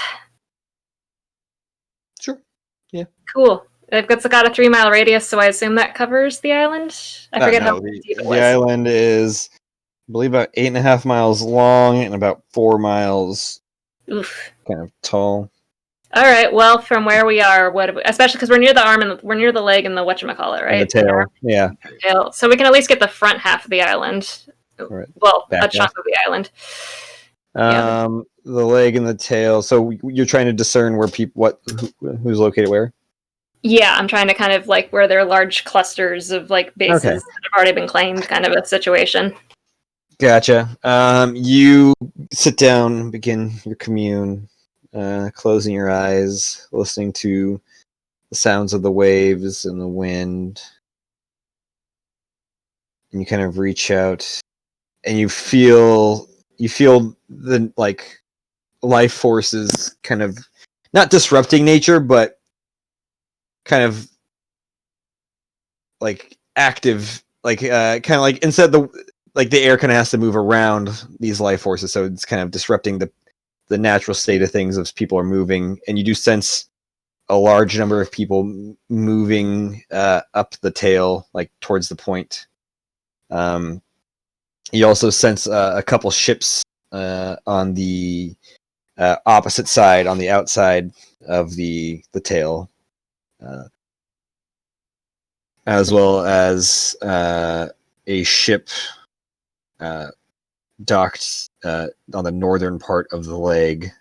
S1: Sure. Yeah.
S2: Cool. It's got a 3-mile radius, so I assume that covers the island? I forget how deep it was.
S1: The island is, I believe, about 8.5 miles long and about 4 miles kind of tall.
S2: All right. Well, from where we are, especially because we're near the arm and we're near the leg and the whatchamacallit, right?
S1: And the tail. Yeah.
S2: Tail. So we can at least get the front half of the island.
S1: Right.
S2: Well,
S1: Back
S2: a chunk
S1: half.
S2: of the island.
S1: The leg and the tail. So you're trying to discern where who's located where?
S2: Yeah, I'm trying to kind of like where there are large clusters of like bases that have already been claimed, kind of a situation.
S1: Gotcha. You sit down, begin your commune, closing your eyes, listening to the sounds of the waves and the wind. And you kind of reach out and you feel the like life forces kind of not disrupting nature, but kind of like active, like kind of like instead the air kind of has to move around these life forces, so it's kind of disrupting the natural state of things as people are moving, and you do sense a large number of people moving up the tail, like towards the point. You also sense a couple ships on the opposite side, on the outside of the tail, as well as a ship docked on the northern part of the leg,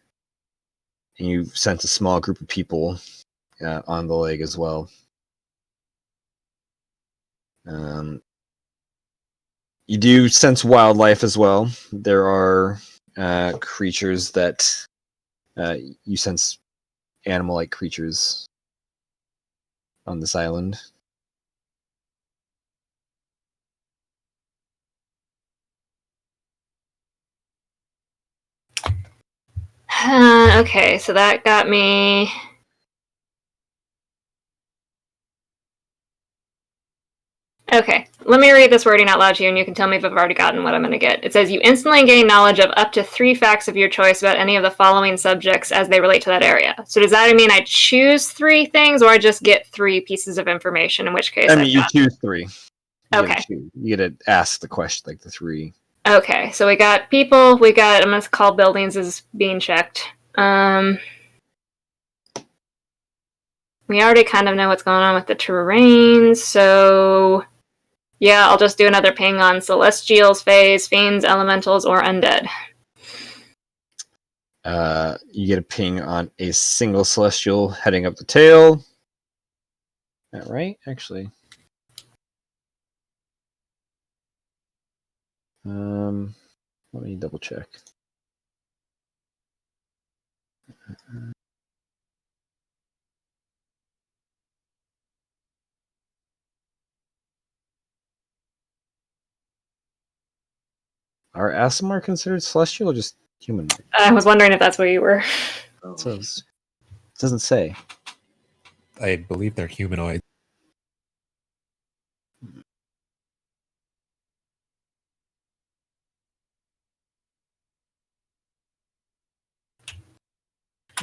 S1: and you sense a small group of people on the leg as well. You do sense wildlife as well. There are creatures that you sense, animal-like creatures on this island.
S2: Okay, so that got me. Okay, let me read this wording out loud to you, and you can tell me if I've already gotten what I'm going to get. It says, you instantly gain knowledge of up to 3 facts of your choice about any of the following subjects as they relate to that area. So does that mean I choose 3 things, or I just get 3 pieces of information, in which case
S1: you choose 3.
S2: Okay.
S1: You get to ask the question, like the 3.
S2: Okay, so we got people, I'm going to call buildings as being checked. We already kind of know what's going on with the terrain, so yeah, I'll just do another ping on Celestials, Fays, Fiends, Elementals, or Undead.
S1: You get a ping on a single Celestial heading up the tail. Is that right? Actually. Let me double check. Are Aasimar considered celestial or just human?
S2: I was wondering if that's where you were.
S1: It says, it doesn't say.
S6: I believe they're humanoid.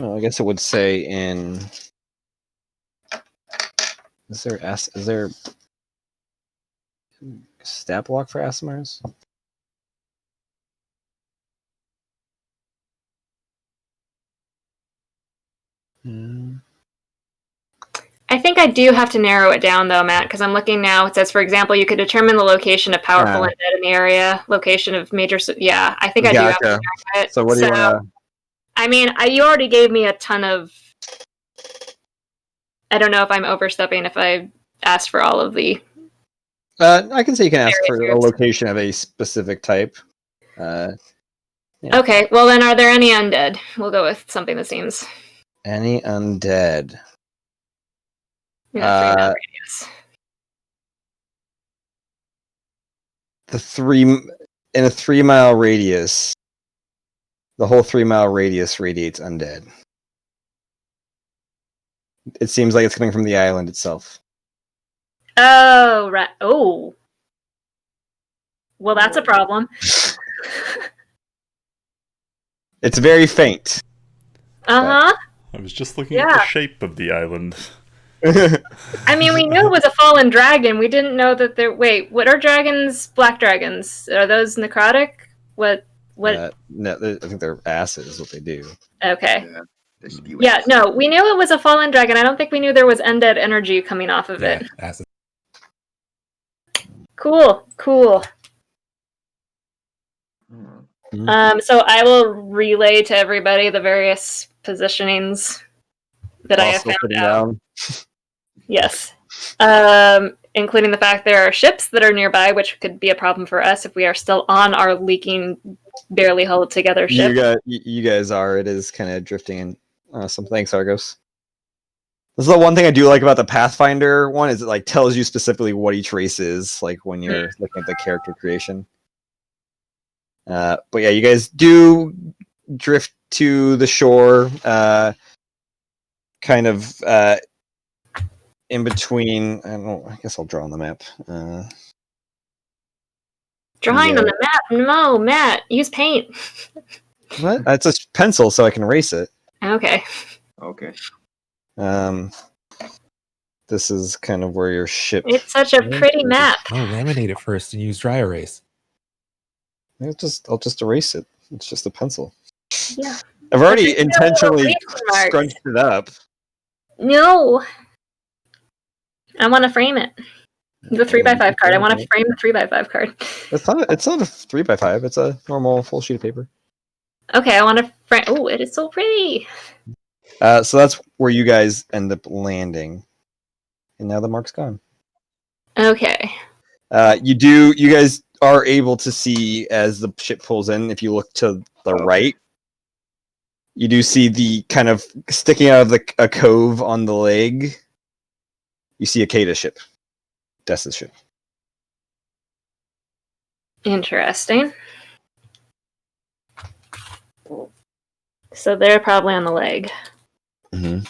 S1: Well, I guess it would say in. Is there stat block for Aasimars?
S2: I think I do have to narrow it down, though, Matt, because I'm looking now. It says, for example, you could determine the location of powerful undead in the area, location of major... Yeah, I think I do have to narrow it.
S1: So what do you want to...
S2: I mean, you already gave me a ton of... I don't know if I'm overstepping if I asked for all of the...
S1: I can say you can ask for a location of a specific type. Yeah.
S2: Okay, well then, are there any undead? We'll go with something that seems...
S1: Any undead?
S2: Yeah, 3 mile radius.
S1: In a 3 mile radius, the whole 3 mile radius radiates undead. It seems like it's coming from the island itself.
S2: Oh, right. Oh. Well, that's a problem.
S1: It's very faint.
S2: Uh-huh.
S3: I was just looking at the shape of the island.
S2: I mean, we knew it was a fallen dragon. We didn't know that there... Wait, what are dragons? Black dragons. Are those necrotic? What?
S1: No, I think they're acid is what they do.
S2: Okay. Yeah, no, we knew it was a fallen dragon. I don't think we knew there was undead energy coming off of it.
S6: Acid.
S2: Cool. So I will relay to everybody the various positionings that I have found out. Yes. Including the fact there are ships that are nearby, which could be a problem for us if we are still on our leaking, barely held together ship.
S1: You guys are. It is kind of drifting in. Awesome. Thanks, Argos. This is the one thing I do like about the Pathfinder one is it like tells you specifically what each race is, like when you're looking at the character creation. But yeah, you guys do drift to the shore, kind of in between. I don't know. I guess I'll draw on the map.
S2: Drawing on the map? No, Matt, use paint.
S1: What? It's a pencil, so I can erase it.
S2: Okay.
S1: This is kind of where your ship.
S2: It's such a pretty map.
S6: Oh, laminate it first and use dry erase.
S1: I'll just erase it. It's just a pencil.
S2: Yeah.
S1: I've already intentionally scrunched it up.
S2: No. I want to frame it. The 3x5 card. I want to frame the 3x5 card. It's
S1: not a 3x5. It's a normal full sheet of paper.
S2: Okay, I want to frame. Oh, it is so pretty.
S1: So that's where you guys end up landing, and now the mark's gone.
S2: Okay.
S1: You guys are able to see as the ship pulls in. If you look to the right, you do see the kind of sticking out of a cove on the leg. You see Akata's ship, Dessa's ship.
S2: Interesting. So they're probably on the leg.
S1: Mm-hmm.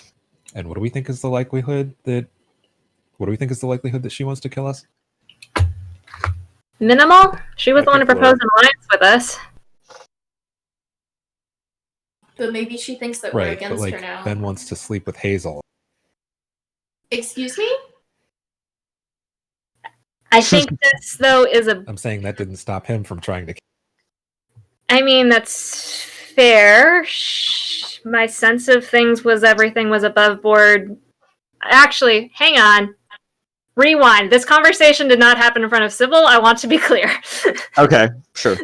S6: And what do we think is the likelihood that she wants to kill us?
S2: Minimal. She was the one to propose an alliance with us.
S8: But maybe she thinks that we're against her now.
S6: Ben wants to sleep with Hazel.
S8: Excuse me?
S2: I think this, though, is a...
S6: I'm saying that didn't stop him from trying to...
S2: I mean, that's fair. My sense of things was everything was above board. Actually, hang on. Rewind. This conversation did not happen in front of Sybil. I want to be clear.
S1: Okay, sure.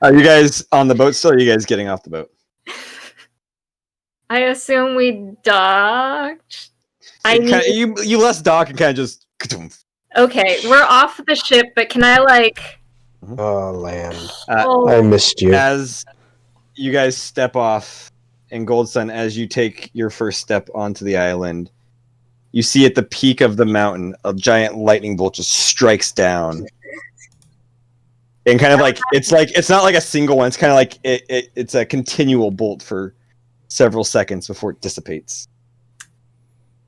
S1: Are you guys on the boat still, or are you guys getting off the boat?
S2: I assume we docked.
S1: You less dock and kind of just...
S2: Okay, we're off the ship, but can I, like...
S7: Oh, land. I missed you.
S1: As you guys step off, and Goldsun, as you take your first step onto the island, you see at the peak of the mountain, a giant lightning bolt just strikes down. And kind of like it's not like a single one. It's kind of like it's a continual bolt for several seconds before it dissipates.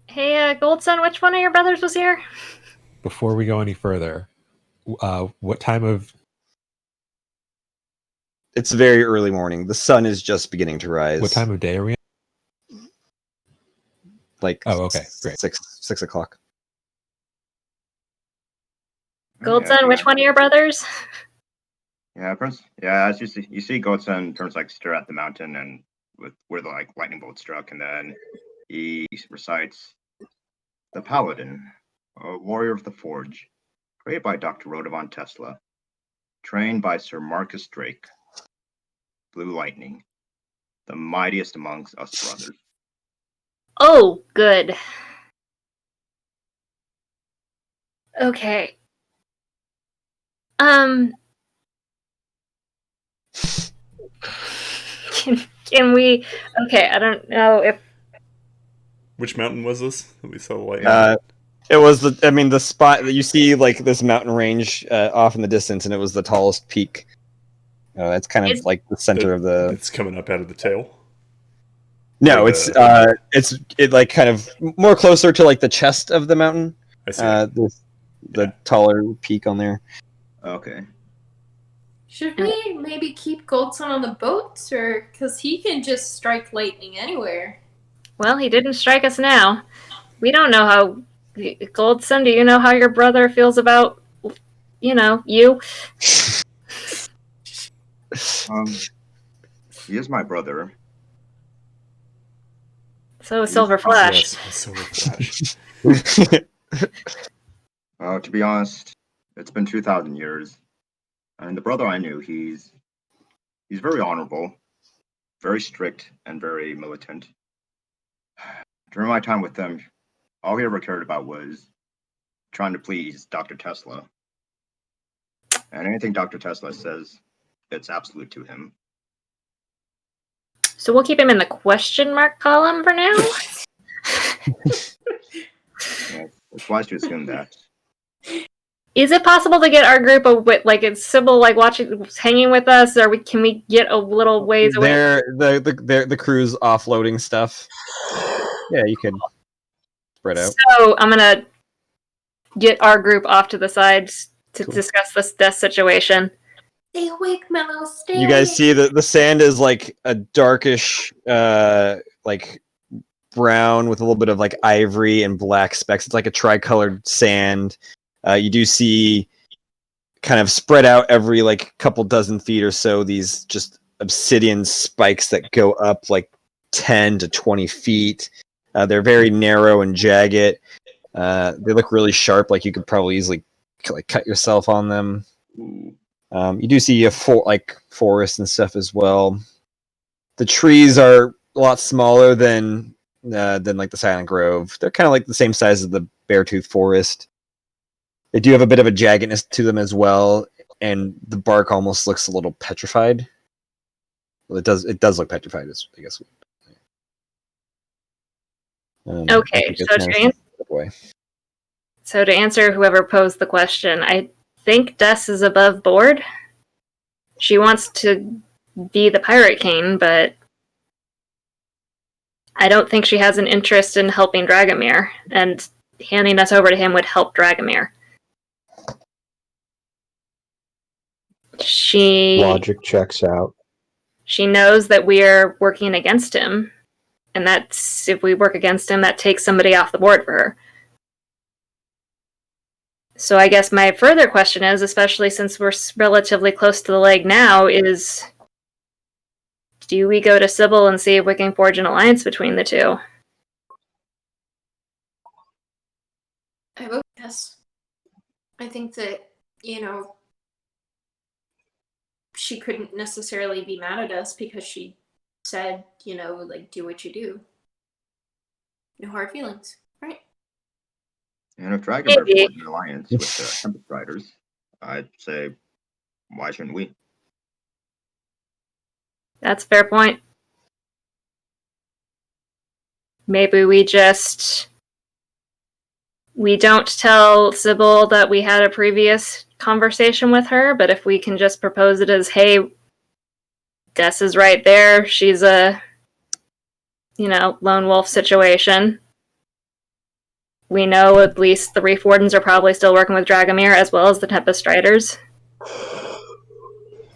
S2: Hey, Goldson, which one of your brothers was here?
S6: Before we go any further, what time of...
S1: It's very early morning. The sun is just beginning to rise.
S6: What time of day are we in?
S1: Like,
S6: oh, okay, great.
S1: 6 o'clock.
S2: Goldson, which one of your brothers?
S5: Yeah, Prince. Yeah, as you see Godson turns like stare at the mountain and with where the like lightning bolt struck, and then he recites, "The Paladin, a warrior of the Forge, created by Dr. Rodovan Tesla, trained by Sir Marcus Drake, Blue Lightning, the mightiest amongst us brothers."
S2: Oh, good. Okay. Can we? Okay, I don't know if
S3: Which mountain was this that we saw the lightning?
S1: It was the spot that you see, like this mountain range off in the distance, and it was the tallest peak. It's kind of like the center of the.
S3: It's coming up out of the tail.
S1: No, it's like kind of more closer to like the chest of the mountain.
S3: I see.
S1: The taller peak on there.
S5: Okay.
S8: Should we maybe keep Goldson on the boat, or because he can just strike lightning anywhere?
S2: Well, he didn't strike us now. We don't know how. Goldson, do you know how your brother feels about, you?
S5: He is my brother.
S2: So is Silver Flash.
S3: Yes, Silver Flash.
S5: To be honest, it's been 2,000 years, and the brother I knew, he's very honorable, very strict, and very militant. During my time with them, all he ever cared about was trying to please Dr. Tesla. And anything Dr. Tesla says, it's absolute to him.
S2: So we'll keep him in the question mark column for now?
S5: Yeah, it's wise to assume that.
S2: Is it possible to get our group is Sybil hanging with us, or can we get a little ways away?
S1: The crew's offloading stuff. Yeah, you could spread out.
S2: So I'm gonna get our group off to the sides to discuss this death situation.
S8: Stay awake, Mellow. Stay
S1: You guys see the sand is like a darkish, like brown with a little bit of like ivory and black specks. It's like a tricolored sand. You do see kind of spread out every like couple dozen feet or so these just obsidian spikes that go up like 10 to 20 feet. They're very narrow and jagged. They look really sharp, like you could probably easily like cut yourself on them. You do see a forest and stuff as well. The trees are a lot smaller than like the Silent Grove. They're kind of like the same size as the Beartooth Forest. They do have a bit of a jaggedness to them as well, and the bark almost looks a little petrified. Well, it does look petrified, I guess.
S2: Okay, so to answer whoever posed the question, I think Des is above board. She wants to be the Pirate King, but I don't think she has an interest in helping Dragomir, and handing us over to him would help Dragomir.
S7: Logic checks out.
S2: She knows that we're working against him, and that's if we work against him, that takes somebody off the board for her. So I guess my further question is, especially since we're relatively close to the lake now, is do we go to Sybil and see if we can forge an alliance between the two?
S8: I vote yes. I think that, she couldn't necessarily be mad at us because she said, do what you do. No hard feelings, right?
S5: And if Dragomir forged an alliance with the Tempest Riders, I'd say, why shouldn't we?
S2: That's a fair point. Maybe we don't tell Sybil that we had a previous conversation with her, but if we can just propose it as, hey, Des is right there, she's a, lone wolf situation. We know at least the Reef Wardens are probably still working with Dragomir, as well as the Tempest Riders.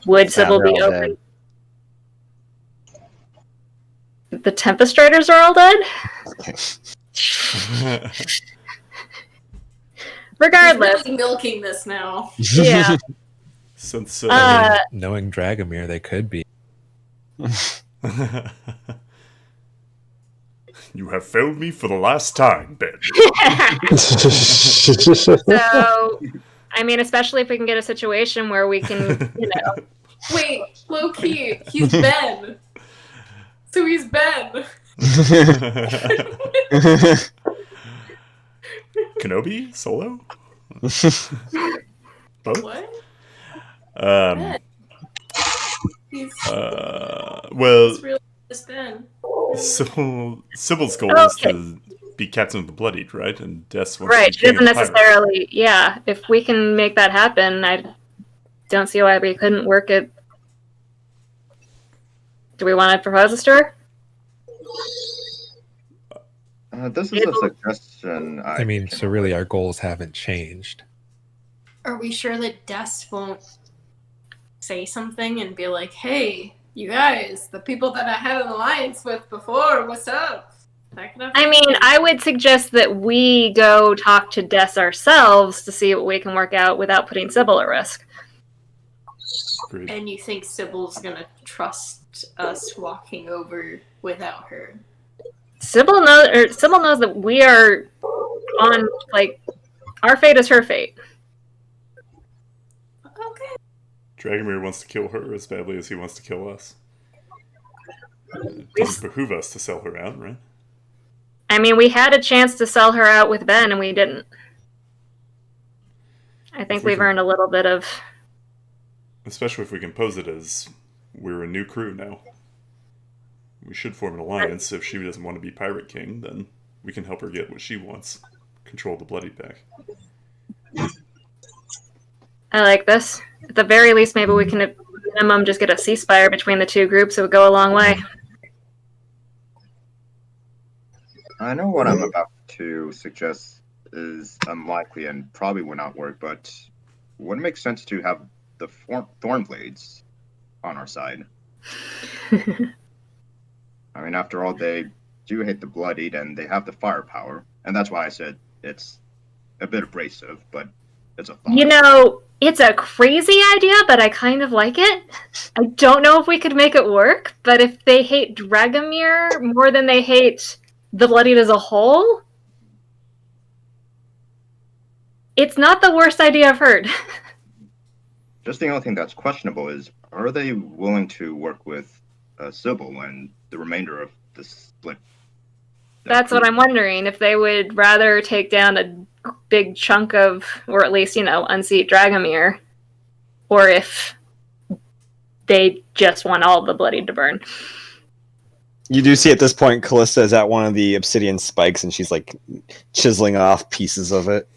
S2: Would Sybil be open? The Tempest Riders are all dead? Regardless.
S8: He's really milking this now.
S2: Yeah.
S3: Since
S6: knowing Dragomir, they could be.
S3: You have failed me for the last time, Ben.
S2: So, I mean, especially if we can get a situation where we can,
S8: Wait, low key, he's Ben. So he's Ben.
S3: Kenobi? Solo? Both?
S8: What?
S3: Well,
S8: It's really just Ben.
S3: Sybil's goal is to be Captain of the Bloodied, right? And Des wants
S2: right,
S3: to be
S2: she doesn't
S3: King of
S2: necessarily, yeah. If we can make that happen, I don't see why we couldn't work it. Do we want to propose this to her?
S5: This is a suggestion.
S6: I mean, so really our goals haven't changed.
S8: Are we sure that Des won't say something and be like, hey, you guys, the people that I had an alliance with before, what's up?
S2: I mean, I would suggest that we go talk to Des ourselves to see what we can work out without putting Sybil at risk.
S8: And you think Sybil's gonna trust us walking over without her?
S2: Sybil knows that we are on, our fate is her fate.
S8: Okay.
S3: Dragomir wants to kill her as badly as he wants to kill us. It doesn't behoove us to sell her out, right?
S2: I mean, we had a chance to sell her out with Ben, and we didn't. I think we've earned a little bit of...
S3: Especially if we can pose it as, we're a new crew now. We should form an alliance. If she doesn't want to be Pirate King, then we can help her get what she wants. Control the Bloodied back.
S2: I like this. At the very least, maybe we can, at minimum, just get a ceasefire between the two groups. It would go a long way.
S5: I know what I'm about to suggest is unlikely and probably will not work, but would it make sense to have the Thornblades on our side? I mean, after all, they do hate the Bloodied and they have the firepower, and that's why I said it's a bit abrasive, but it's a thought.
S2: It's a crazy idea, but I kind of like it. I don't know if we could make it work, but if they hate Dragomir more than they hate the Bloodied as a whole, it's not the worst idea I've heard.
S5: Just the only thing that's questionable is, are they willing to work with Sybil and the remainder of the split?
S2: That's what I'm wondering, if they would rather take down a big chunk of, or at least, unseat Dragomir, or if they just want all the Bloodied to burn.
S1: You do see at this point, Callista is at one of the obsidian spikes, and she's, chiseling off pieces of it.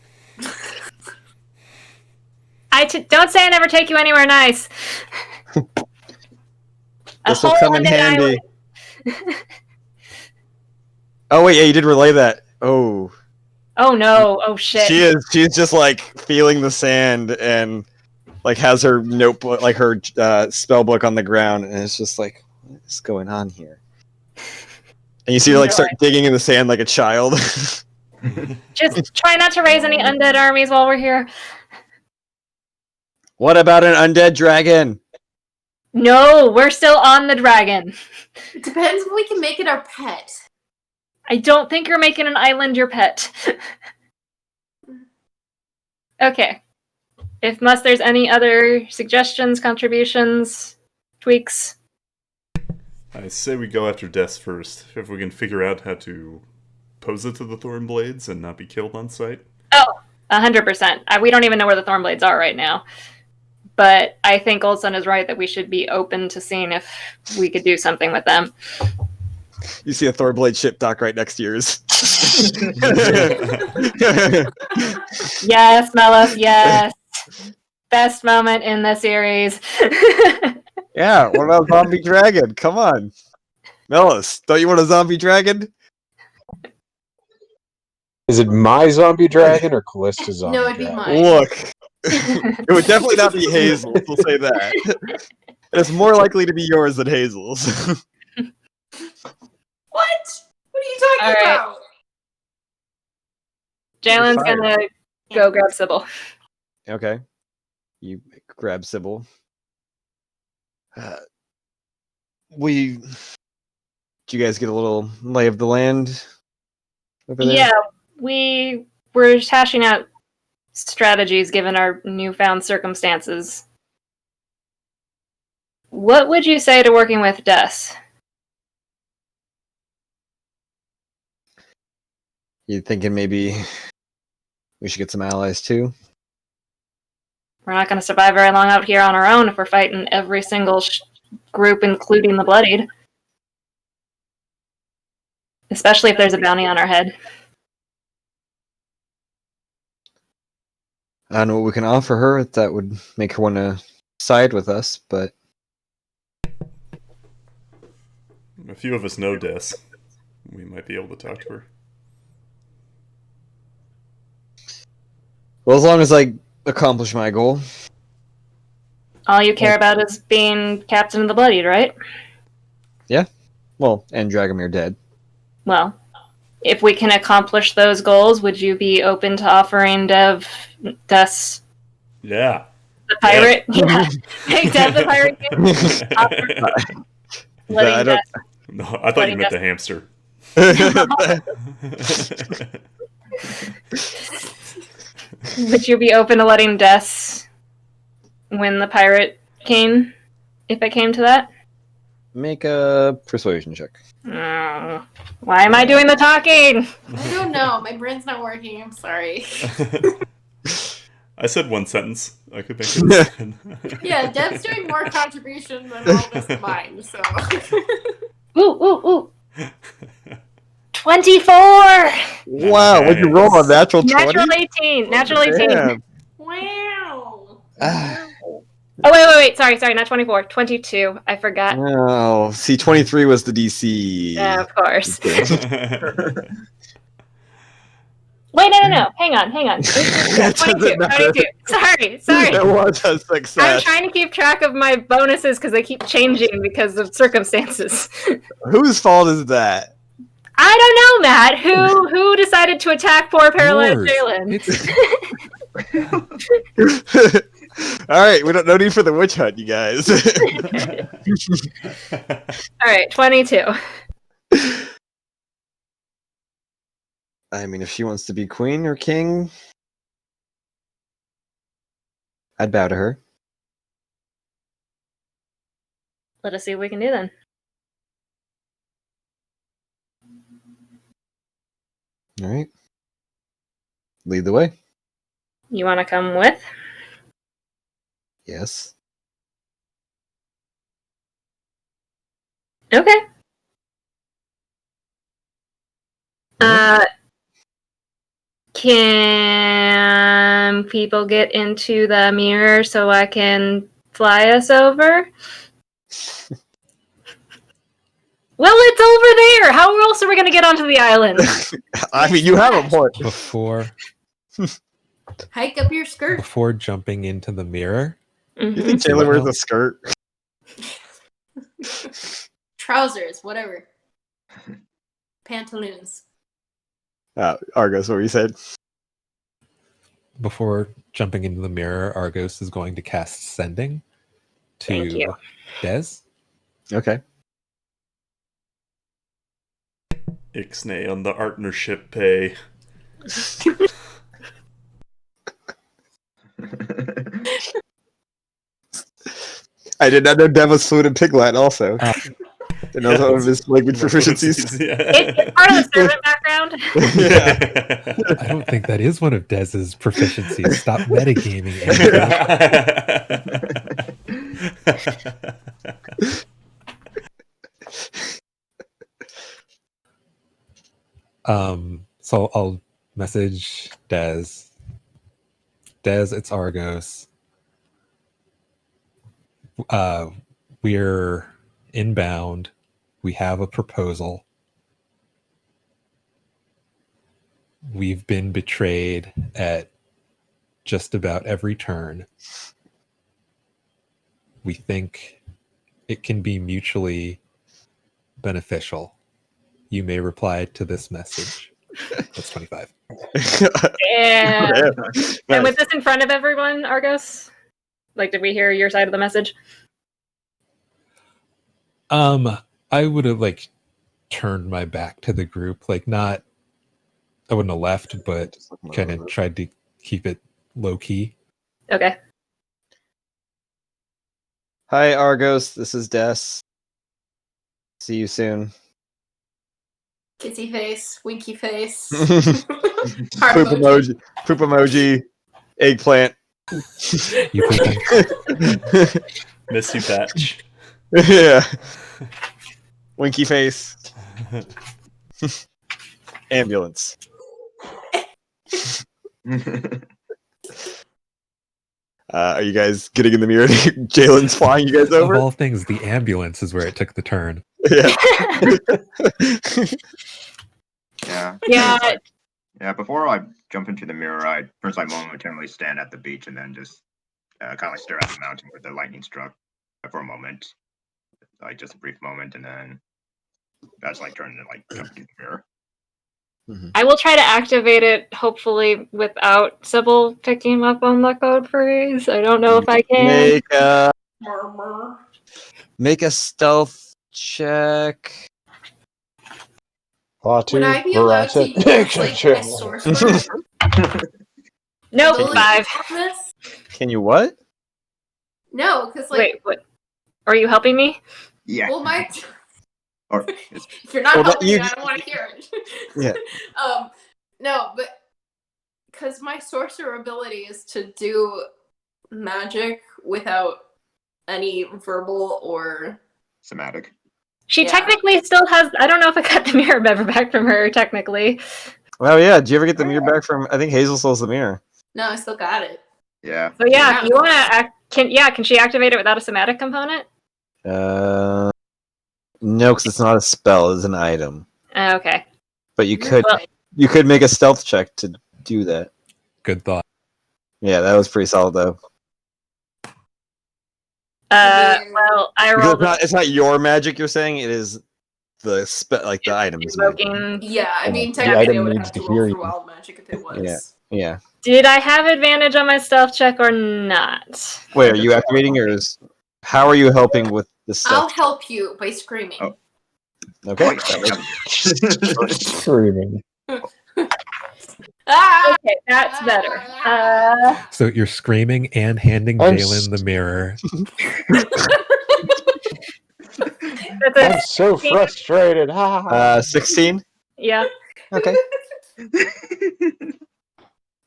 S2: Don't say I never take you anywhere nice.
S1: This will come in handy. Oh wait, yeah, you did relay that. Oh.
S2: Oh no! Oh shit!
S1: She's just feeling the sand and has her notebook, her spell book on the ground, and it's just what is going on here? And you see her start digging in the sand like a child.
S2: Just try not to raise any undead armies while we're here.
S1: What about an undead dragon?
S2: No, we're still on the dragon.
S8: It depends if we can make it our pet.
S2: I don't think you're making an island your pet. Okay. If there's any other suggestions, contributions, tweaks?
S3: I say we go after Des first. If we can figure out how to pose it to the Thornblades and not be killed on sight.
S2: Oh, 100%. We don't even know where the Thornblades are right now. But I think Olson is right that we should be open to seeing if we could do something with them.
S1: You see a Thornblade ship dock right next to yours.
S2: Yes, Melif, yes. best moment in the series.
S1: Yeah, what about zombie dragon? Come on. Melis, don't you want a zombie dragon?
S7: Is it my zombie dragon or Callista's zombie
S8: No, it'd be
S7: dragon?
S8: mine.
S1: Look. It would definitely not be Hazel's, we'll say that. It's more likely to be yours than Hazel's.
S8: What? What are you talking
S2: All right.
S8: about?
S2: Jalen's
S1: You're fired.
S2: gonna go grab Sybil.
S1: Okay. You grab Sybil. Did you guys get a little lay of the land over there?
S2: Yeah, we were hashing out strategies given our newfound circumstances. What would you say to working with Des?
S1: You thinking maybe we should get some allies too?
S2: We're not going to survive very long out here on our own if we're fighting every single group, including the Bloodied. Especially if there's a bounty on our head.
S1: I don't know what we can offer her that would make her want to side with us, but
S3: A few of us know Des. We might be able to talk to her.
S1: well, as long as I accomplish my goal.
S2: All you care about is being captain of the Bloodied, right?
S1: Well, and Dragomir dead.
S2: Well, if we can accomplish those goals, would you be open to offering Des
S3: Yeah.
S2: the pirate? Yeah. Make Dev the pirate king? Letting Des.
S3: No, I thought you meant the hamster.
S2: Would you be open to letting Des win the pirate king if it came to that?
S1: Make a persuasion check.
S2: Why am I doing the talking?
S8: I don't know. My brain's not working. I'm sorry.
S3: I said one sentence. I could make it 10.
S8: Yeah, Deb's doing more contribution than all of us combined, so.
S2: Ooh. 24!
S1: Wow, what'd you roll on natural 20?
S2: Natural 18.
S1: Damn.
S8: Wow.
S2: Oh, wait. Sorry, not 24. 22. I forgot.
S1: Oh, see, 23 was the DC.
S2: Yeah, of course.
S1: Okay.
S2: Wait, no. Hang on.
S1: That doesn't
S2: 22.
S1: matter.
S2: 22. Sorry.
S1: That was a
S2: I'm
S1: success.
S2: trying to keep track of my bonuses because they keep changing because of circumstances.
S1: Whose fault is that?
S2: I don't know, Matt. Who decided to attack poor paralyzed
S6: Yours.
S2: Jalen?
S1: All right, we don't no need for the witch hunt, you guys.
S2: All right, 22.
S1: I mean, if she wants to be queen or king, I'd bow to her.
S2: Let us see what we can do then.
S1: All right, lead the way.
S2: You want to come with?
S1: Yes.
S2: Okay. Can people get into the mirror so I can fly us over? Well, it's over there. How else are we going to get onto the island?
S1: I mean, you have a point.
S8: Hike up your skirt.
S6: Before jumping into the mirror,
S1: You think Jalen wears a skirt?
S8: Trousers, whatever. Pantaloons.
S1: Argos, what you said?
S6: before jumping into the mirror, Argos is going to cast Sending
S2: Thank
S6: to
S2: you.
S6: Des.
S1: Okay.
S3: Ixnay on the partnership pay.
S1: I did not know Dev was fluent in Piglet also. Didn't know some of his language proficiencies.
S2: It's part of the servant background.
S1: Yeah.
S6: I don't think that is one of Dez's proficiencies. Stop metagaming, Andrew. So I'll message Des. Des, it's Argos. We're inbound. We have a proposal. We've been betrayed at just about every turn. We think it can be mutually beneficial. You may reply to this message. That's 25.
S2: Yeah.
S1: Nice.
S2: And with this in front of everyone, Argos? Like, did we hear your side of the message?
S6: I would have like turned my back to the group, like not. I wouldn't have left, but kind of tried to keep it low key.
S2: Okay.
S1: Hi, Argos. This is Des. See you soon.
S8: Kissy face, winky face.
S1: Poop
S8: Heart emoji.
S1: emoji. Poop emoji. Eggplant.
S6: You pooping?
S3: Miss you, Patch.
S1: Yeah. Winky face. Ambulance. Are you guys getting in the mirror? Jalen's flying you guys
S6: Of
S1: over?
S6: all things, the ambulance is where it took the turn.
S1: Yeah.
S5: Yeah.
S2: Yeah.
S5: Yeah. Before I jump into the mirror, I momentarily stand at the beach and then just kind of stare at the mountain where the lightning struck for a moment, like just a brief moment, and then that's like turn and like jump into the mirror.
S2: I will try to activate it, hopefully without Sybil picking up on the code phrase. I don't know if I can.
S1: Make a stealth check.
S8: Would I be allowed to use like a sorcerer?
S2: Nope,
S8: ability
S2: 5.
S8: on this?
S1: Can you what?
S8: No, because like,
S2: Wait, what? Are you helping me?
S5: Yeah.
S8: well, my
S5: Or
S8: if you're not
S1: Well,
S8: helping
S1: you-
S8: me, I don't want to hear it.
S1: Yeah.
S8: No, but because my sorcerer ability is to do magic without any verbal or
S5: somatic.
S2: She
S8: Yeah.
S2: technically still has. I don't know if I got the mirror ever back from her, technically.
S1: Oh yeah, did you ever get the mirror back from? I think Hazel still has the mirror.
S8: no, I still got it.
S5: Yeah.
S2: So yeah, if you want to can she activate it without a somatic component?
S1: No, because it's not a spell; it's an item.
S2: Okay.
S1: But you could
S2: Well,
S1: make a stealth check to do that.
S6: Good thought.
S1: Yeah, that was pretty solid though.
S2: well, I
S1: Because
S2: rolled
S1: it's not your magic. You're saying it is the like the item's magic.
S2: invoking.
S8: Yeah, I mean,
S7: The
S8: technically, I
S7: item
S8: would
S7: needs
S8: have
S7: to
S8: to
S7: hear
S8: roll
S7: you.
S8: for wild magic if it was.
S1: Yeah.
S2: Did I have advantage on my stealth check or not?
S1: Wait, are you activating yours? How are you helping with the
S8: I'll
S1: stealth?
S8: help you by screaming.
S5: Oh.
S1: Okay.
S7: Screaming.
S8: Ah!
S2: Okay, that's better.
S6: So you're screaming and handing
S7: I'm
S6: Jalen the mirror.
S2: That's
S7: I'm
S2: a,
S7: so frustrated.
S1: 16.
S2: yeah,
S1: Okay.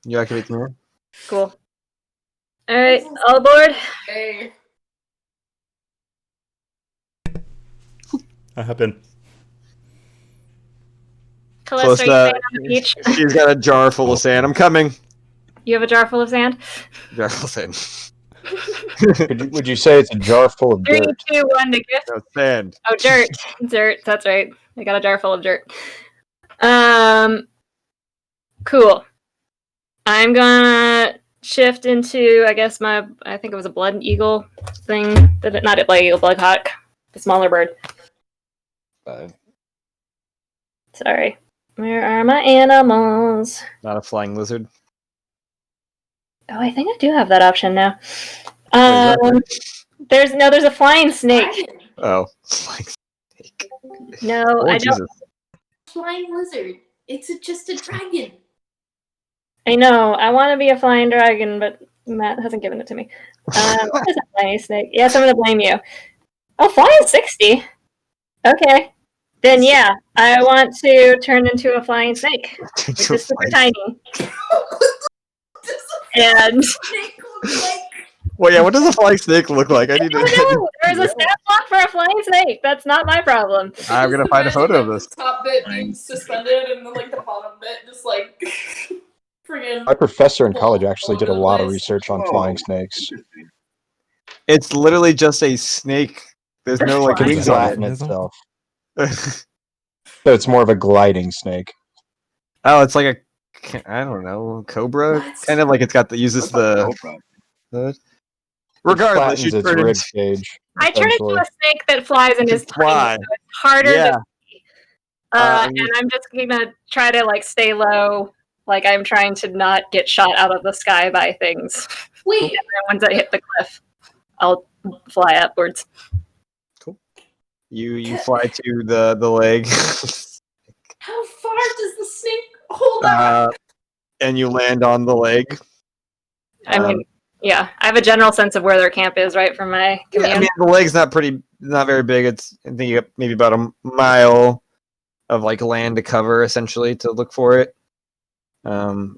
S1: You activate the mirror.
S2: cool. All right, all aboard.
S8: Hey.
S3: I happen.
S2: Celeste, are you staying on the beach?
S1: She's got a jar full of sand. I'm coming.
S2: You have a jar full of sand?
S1: Jar full of sand.
S7: Would you say it's a jar full of
S2: 3,
S7: dirt?
S2: 2, 1 to gift.
S1: No, sand.
S2: Oh, dirt. Dirt, that's right. I got a jar full of dirt. Cool. I'm gonna shift into, I guess, I think it was a blood eagle thing. Not a blood eagle, blood hawk. The smaller bird.
S1: 5.
S2: Sorry. Where are my animals?
S1: Not a flying lizard.
S2: Oh, I think I do have that option now.
S1: Wait,
S2: There's a flying snake.
S8: Dragon.
S1: Oh, flying snake.
S2: No,
S1: Oh,
S2: I don't.
S1: Jesus.
S8: Flying lizard. It's just a dragon.
S2: I know. I want to be a flying dragon, but Matt hasn't given it to me. What is a flying snake? Yes, I'm going to blame you. Oh, flying 60. Okay. Then yeah, I want to turn into a flying snake, which is super tiny. And
S8: Snake looks like
S1: Well, yeah. What does a flying snake look like? I need to.
S2: no, there's a stat block for a flying snake. That's not my problem.
S1: I'm gonna find a photo of this.
S8: The top bit being suspended and then like the bottom bit just like friggin'
S7: My professor in college actually did a lot of research on flying snakes.
S1: It's literally just a snake. There's no like
S7: Can
S1: wings on
S7: flatten
S1: it.
S7: itself.
S1: Oh,
S7: So it's more of a gliding snake.
S1: it's like I don't know, cobra.
S8: What?
S1: Kind of like it's got uses the. Regardless, you
S7: It flattens its
S1: turn
S7: rib
S1: into
S7: cage.
S2: I turn into
S7: essentially.
S2: a snake that flies and
S1: To
S2: is
S1: fly.
S2: tiny, so it's harder
S1: Yeah.
S2: to see. And I'm just gonna try to like stay low, like I'm trying to not get shot out of the sky by things.
S8: Wait,
S2: And then once I hit the cliff, I'll fly upwards.
S1: You fly to the leg,
S8: how far does the snake hold on?
S1: and you land on the leg.
S2: I mean, yeah, I have a general sense of where their camp is, right, from my
S1: Yeah,
S2: command.
S1: I mean the leg's not very big. It's I think you got maybe about a mile of like land to cover essentially to look for it. But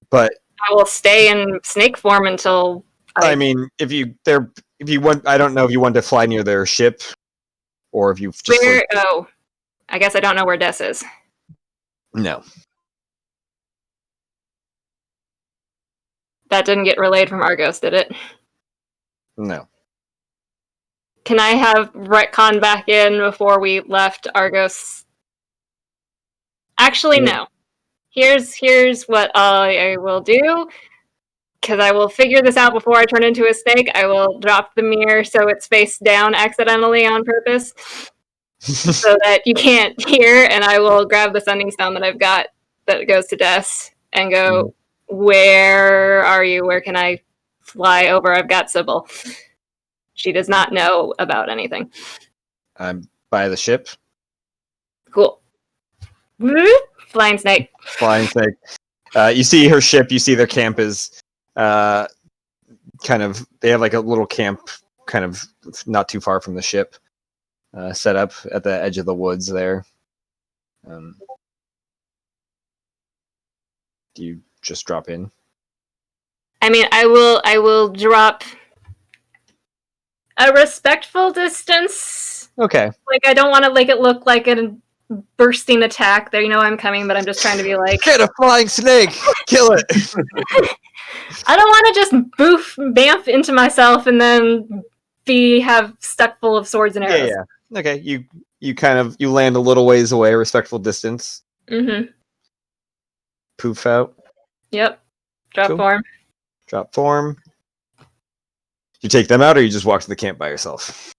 S2: I will stay in snake form until
S1: I mean, if you want, I don't know if you want to fly near their ship, or if you just
S2: where. Oh, I guess I don't know where Des is.
S1: no.
S2: That didn't get relayed from Argos, did it?
S1: No.
S2: Can I have retcon back in before we left Argos? Actually, no. Here's what I will do, because I will figure this out before I turn into a snake. I will drop the mirror so it's face down accidentally on purpose, so that you can't hear, and I will grab the sending stone that I've got that goes to Des and go, where are you? Where can I fly over? I've got Sybil. She does not know about anything.
S1: I'm by the ship.
S2: Cool. Flying snake.
S1: Flying snake. You see her ship. You see their camp is kind of. They have like a little camp, kind of not too far from the ship, set up at the edge of the woods there. Do you just drop in?
S2: I mean, I will drop a respectful distance.
S1: Okay.
S2: Like, I don't want to make it look like a bursting attack. There, you know I'm coming, but I'm just trying to be like,
S1: Get a flying snake! Kill it!
S2: I don't want to just bamf into myself and then have stuck full of swords and arrows.
S1: Yeah. Okay. You kind of land a little ways away, respectful distance.
S2: Mm-hmm.
S1: Poof out.
S2: Yep. Drop
S1: Cool.
S2: form.
S1: Drop form. You take them out, or you just walk to the camp by yourself?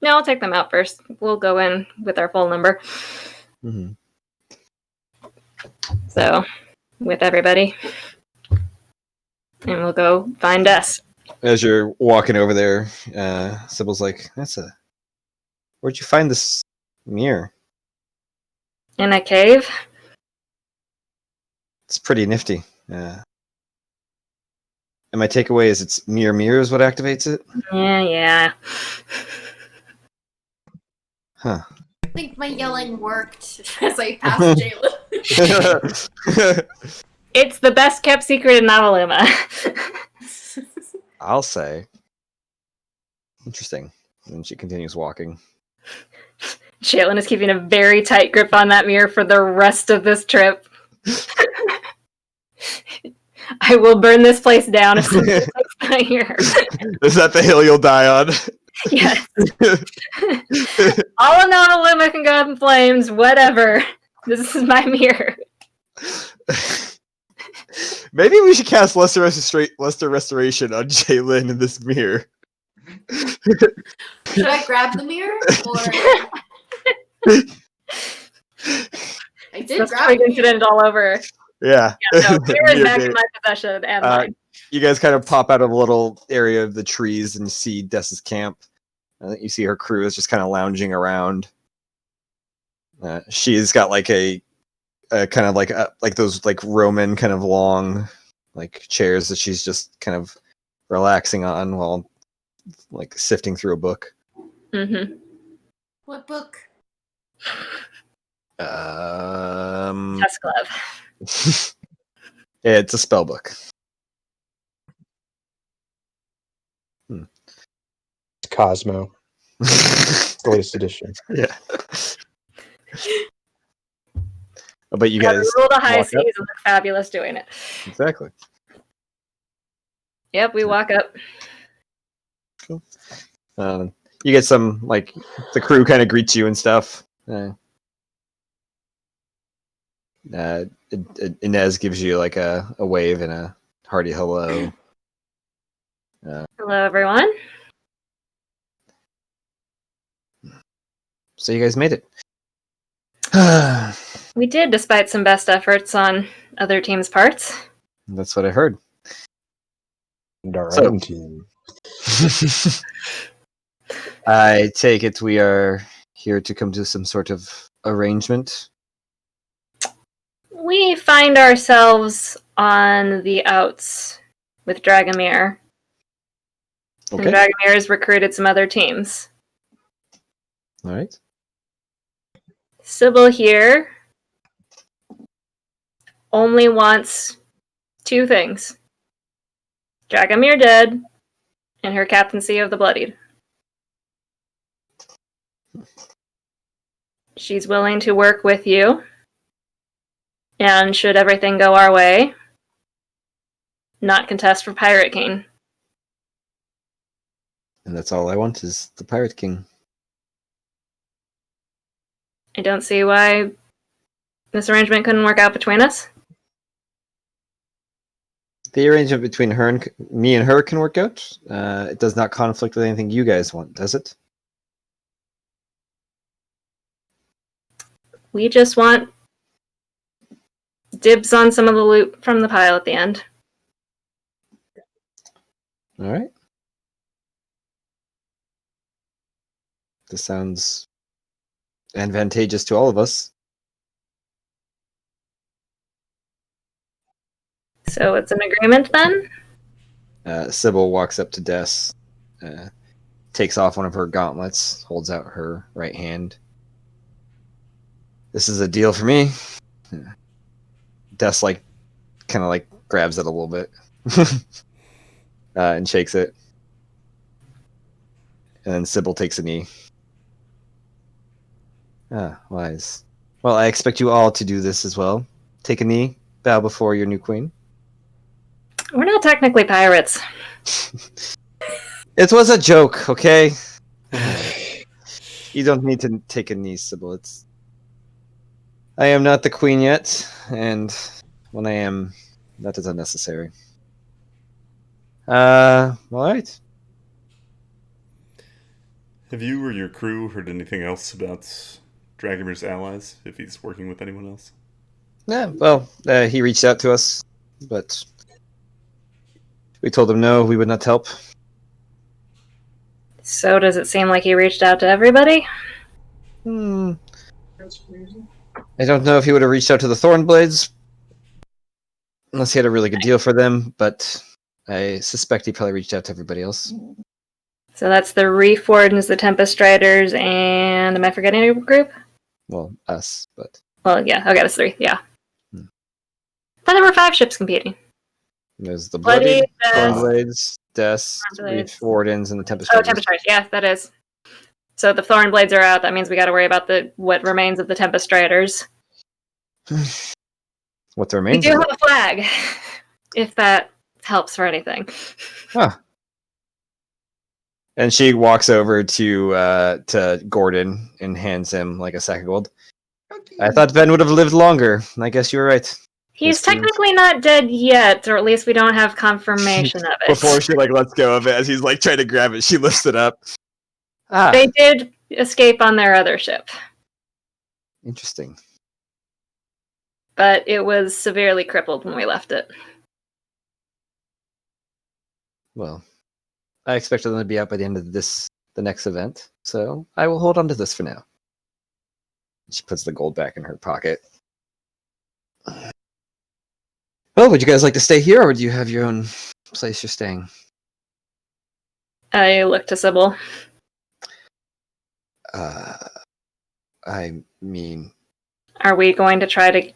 S2: No, I'll take them out first. We'll go in with our full number.
S1: Mm-hmm.
S2: So, with everybody. And we'll go find us.
S1: As you're walking over there, Sybil's like, where'd you find this mirror?
S2: In a cave?
S1: It's pretty nifty. And my takeaway is it's mirror is what activates it?
S2: Yeah.
S1: Huh.
S8: I think my yelling worked as I passed Jalen.
S2: It's the best kept secret in Novi'luma.
S1: I'll say. Interesting. And she continues walking.
S2: Jalen is keeping a very tight grip on that mirror for the rest of this trip. I will burn this place down as soon as it takes my ear.
S1: Is that the hill you'll die on?
S2: Yes. All of Novi'luma can go up in flames, whatever. This is my mirror.
S1: Maybe we should cast Lesser Restoration on Jalen in this mirror.
S8: Should I grab the mirror? Or I did
S2: That's
S8: grab
S2: like
S8: the mirror.
S2: incident all over.
S1: Yeah.
S2: No, mirror is back
S1: Mirror.
S2: in my possession and mine.
S1: You guys kind of pop out of a little area of the trees and see Dessa's camp. You see her crew is just kind of lounging around. She's got like a kind of like those like Roman kind of long like chairs that she's just kind of relaxing on while like sifting through a book.
S2: Mm-hmm.
S8: What book?
S2: Test glove.
S1: Yeah, it's a spell book.
S7: It's Cosmo. It's the latest edition.
S1: Yeah. But you
S2: Gotta
S1: guys
S2: rule the high
S1: walk
S2: seas
S1: up.
S2: and look fabulous doing it.
S1: Exactly.
S2: Yep, we walk up.
S1: Cool. You get some, like, the crew kind of greets you and stuff. Inez gives you, like, a wave and a hearty hello.
S2: Hello, everyone.
S1: So you guys made it.
S2: We did, despite some best efforts on other teams' parts.
S1: That's what I heard.
S7: And our
S1: So-
S7: own team.
S1: I take it we are here to come to some sort of arrangement.
S2: We find ourselves on the outs with Dragomir.
S1: Okay.
S2: And Dragomir has recruited some other teams.
S1: All right.
S2: Sybil here only wants two things. Dragomir dead, and her captaincy of the Bloodied. She's willing to work with you, and should everything go our way, not contest for Pirate King.
S1: And that's all I want is the Pirate King.
S2: I don't see why this arrangement couldn't work out between us.
S1: The arrangement between her and me and her can work out. It does not conflict with anything you guys want, does it?
S2: We just want dibs on some of the loot from the pile at the end.
S1: All right. This sounds advantageous to all of us.
S2: So it's an agreement then?
S1: Sybil walks up to Des, takes off one of her gauntlets, holds out her right hand. This is a deal for me. Des, like, kind of like grabs it a little bit and shakes it. And then Sybil takes a knee. Ah, wise. Well, I expect you all to do this as well. Take a knee, bow before your new queen.
S2: We're not technically pirates.
S1: It was a joke, okay? You don't need to take a knee, Sybil. I am not the queen yet, and when I am, that is unnecessary. All right.
S3: Have you or your crew heard anything else about Dragomir's allies, if he's working with anyone else?
S1: Yeah, well, he reached out to us, but we told him no, we would not help.
S2: So does it seem like he reached out to everybody?
S1: I don't know if he would have reached out to the Thornblades, unless he had a really good deal for them, but I suspect he probably reached out to everybody else.
S2: So that's the Reef Wardens, the Tempest Riders, and am I forgetting a group?
S1: Well, us, but...
S2: Well, yeah, okay, that's three, yeah.
S1: Hmm.
S2: I thought there were 5 ships competing.
S1: There's the
S2: Bloody,
S1: Bloody, Thornblades, Des, Reef Wardens, and the Tempest
S2: Oh,
S1: Riders.
S2: Tempest Riders, yeah, that is. So the Thornblades are out, that means we gotta worry about what remains of the Tempest Riders.
S1: What the
S2: We
S1: remains
S2: do
S1: of
S2: have a flag, if that helps for anything.
S1: Huh. And she walks over to Gordon and hands him like a sack of gold. I thought Ben would have lived longer. I guess you were right.
S2: He's
S1: This
S2: technically not dead yet, or at least we don't have confirmation of it.
S1: Before she like lets go of it, as he's like trying to grab it, she lifts it up. Ah,
S2: They did escape on their other ship,
S1: interesting.
S2: but it was severely crippled when we left it.
S1: Well, I expected them to be out by the end of the next event, so I will hold on to this for now. She puts the gold back in her pocket. Well, would you guys like to stay here, or would you have your own place you're staying?
S2: I looked to Sybil.
S1: I mean,
S2: Are we going to try to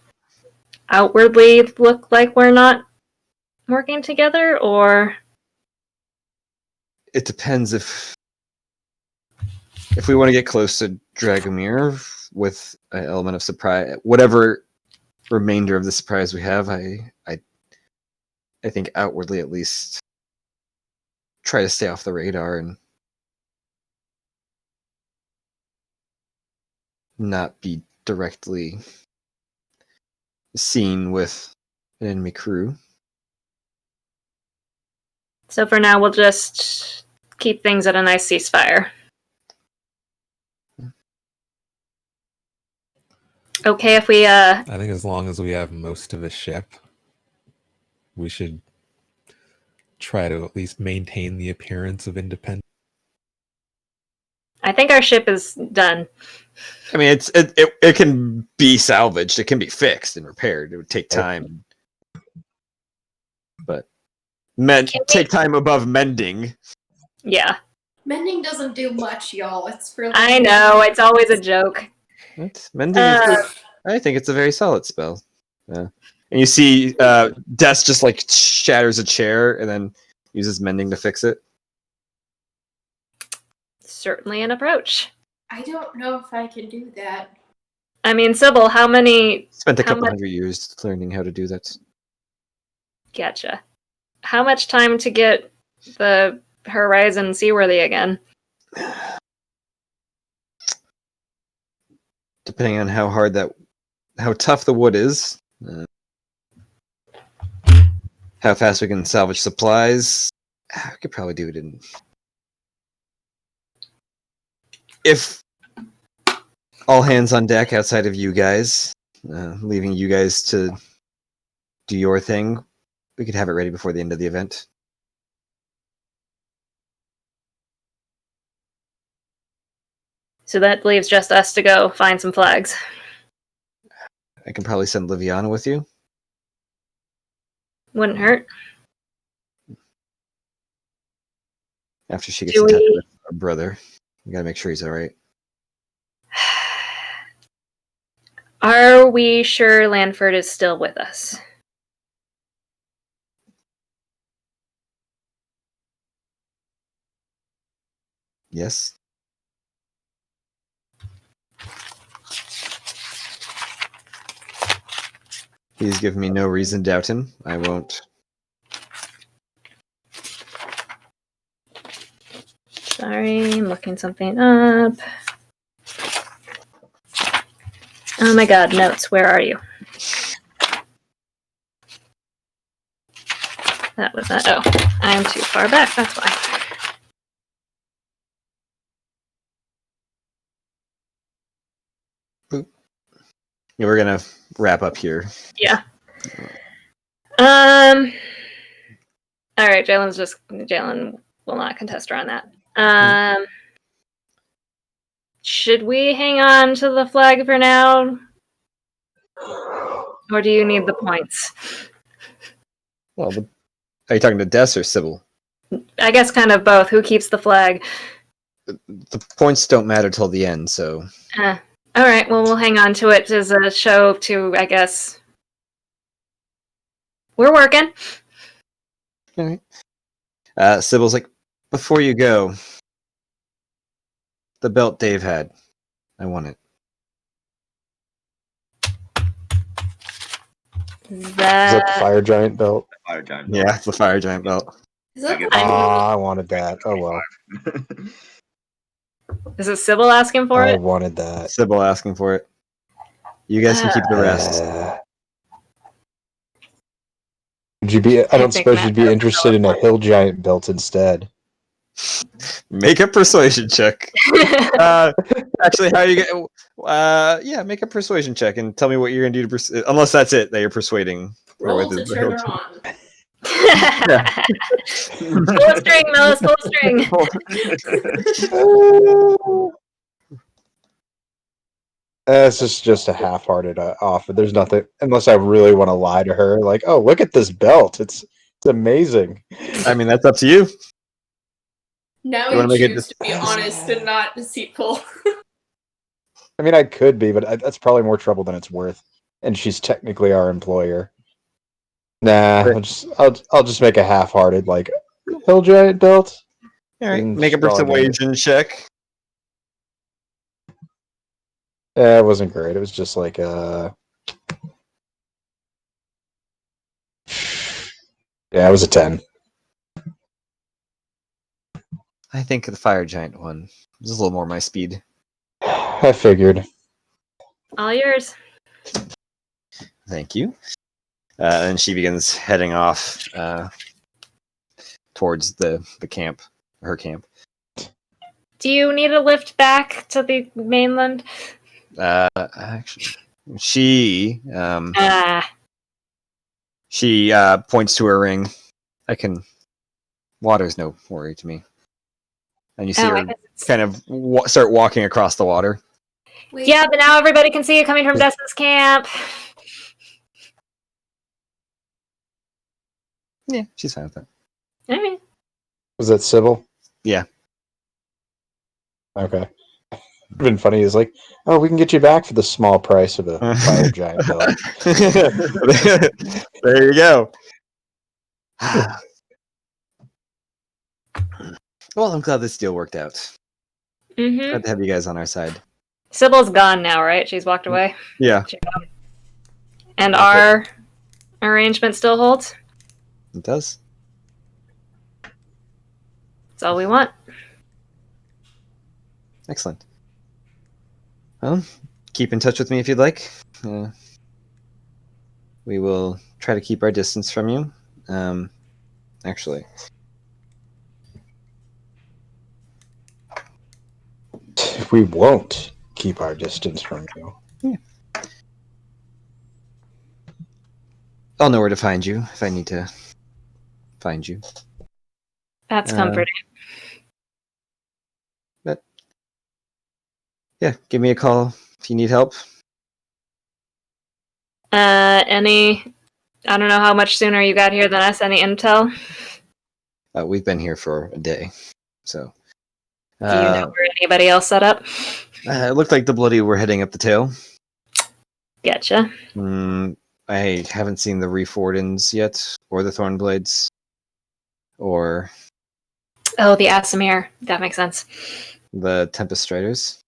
S2: outwardly look like we're not working together, or...
S1: it depends if we want to get close to Dragomir with an element of surprise, whatever remainder of the surprise we have, I think outwardly at least try to stay off the radar and not be directly seen with an enemy crew.
S2: So for now, we'll just keep things at a nice ceasefire. Okay, if we
S6: I think as long as we have most of the ship, we should try to at least maintain the appearance of independence.
S2: I think our ship is done.
S1: I mean, it can be salvaged. It can be fixed and repaired. It would take time, but take time above mending.
S2: Yeah,
S8: Mending doesn't do much, y'all. It's really.
S2: I know. It's always a joke.
S1: What? Mending is. I think it's a very solid spell. And you see, Des just like shatters a chair and then uses mending to fix it.
S2: Certainly an approach.
S8: I don't know if I can do that.
S2: I mean, Sybil, how many...
S1: Spent a couple hundred years learning how to do that.
S2: Gotcha. How much time to get the horizon seaworthy again?
S1: Depending on how tough the wood is, how fast we can salvage supplies, I could probably do it in... If all hands on deck outside of you guys, leaving you guys to do your thing, we could have it ready before the end of the event.
S2: So that leaves just us to go find some flags.
S1: I can probably send Liviana with you.
S2: Wouldn't hurt.
S1: After she gets in touch with her brother. We gotta make sure he's alright.
S2: Are we sure Lanford is still with us?
S1: Yes. He's given me no reason to doubt him. I won't.
S2: Sorry, I'm looking something up. Oh my god, notes, where are you? That was not. Oh, I'm too far back, that's why.
S1: Yeah, we're gonna wrap up here.
S2: Yeah. Alright, Jalen will not contest her on that. Should we hang on to the flag for now? Or do you need the points?
S1: Well, are you talking to Des or Sybil?
S2: I guess kind of both. Who keeps the flag?
S1: The points don't matter till the end, so...
S2: Alright, well, we'll hang on to it as a show to, I guess... We're working.
S1: Alright. Sybil's like, before you go, the belt Dave had, I want it.
S7: Is that the fire giant belt?
S5: Fire giant belt.
S1: Yeah, it's the fire giant belt.
S8: Is that the
S7: I wanted that. Oh well.
S2: Is it Sybil asking for
S7: I
S2: it?
S7: wanted that.
S1: Sybil asking for it. You guys can keep the rest.
S7: Would you be? I don't
S2: think
S7: suppose
S2: Matt
S7: you'd be
S2: has
S7: interested in a hill giant belt instead.
S1: Make a persuasion check. Actually, how you get? Yeah, make a persuasion check and tell me what you're gonna do to unless that's it that you're persuading.
S8: roll to turn her on?
S2: Full string, Melis, full string.
S7: It's just a half-hearted offer. There's nothing unless I really want to lie to her. Like, oh, look at this belt. It's amazing.
S1: I mean, that's up to you.
S8: Now
S1: You wanna
S8: you
S1: make it
S8: choose to be honest and not deceitful.
S7: I mean, I could be, but that's probably more trouble than it's worth. And she's technically our employer. Nah, I'll just make a half-hearted like hill giant belt.
S1: All right,
S7: And
S1: make a
S7: just call it
S1: persuasion check.
S7: Yeah, it wasn't great. It was just like yeah, it was a 10.
S1: I think the fire giant one is a little more my speed.
S7: I figured.
S2: All yours.
S1: Thank you. And she begins heading off towards the camp, her camp.
S2: Do you need a lift back to the mainland?
S1: Actually, she points to her ring. I can. Water's no worry to me. And you see her kind of start walking across the water.
S2: Yeah, but now everybody can see you coming from Destin's camp.
S1: Yeah, she's fine with that.
S2: All right.
S7: Was that Sybil?
S1: Yeah.
S7: Okay. It'd been funny. Is like, oh, we can get you back for the small price of a fire giant dog.
S1: There you go. Well, I'm glad this deal worked out.
S2: Mm-hmm.
S1: Glad to have you guys on our side.
S2: Sybil's gone now, right? She's walked away.
S1: Yeah.
S2: And our arrangement still holds?
S1: It does.
S2: That's all we want.
S1: Excellent. Well, keep in touch with me if you'd like. We will try to keep our distance from you. Actually.
S7: We won't keep our distance from you.
S1: Yeah. I'll know where to find you if I need to find you.
S2: That's comforting.
S1: But yeah, give me a call if you need help.
S2: I don't know how much sooner you got here than us. Any intel?
S1: We've been here for a day, so.
S2: Do you know where anybody else set up?
S1: It looked like the Bloody were heading up the tail.
S2: Gotcha.
S1: I haven't seen the Reef Wardens yet, or the Thornblades, or...
S2: Oh, the Asimir. That makes sense.
S1: The Tempest Striders.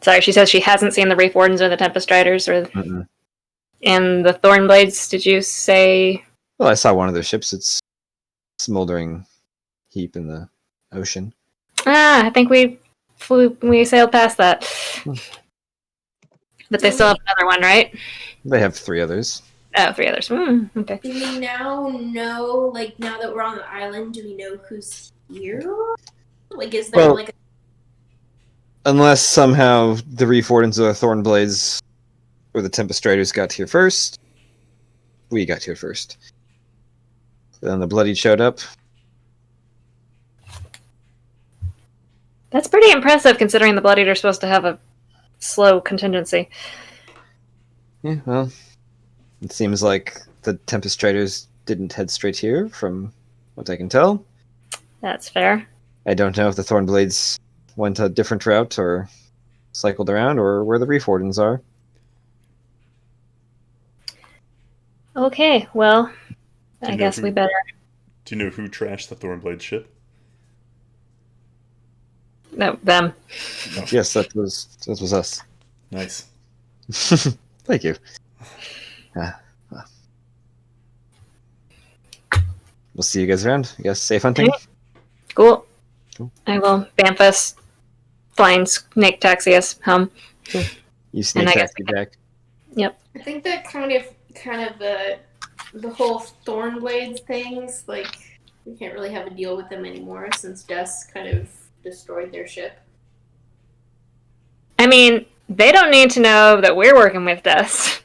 S2: Sorry, she says she hasn't seen the Reef Wardens or the Tempest Riders or and the Thornblades. Did you say?
S1: Well, I saw one of their ships. It's a smoldering heap in the ocean.
S2: I think we sailed past that. But they still have another one, right?
S1: They have 3 others.
S2: Oh, 3 others. Okay.
S8: Do we now know, like, now that we're on the island, do we know who's here? Like, is there, like...
S1: Unless somehow the Reef Wardens or the Thornblades or the Tempest Striders got here first. We got here first. Then the Bloody showed up.
S2: That's pretty impressive, considering the Bloodied are supposed to have a slow contingency.
S1: Yeah, well, it seems like the Tempest Striders didn't head straight here, from what I can tell.
S2: That's fair.
S1: I don't know if the Thornblades went a different route or cycled around, or where the Reef Wardens are.
S2: Okay, well, I guess we better...
S3: Do you know who trashed the Thornblade ship?
S2: No, them.
S1: Oh. Yes, that was us.
S3: Nice.
S1: Thank you. We'll see you guys around. I guess safe hunting.
S2: Okay. Cool. I will Bamfus flying snake taxi us home.
S1: Cool. You snake taxi back.
S2: Yep.
S8: I think that kind of the whole Thornblades things, like, we can't really have a deal with them anymore since Dust kind of destroyed their ship.
S2: I mean, they don't need to know that we're working with Dust.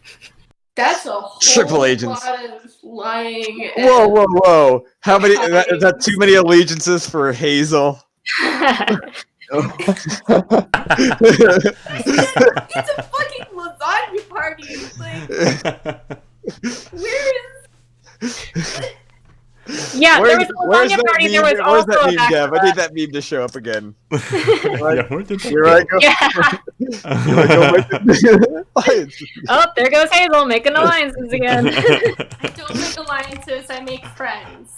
S8: That's a whole
S1: Triple agents.
S8: lot of lying.
S1: Whoa. How many? Is that too many allegiances for Hazel?
S8: It's a fucking lasagna party. Like, where is...
S2: Yeah, there was a lasagna party. There was also
S1: that
S2: a
S1: meme, Dev? I need that meme to show up again.
S3: Yeah, where did
S1: Here I go.
S2: Oh, there goes Hazel making alliances again.
S8: I don't make alliances, I make friends.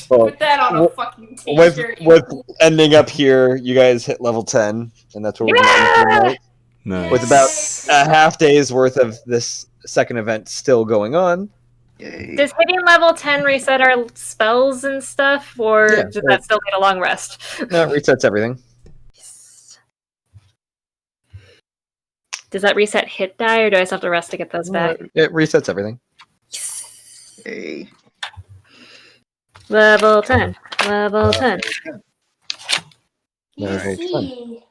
S8: Put that on a fucking t-shirt.
S1: With ending up here, you guys hit level 10, and that's where we're going.
S3: Nice.
S1: With about a half day's worth of this second event still going on.
S5: Yay.
S2: Does hitting level 10 reset our spells and stuff, or
S1: Yeah,
S2: does that still need a long rest?
S1: No, it resets everything.
S2: Does that reset hit die, or do I still have to rest to get those back?
S1: It resets everything.
S5: Yay.
S2: Level 10. Level 10.
S1: That was very fun.
S8: Easy.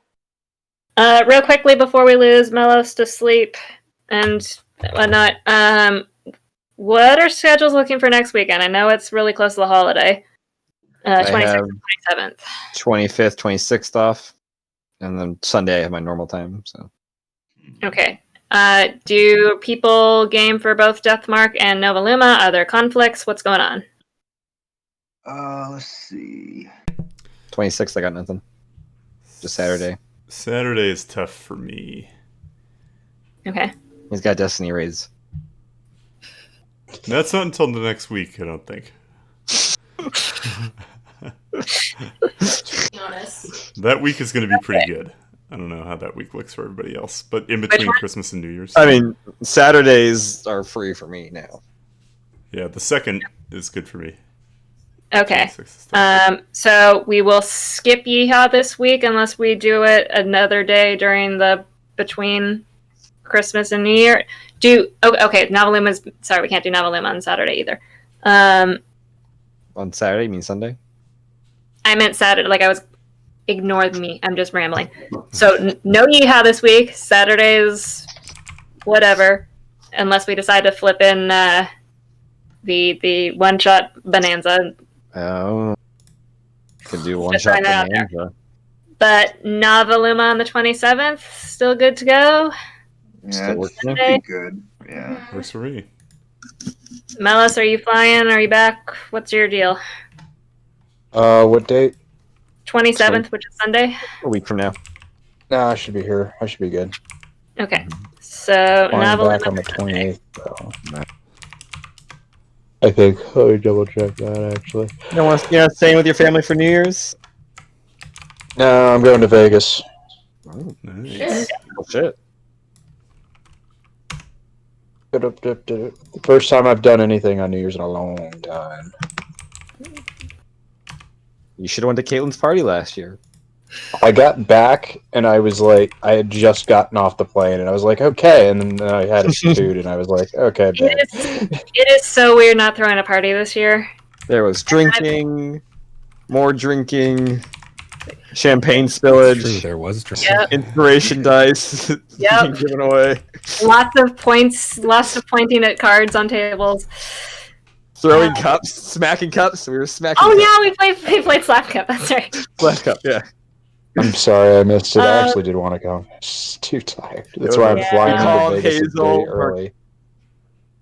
S2: Real quickly before we lose Melos to sleep and whatnot, what are schedules looking for next weekend? I know it's really close to the holiday.
S1: I
S2: 26th
S1: have
S2: and 27th.
S1: 25th, 26th off, and then Sunday I have my normal time. So
S2: Okay. Do people game for both Deathmark and Novi'luma? Are there conflicts? What's going on?
S5: Let's see.
S1: 26th, I got nothing. Just Saturday.
S3: Saturday is tough for me.
S2: Okay.
S1: He's got Destiny raids.
S3: That's not until the next week, I don't think.
S8: To be honest.
S3: That week is going to be pretty good. I don't know how that week looks for everybody else, but in between
S2: one?
S3: Christmas and New Year's.
S1: I mean, Saturdays are free for me now.
S3: Yeah, the 2nd is good for me.
S2: Okay.
S3: 26th is tough.
S2: So we will skip Yeehaw this week unless we do it another day during the between Christmas and New Year. Okay, Novi'luma's sorry, we can't do Novi'luma on Saturday either.
S1: On Saturday, you mean Sunday?
S2: I meant Saturday, like I was ignore me. I'm just rambling. So no Yeehaw this week. Saturdays, whatever, unless we decide to flip in the one shot bonanza.
S1: Oh, could do one
S2: Just
S1: shot
S2: throwing that out there.
S1: bonanza.
S2: But Novi'luma on the 27th, still good to go.
S5: Yeah,
S1: Still
S5: it's
S1: working.
S5: pretty good. Yeah.
S3: Works for me.
S2: Melis, are you flying? Are you back? What's your deal?
S7: What date?
S2: 27th, which is Sunday.
S1: A week from now.
S7: Nah, I should be here. I should be good.
S2: Okay. So
S7: Flying back
S2: Novi'luma
S7: on the
S2: Sunday.
S7: 28th, though. I think. Let me double check that, actually.
S1: You don't want to staying with your family for New Year's?
S7: No, I'm going to Vegas.
S1: Oh,
S3: Nice.
S1: shit.
S7: The first time I've done anything on New Year's in a long time.
S1: You should have went to Caitlin's party last year.
S7: I got back and I was like, I had just gotten off the plane and I was like, okay. And then I had food and I was like, okay, bed.
S2: It is so weird not throwing a party this year.
S1: There was drinking, more drinking, champagne spillage,
S6: True, there was drink.
S2: Yep.
S1: inspiration dice
S2: Yep.
S1: being given away,
S2: Lots of points, lots of pointing at cards on tables.
S1: throwing cups, smacking cups. We were smacking.
S2: Oh
S1: cups.
S2: yeah, we played Slap Cup. That's right.
S1: Left cup, yeah.
S7: I'm sorry I missed it. I actually did want to go. Just too tired. That's why I'm
S2: Yeah.
S7: flying
S1: We called
S7: into Vegas a
S1: Hazel
S7: day early.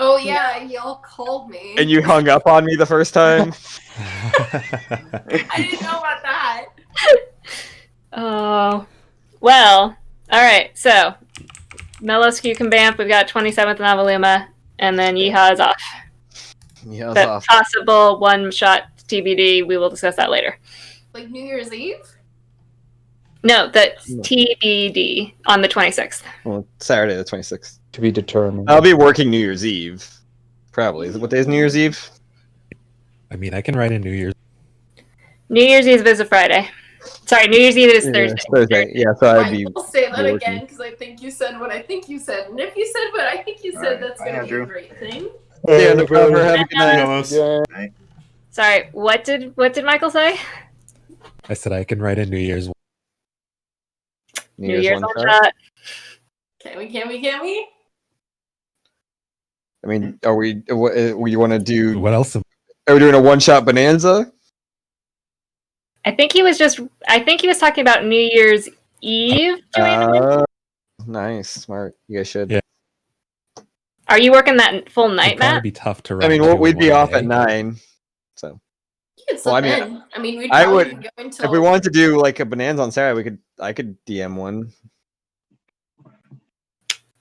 S8: Oh yeah, y'all called me.
S1: And you hung up on me the first time.
S8: I didn't know about that.
S2: Oh, well. All right. So, Melos, you can Banff. We've got 27th Novi'luma, and then Yeehaw is off.
S1: Yeah, it was
S2: But
S1: off.
S2: possible one shot TBD. We will discuss that later.
S8: Like New Year's Eve?
S2: No, that's TBD on the 26th.
S1: Well, Saturday the 26th.
S7: To be determined.
S1: I'll be working New Year's Eve. Probably. What day is New Year's Eve?
S6: I mean, I can write in New Year's.
S2: New Year's Eve is a Friday. Sorry, New Year's Eve is Thursday.
S1: Thursday. Yeah, so I'd
S8: I
S1: be.
S8: will say that
S1: be
S8: again
S1: working.
S8: because I think you said what I think you said, and if you said what I think you said,
S5: Alright,
S8: that's
S5: bye,
S8: going to be a
S5: Andrew.
S8: great thing.
S1: Yeah, no problem. Have a good night.
S3: Almost.
S7: Yeah.
S2: Sorry, what did Michael say?
S6: I said I can write in New Year's.
S2: New Year's
S1: one
S2: one
S1: shot.
S2: shot.
S8: Can we?
S1: I mean, are we? What you want to do?
S6: What else?
S1: Are we doing a one-shot bonanza?
S2: I think he was talking about New Year's Eve.
S1: Nice, smart. You guys should.
S6: Yeah.
S2: Are you working that full
S6: It'd
S2: night,
S6: probably
S2: Matt?
S6: be tough to write.
S1: I mean,
S6: two in
S1: we'd be
S6: one
S1: off
S6: day.
S1: at 9. So
S8: You can slip
S1: Well, I mean,
S8: in. I mean, we'd
S1: I
S8: probably
S1: would-
S8: go until.
S1: if we wanted to do like a bonanza on Saturday, I could DM one.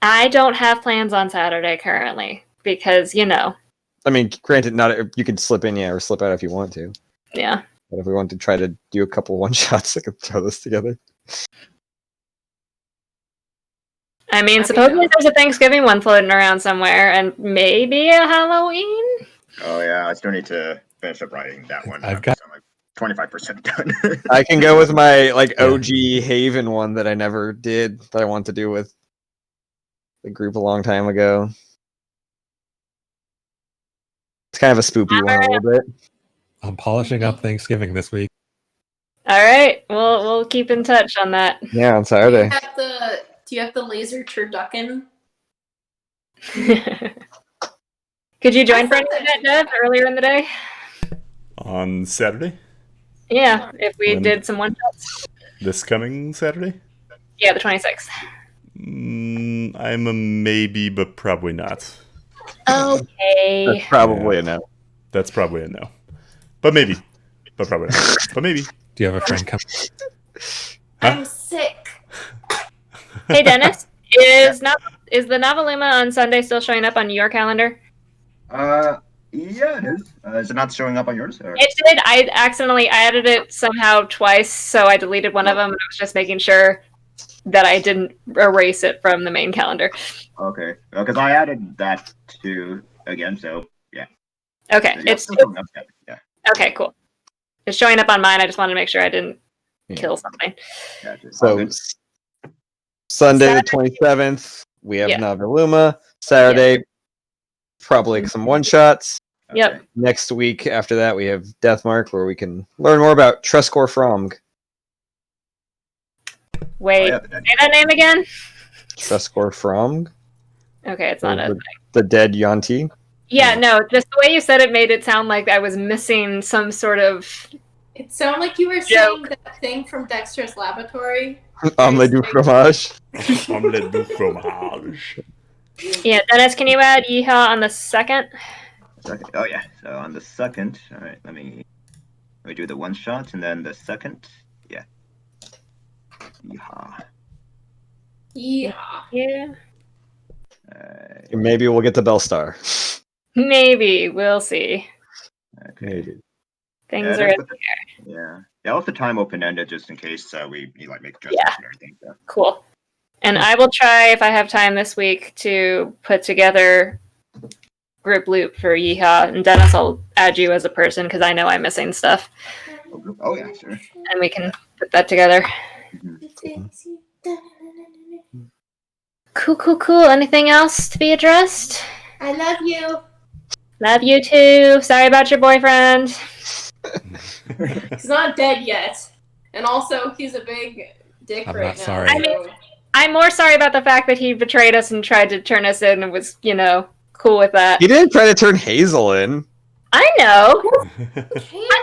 S2: I don't have plans on Saturday currently because
S1: I mean, granted, not you could slip in, or slip out if you want to.
S2: yeah.
S1: But if we want to try to do a couple one shots, I could throw this together.
S2: I mean,
S8: Let me
S2: supposedly
S8: know.
S2: there's a Thanksgiving one floating around somewhere, and maybe a Halloween.
S5: Oh yeah, I still need to finish up writing that one.
S6: I've
S5: I'm
S6: got-
S5: just on, like 25% done.
S1: I can go with my like
S6: Yeah.
S1: OG Haven one that I never did that I want to do with the group a long time ago. It's kind of a spoopy one a little bit.
S6: I'm polishing up Thanksgiving this week.
S2: All right, we'll keep in touch on that.
S1: Yeah, on
S8: Do
S1: Saturday.
S8: you have the laser turducken?
S2: Could you join
S8: I
S2: for
S8: thought
S2: any of
S8: that
S2: that, Dev, earlier in the day?
S3: On Saturday?
S2: Yeah, if we
S3: When?
S2: did some one shots.
S3: This coming Saturday?
S2: Yeah, the 26th.
S3: I'm a maybe, but probably not.
S2: Okay.
S1: That's probably a no.
S3: That's probably a no. But maybe. But probably not. But maybe.
S6: Do you have a friend coming?
S8: I'm sick.
S2: Hey, Dennis, is the Novi'luma on Sunday still showing up on your calendar?
S5: Yeah, it is. Is it not showing up on yours? Or?
S2: It did. I accidentally added it somehow twice, so I deleted one of them, and I was just making sure that I didn't erase it from the main calendar.
S5: Okay, because I added that too again. So yeah.
S2: Okay,
S5: Yeah,
S2: it's
S5: still showing up, yeah.
S2: okay. Cool. It's showing up on mine. I just wanted to make sure I didn't kill something.
S5: Gotcha. All
S1: So
S5: good.
S1: Sunday the 27th, we have
S2: Yeah.
S1: Novi'luma. Saturday, probably some one shots.
S2: Yep.
S5: Okay.
S1: Next week after that, we have Deathmark, where we can learn more about Treskor Fromg.
S2: Wait,
S5: Oh,
S2: say
S5: yeah,
S2: that name again.
S1: Treskor Fromg?
S2: Okay, it's not a.
S1: The dead Yonti.
S2: Yeah, no, just the way you said it made it sound like I was missing some sort of.
S8: It sounded like you were saying that thing from Dexter's Laboratory.
S1: Omelette du fromage.
S3: Omelette du fromage.
S2: Yeah, Dennis, can you add Yeehaw on the 2nd?
S5: Second. Oh yeah. So on the 2nd, all right. Let me do the one shot, and then the 2nd. Yeah. Yeehaw.
S8: Yeah.
S2: Yeah.
S1: Maybe we'll get the Bellstar.
S2: Maybe. We'll see.
S5: Okay.
S1: Maybe.
S2: Things
S5: Yeah,
S2: are
S5: yeah. Yeah, I'll have the time open ended just in case we like make adjustments
S2: Yeah.
S5: and everything. So.
S2: cool. And I will try, if I have time this week, to put together group loop for Yeehaw. And Dennis, I'll add you as a person because I know I'm missing stuff.
S5: Oh yeah, sure.
S2: And we can put that together. Cool. Anything else to be addressed?
S8: I love you.
S2: Love you too. Sorry about your boyfriend.
S8: He's not dead yet. And also, he's a big dick
S6: I'm
S8: right
S6: not
S8: now.
S6: sorry.
S2: I mean, I'm more sorry about the fact that he betrayed us and tried to turn us in and was, cool with that.
S1: He didn't try to turn Hazel in.
S2: I know. I thought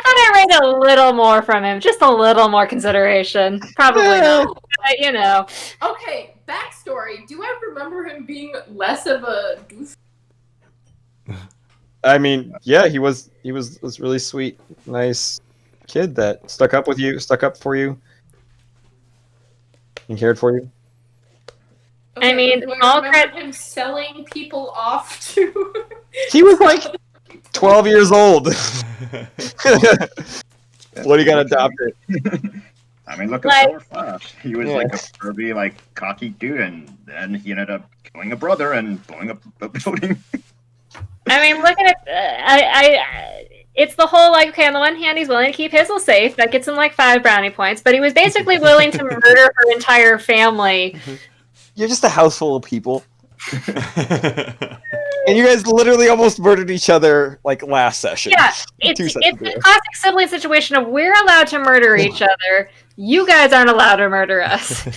S2: I read a little more from him. Just a little more consideration. Probably not. But,
S8: Okay, backstory. Do I remember him being less of a goof?
S1: I mean, yeah, he was this really sweet, nice kid that stuck up for you, and cared for you.
S2: I mean,
S8: do
S2: all
S8: I remember him selling people off to?
S1: He was like 12 years old. What, he got adopted?
S5: I mean, look
S2: Like-
S5: at Thor Flash. He was like a pervy, like cocky dude, and then he ended up killing a brother and blowing up a building.
S2: I mean, look at it. It's the whole, like, okay, on the one hand, he's willing to keep Hazel safe. That gets him, like, 5 brownie points. But he was basically willing to murder her entire family.
S1: You're just a house full of people. And you guys literally almost murdered each other, like, last session.
S2: Yeah,
S1: 2
S2: it's
S1: sessions
S2: the
S1: ago.
S2: classic sibling situation of we're allowed to murder each other. You guys aren't allowed to murder us.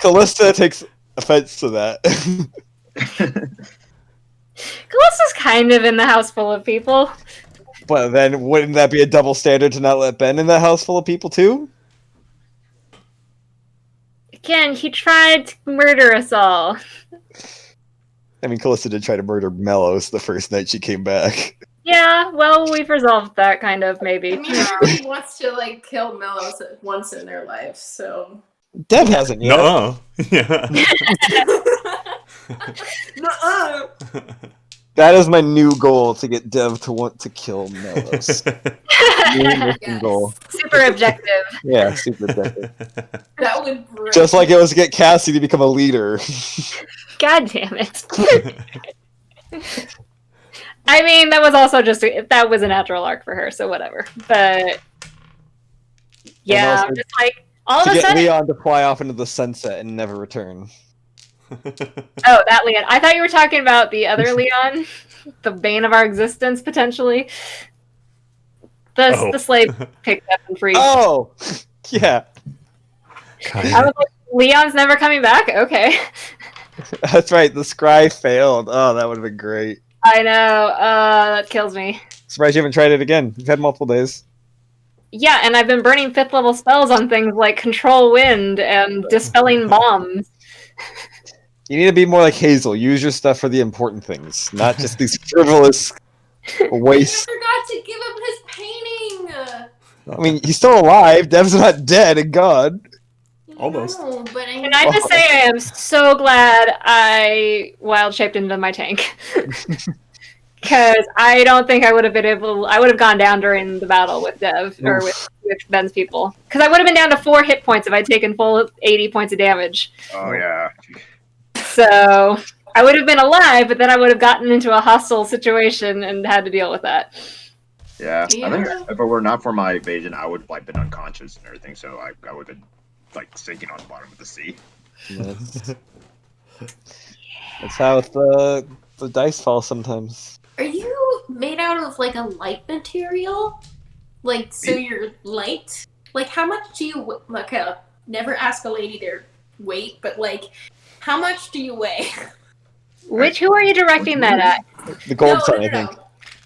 S1: Callista takes offense to that.
S2: Callista's kind of in the house full of people.
S1: But then wouldn't that be a double standard to not let Ben in the house full of people too?
S2: Again, he tried to murder us all.
S1: I mean, Callista did try to murder Mellos the first night she came back.
S2: Yeah, well, we've resolved that kind of, maybe.
S8: I mean, everybody wants to kill Mellos once in their life, so.
S1: Dev hasn't yet.
S3: No. Yeah.
S8: Nuh-uh.
S1: That is my new goal, to get Dev to want to kill Melos. New mission
S8: Yes.
S1: goal.
S2: Super objective.
S1: Yeah, super objective.
S8: That would break.
S1: Just like it was to get Cassie to become a leader.
S2: God damn it. I mean, that was also that was a natural arc for her, so whatever. But yeah,
S1: also
S2: just like all
S1: to
S2: of a
S1: get
S2: sudden.
S1: Leon to fly off into the sunset and never return.
S2: Oh, that Leon. I thought you were talking about the other Leon, the bane of our existence, potentially. The slave picked up and freed.
S1: Oh, yeah.
S2: I was like, Leon's never coming back? Okay.
S1: That's right. The scry failed. Oh, that would have been great.
S2: I know. That kills me.
S1: Surprised you haven't tried it again. You've had multiple days.
S2: Yeah, and I've been burning 5th level spells on things like Control Wind and Dispelling Bombs.
S1: You need to be more like Hazel. Use your stuff for the important things, not just these frivolous wastes.
S8: I forgot to give him his painting.
S1: I mean, he's still alive. Dev's not dead, and God.
S3: Almost.
S8: No, but
S2: Can I just say I am so glad I wild shaped into my tank. Because I don't think I would have been able. I would have gone down during the battle with Dev or with Ben's people. Because I would have been down to 4 hit points if I'd taken full 80 points of damage.
S5: Oh yeah.
S2: So I would have been alive, but then I would have gotten into a hostile situation and had to deal with that.
S5: Yeah. I think
S8: Yeah.
S5: if it were not for my evasion, I would have like been unconscious and everything. So I would have been like sinking on the bottom of the sea.
S1: That's how the dice fall sometimes.
S8: Are you made out of like a light material? Like, so you're light? Like, how much do you like? Never ask a lady their weight, but like, how much do you weigh?
S2: Who are you directing that at?
S1: The gold sun, I think.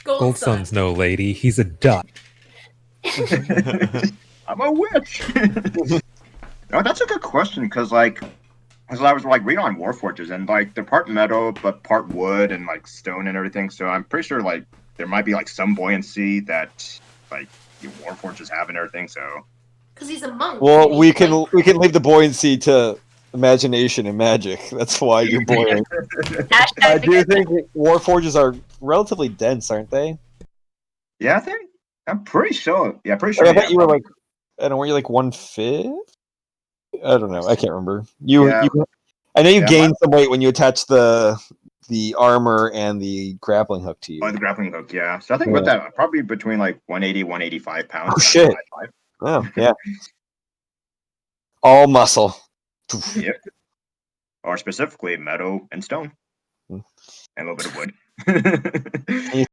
S8: Gold
S6: Sun's no lady. He's a duck.
S5: I'm a witch. No, that's a good question because as I was like reading on Warforges and like they're part metal but part wood and like stone and everything, so I'm pretty sure like there might be like some buoyancy that like the Warforges have and everything. So
S8: Because he's a monk.
S1: Well, we can leave the buoyancy to imagination and magic. That's why you're buoyant. I do think Warforges are relatively dense, aren't they?
S5: yeah, I'm pretty sure. Yeah, pretty sure.
S1: I bet you were like, I don't know, were you like 1/5? I don't know. I can't remember. I know you gained some weight when you attached the armor and the grappling hook to you.
S5: Oh, the grappling hook, yeah. So I think with that, probably between like 180, 185 pounds.
S1: Oh shit! Oh yeah. All muscle.
S5: Yep. Or specifically metal and stone.
S1: Hmm.
S5: And a little bit of wood.